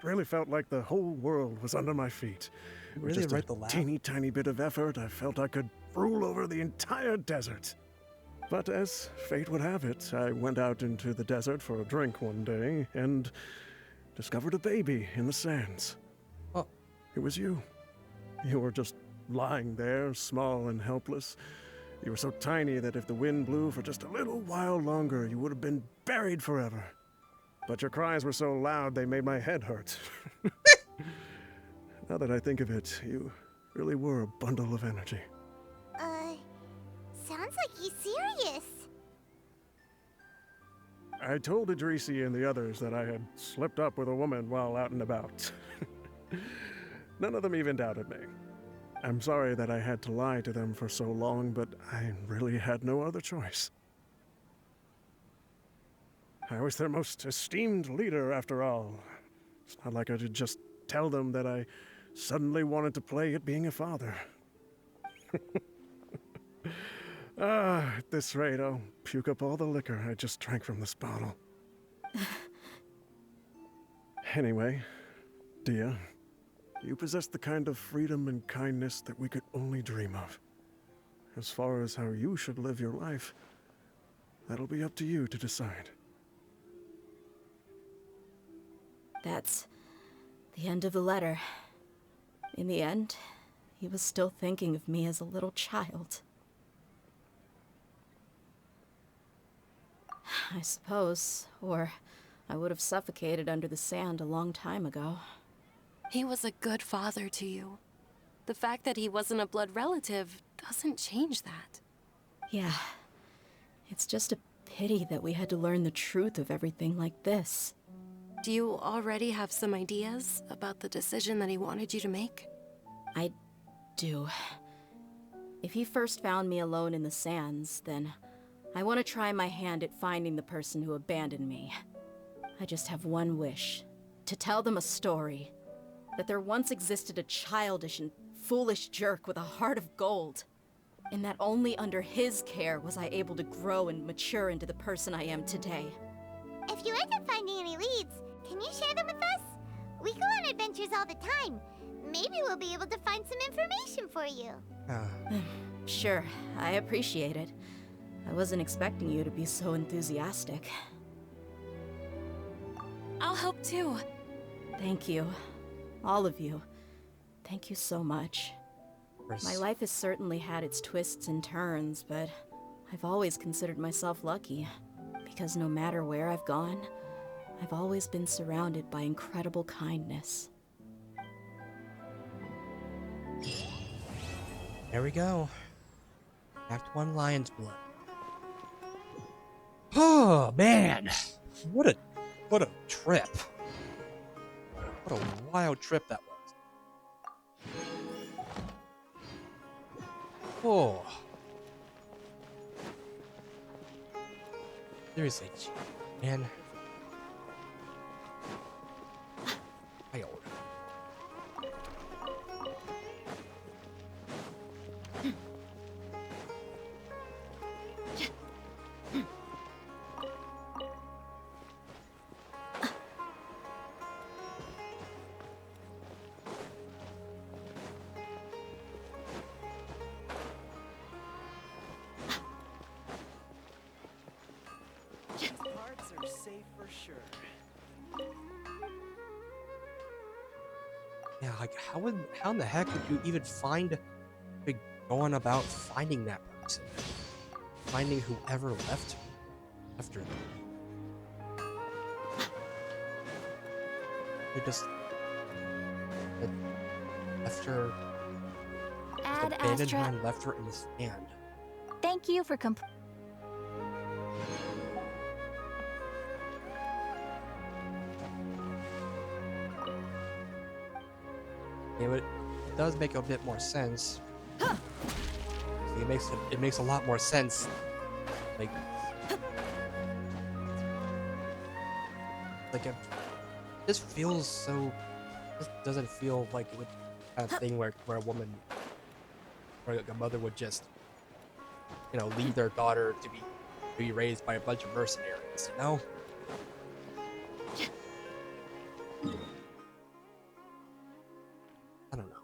Really felt like the whole world was under my feet. With Really just write a the laugh? teeny tiny bit of effort, I felt I could rule over the entire desert. But as fate would have it, I went out into the desert for a drink one day and discovered a baby in the sands. Oh. It was you. You were just lying there, small and helpless. You were so tiny that if the wind blew for just a little while longer, you would have been buried forever. But your cries were so loud they made my head hurt. Now that I think of it, you really were a bundle of energy. Sounds like he's serious. I told Idrisi and the others that I had slipped up with a woman while out and about. None of them even doubted me. I'm sorry that I had to lie to them for so long, but I really had no other choice. I was their most esteemed leader, after all. It's not like I could just tell them that I suddenly wanted to play at being a father. At this rate, I'll puke up all the liquor I just drank from this bottle. Anyway, Dehya, you possess the kind of freedom and kindness that we could only dream of. As far as how you should live your life, that'll be up to you to decide. That's the end of the letter. In the end, he was still thinking of me as a little child. I suppose, or I would have suffocated under the sand a long time ago. He was a good father to you. The fact that he wasn't a blood relative doesn't change that. Yeah. It's just a pity that we had to learn the truth of everything like this. Do you already have some ideas about the decision that he wanted you to make? I do. If he first found me alone in the sands, then I want to try my hand at finding the person who abandoned me. I just have one wish. To tell them a story. That there once existed a childish and foolish jerk with a heart of gold. And that only under his care was I able to grow and mature into the person I am today. If you end up finding any leads, can you share them with us? We go on adventures all the time. Maybe we'll be able to find some information for you. Sure, I appreciate it. I wasn't expecting you to be so enthusiastic. I'll help too. Thank you. All of you. Thank you so much. My life has certainly had its twists and turns, but I've always considered myself lucky. Because no matter where I've gone, I've always been surrounded by incredible kindness. There we go. Act 1, Lion's Blood. Oh man, what a trip! What a wild trip that was. Oh, seriously, man. I old. say for sure. Yeah, like how in the heck would you even find like, going about finding that person? Finding whoever left after them. They just left her. Ad Abandoned her Astra. and left her in the sand. Thank you for It does make a bit more sense. It makes a lot more sense. This feels so. This doesn't feel like it would kind of thing where a woman or like a mother would just leave their daughter to be raised by a bunch of mercenaries. I don't know.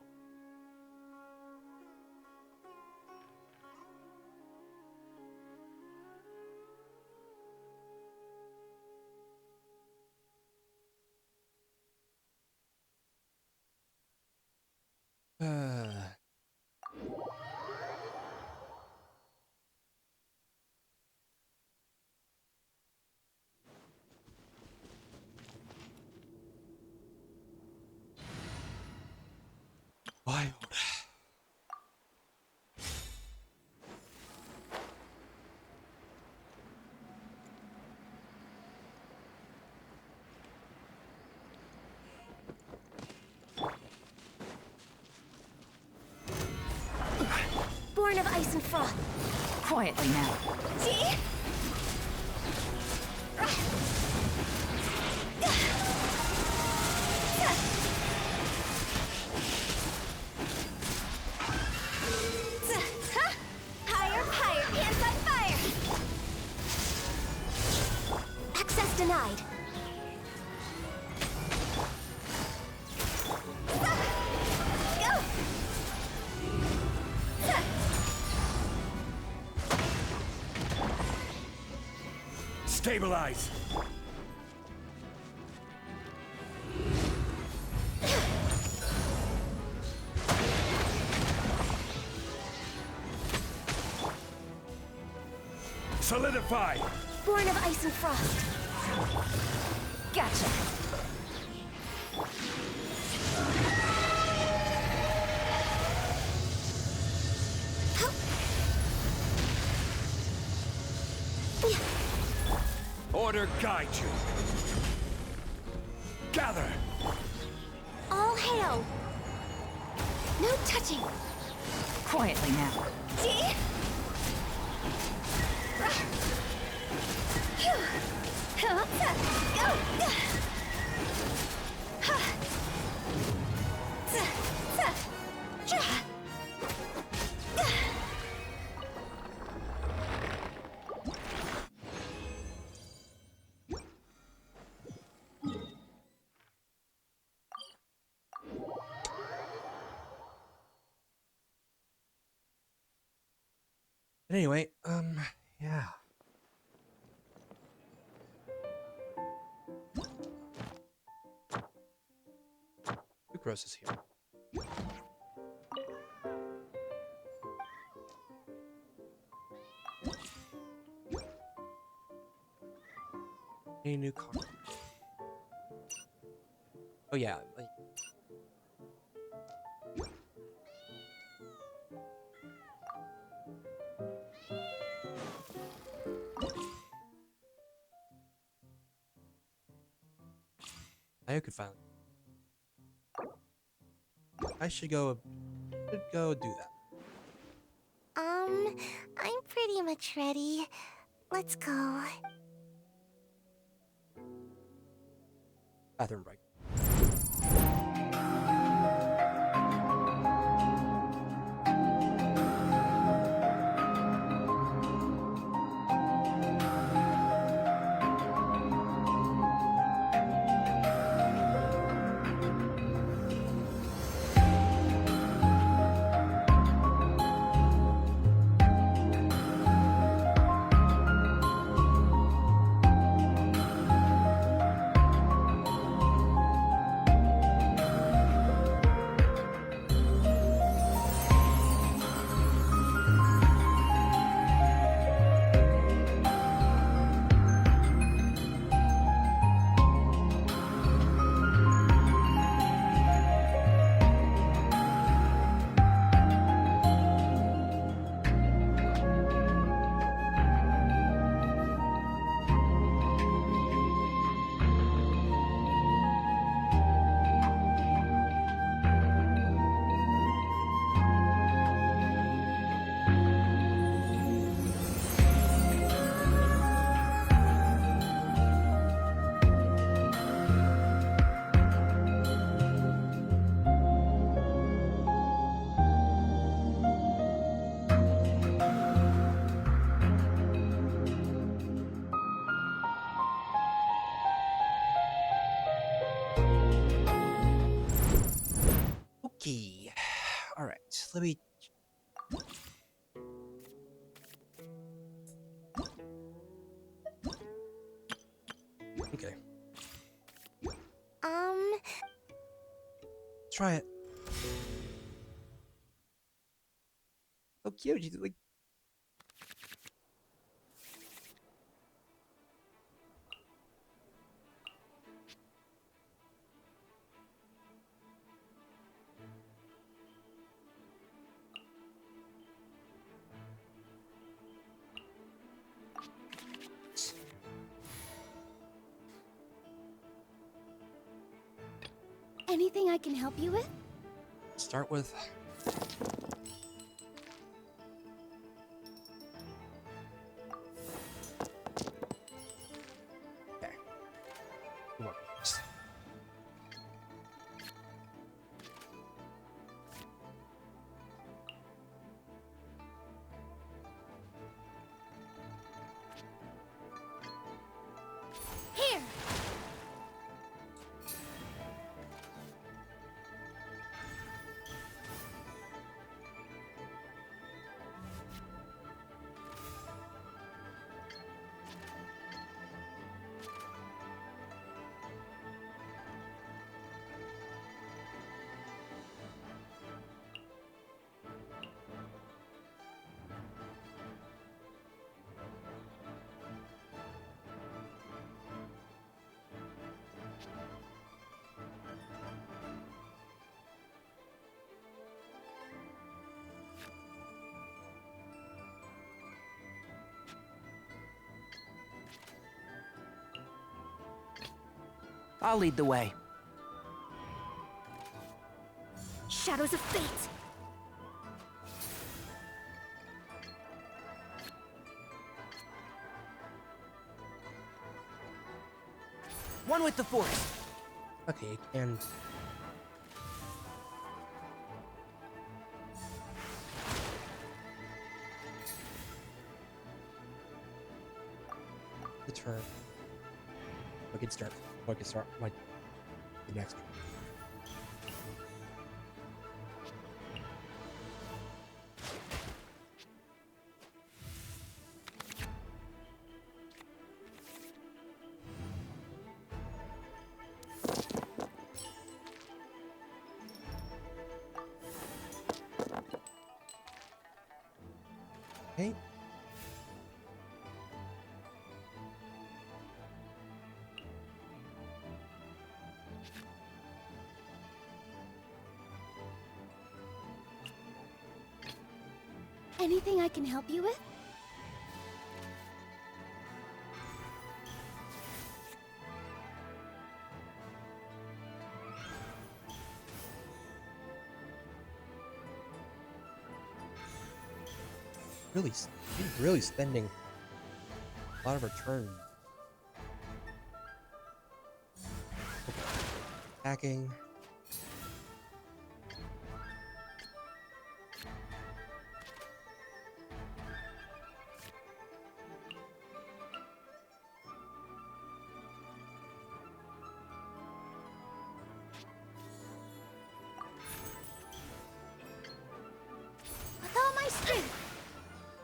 Wild. Born of ice and froth. Quietly now. See? Higher, higher, pants on fire! Access denied. Go! Stabilize! Solidify! Born of ice and frost. Gotcha. Order guide you. Gather! All hail. No touching. Quietly now. See? Anyway, yeah. Sucrose is here. Any new car? Oh yeah, like I could finally. I should go do that. I'm pretty much ready. Let's go. Bathroom break. let me. Okay, try it. So cute. She's like. Anything I can help you with? Start with. Okay. Come on. Here! I'll lead the way. Shadows of fate! One with the Force. Okay, and. The turn. We can start. We can start like the next one. Okay. Anything I can help you with? Really, she's really spending a lot of her turn. Okay. Attacking. With all my strength!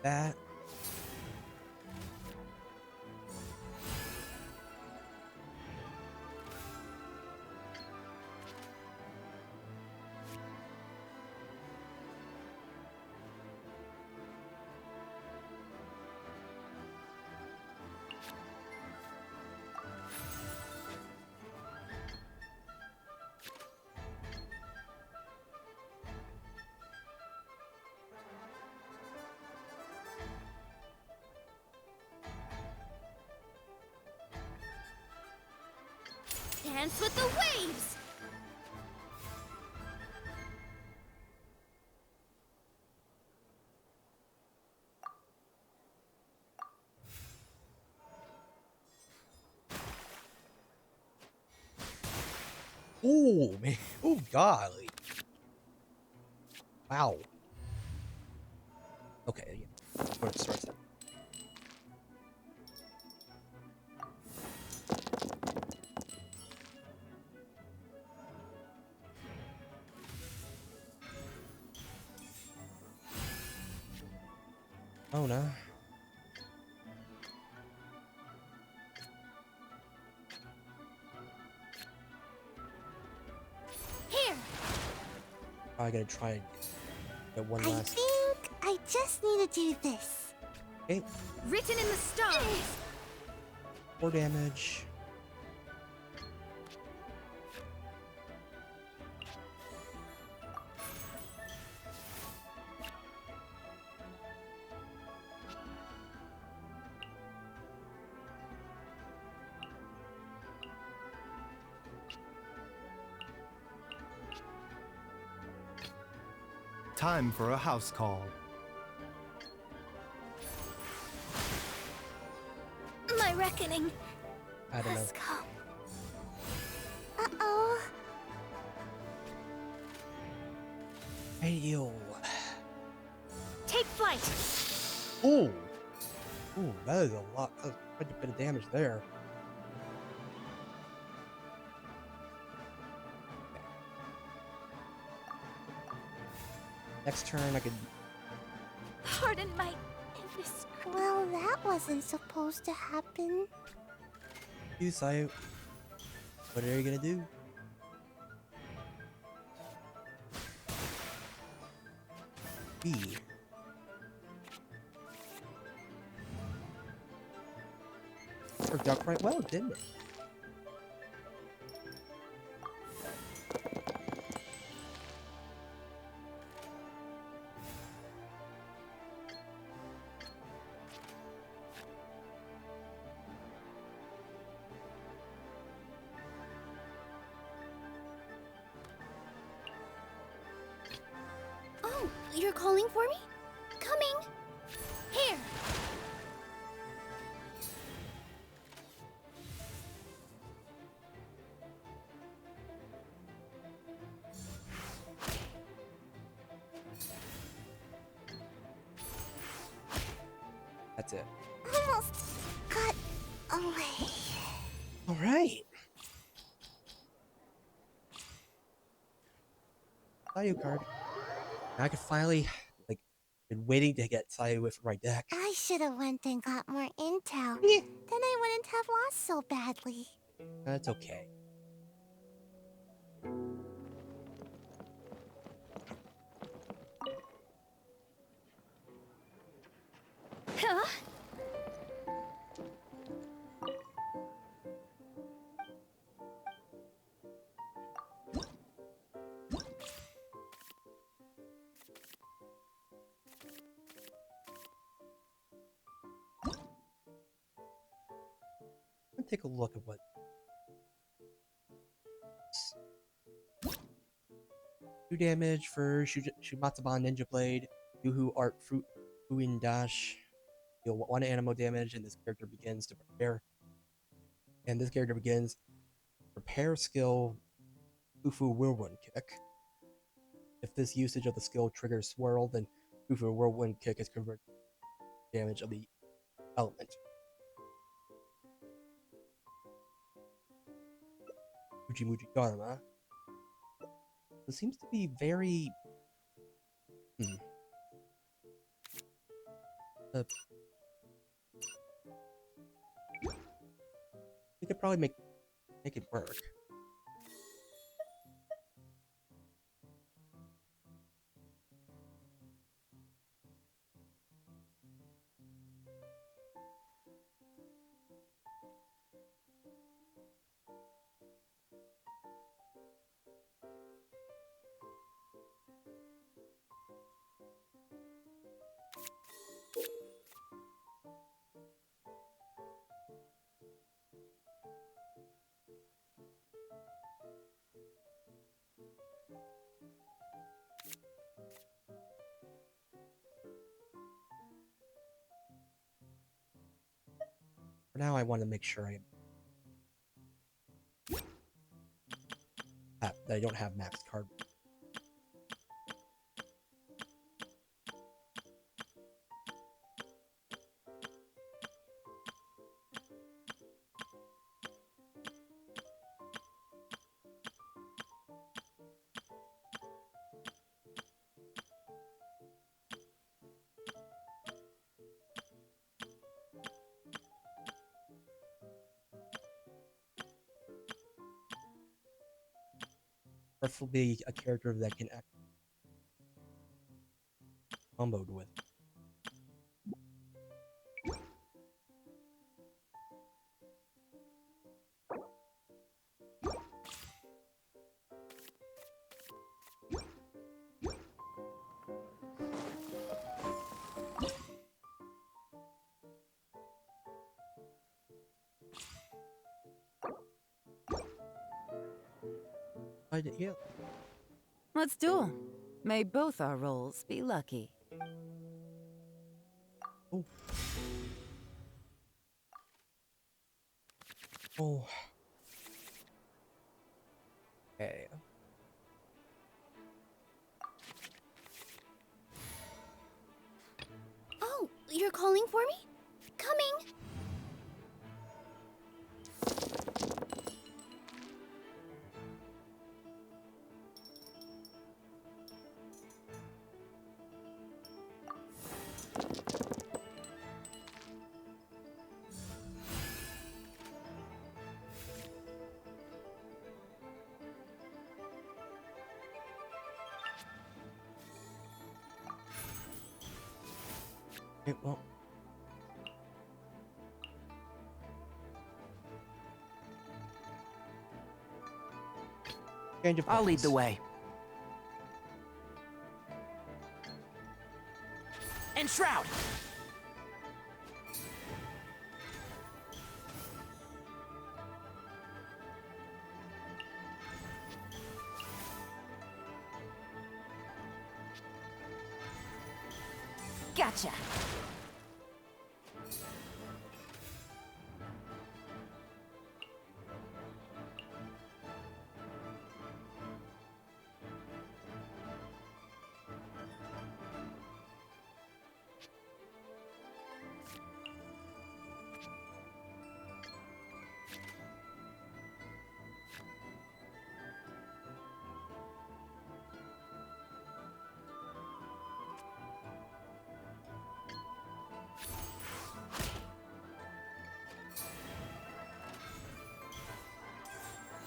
That. Dance with the waves! Oh man! Oh golly! Wow. Okay. Yeah. Go ahead, start that. Oh no. Here. Probably gonna try and get one I last. think I just need to do this. Okay, Written in the stars. 4 damage. Time for a house call. My reckoning I don't know. has come. Uh-oh. Hey, yo. Take flight. Oh! Ooh, that is a lot. That's quite a bit of damage there. Next turn, I could. Pardon my indiscretion. Well, that wasn't supposed to happen. You say. What are you gonna do? B. Worked out quite well, didn't it? Oh, you're calling for me? Coming. Here. That's it. Almost got away. All right. Sayu card. Now I can finally, like, been waiting to get Sayu with the right deck. I should have went and got more intel. Then I wouldn't have lost so badly. That's okay. Huh? Let's take a look at what. 2 damage for Shumatsuban Ninja Blade, Yuhu Art Fruit Fuin Dash. Deal 1 animo damage, and this character begins to prepare. And this character begins prepare skill Fufu Whirlwind Kick. If this usage of the skill triggers Swirl, then Fufu Whirlwind Kick is converted to damage of the element. Muji Muji Dharma. It seems to be very. We could probably make it work. For now, I want to make sure that I don't have max card. preferably a character that can act comboed with. Yeah. Let's duel. May both our roles be lucky. Oh. Oh. Okay. Oh, you're calling for me? Coming! Okay, well. I'll lead the way. And Shroud! Gotcha.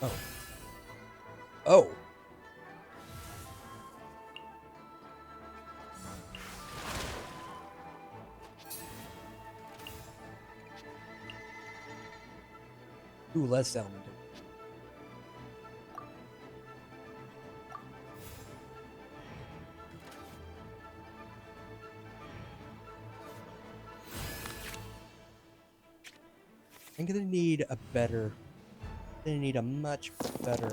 Oh. Oh. Ooh, less elemental. I'm gonna need a better. I'm gonna need a much better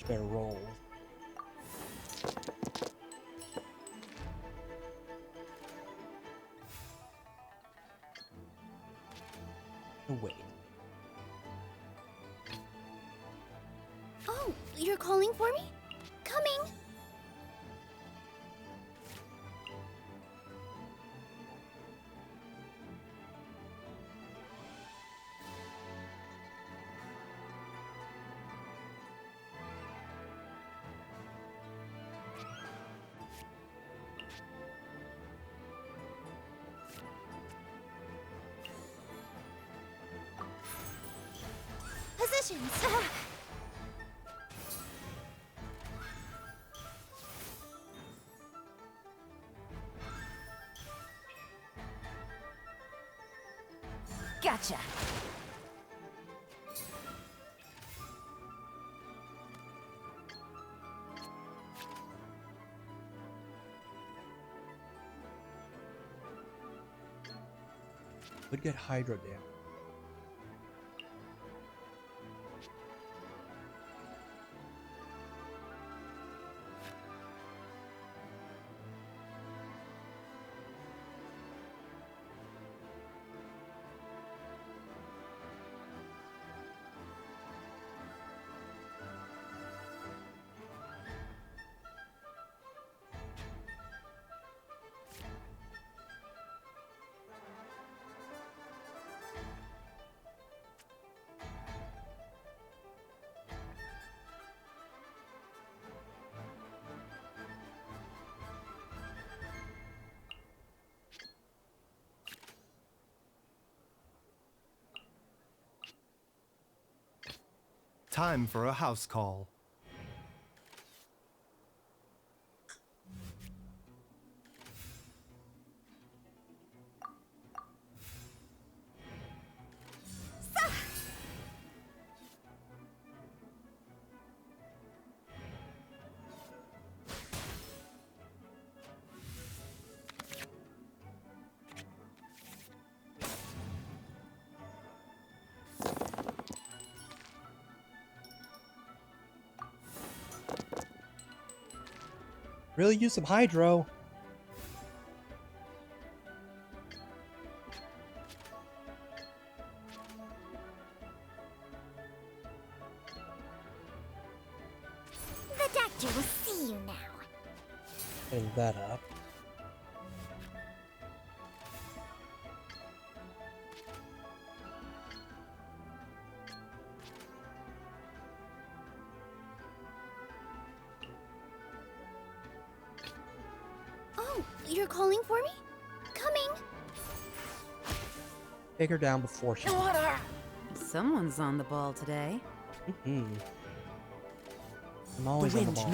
roll. Oh, wait. Oh, you're calling for me? Coming! Positions! Gotcha. Would get hydro damage. Time for a house call. Really use some hydro. The doctor will see you now. Clean that up. Oh, you're calling for me? Coming. Take her down before she. Someone's on the ball today. I'm always on the ball.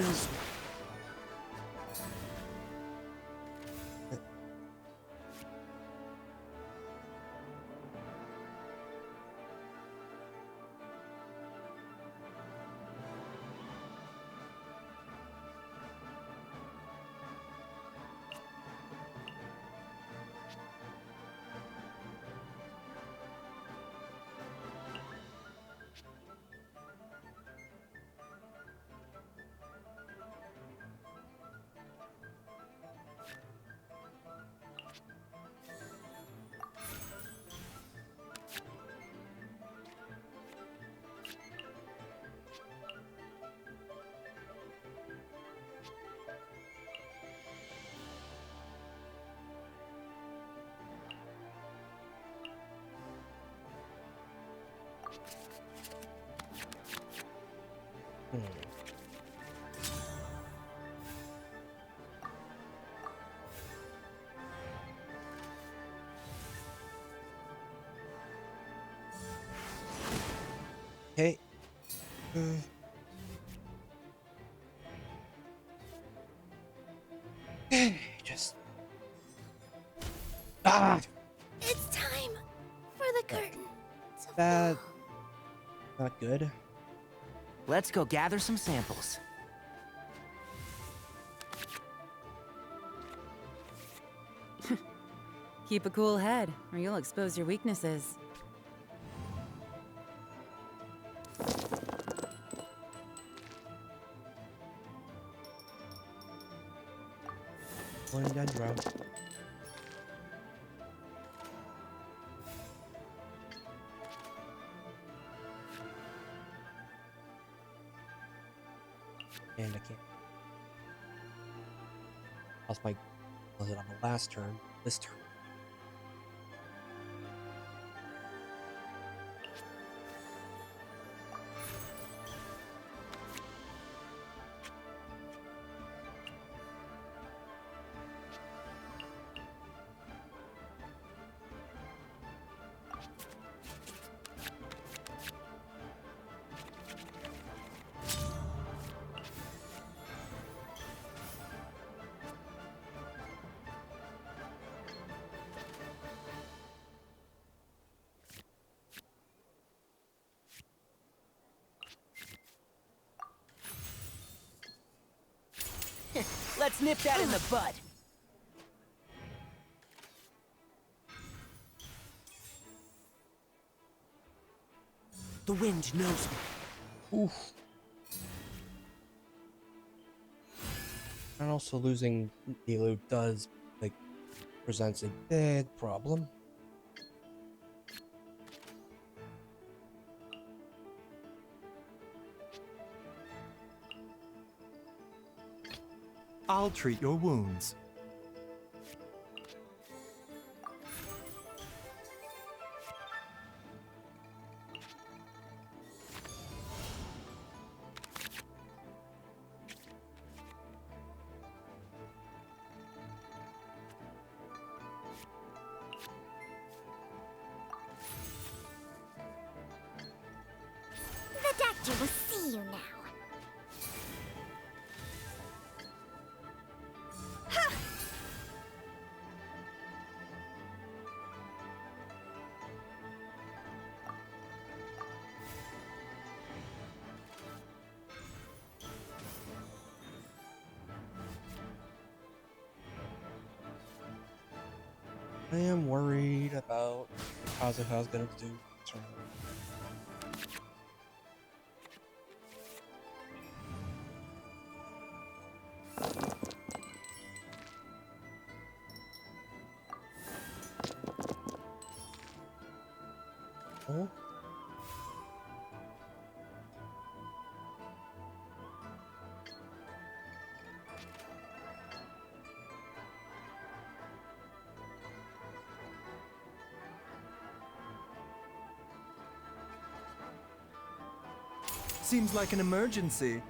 Okay. Just. It's time for the curtain. That. Not good. Let's go gather some samples. Keep a cool head, or you'll expose your weaknesses. One dead row. And I can't. Lost my. Was it on the last turn? This turn. Let's nip that in the bud. The wind knows me. Oof. And also losing Elu does, like, presents a big problem. I'll treat your wounds. The master will see you now. Ha! I am worried about Kazuha's gonna do. Oh. Seems like an emergency.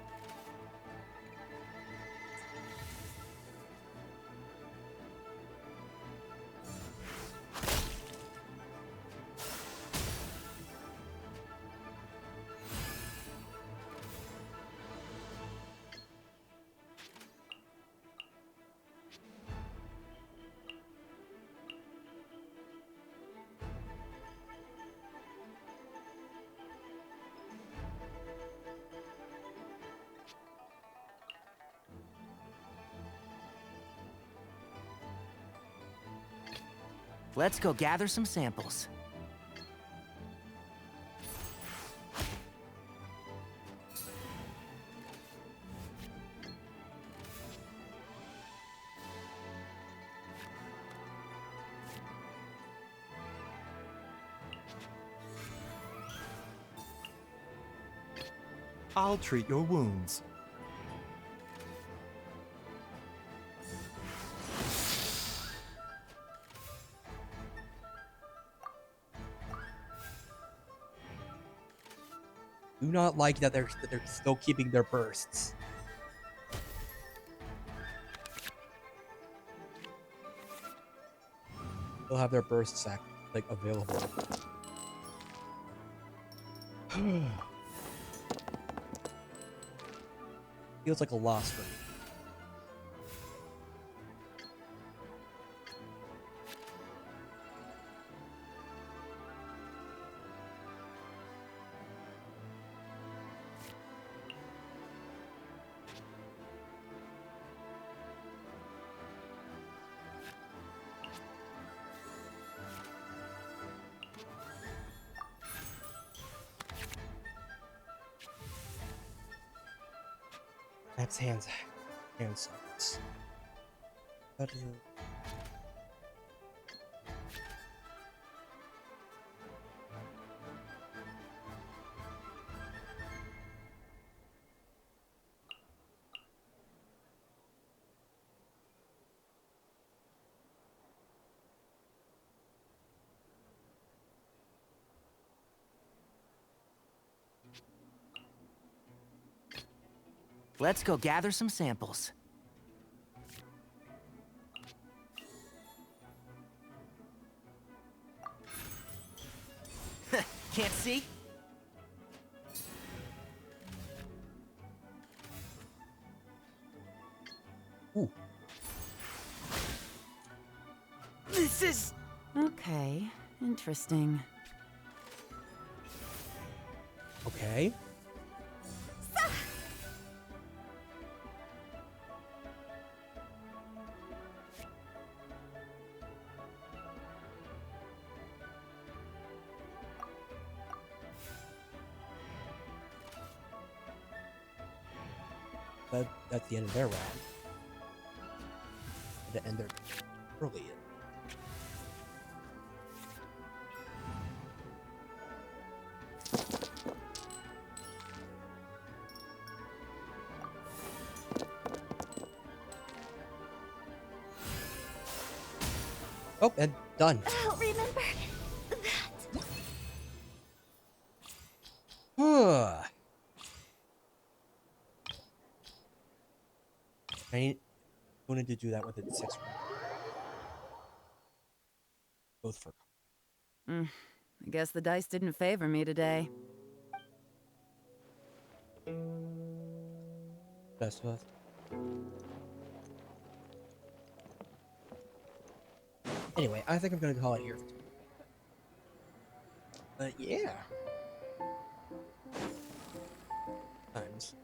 Let's go gather some samples. I'll treat your wounds. Do not like that they're still keeping their bursts. They'll have their bursts like available. Feels like a loss for me. That's hand signs. That is Let's go gather some samples. Can't see? Ooh. This is... Okay, interesting. okay. That's the end of their round. To end their early. Oh, and done. I'll remember Huh. I wanted to do that with it 6 round. Both for. I guess the dice didn't favor me today. Best of us. Anyway, I think I'm gonna call it here. But yeah. Times.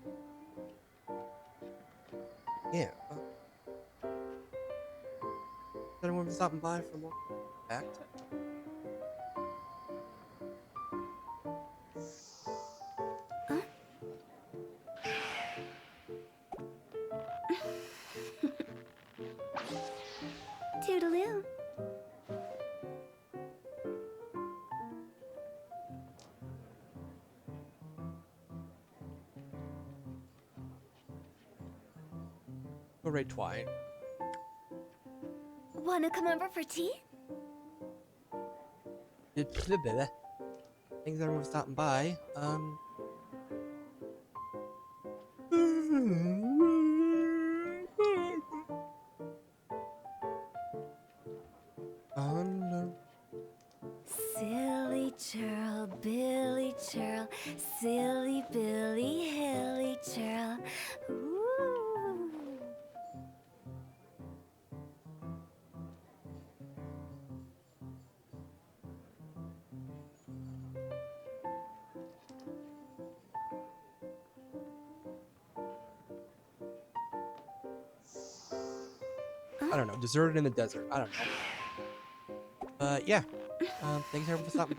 Yeah. Is anyone stopping by for more fact? Toodaloo. Go rate Twine. Wanna come over for tea? Thanks everyone for stopping by. No. Silly churl, Billy churl, silly Billy, hilly churl. Ooh. I don't know. Deserted in the desert. I don't know. But yeah. Thanks everyone for stopping by.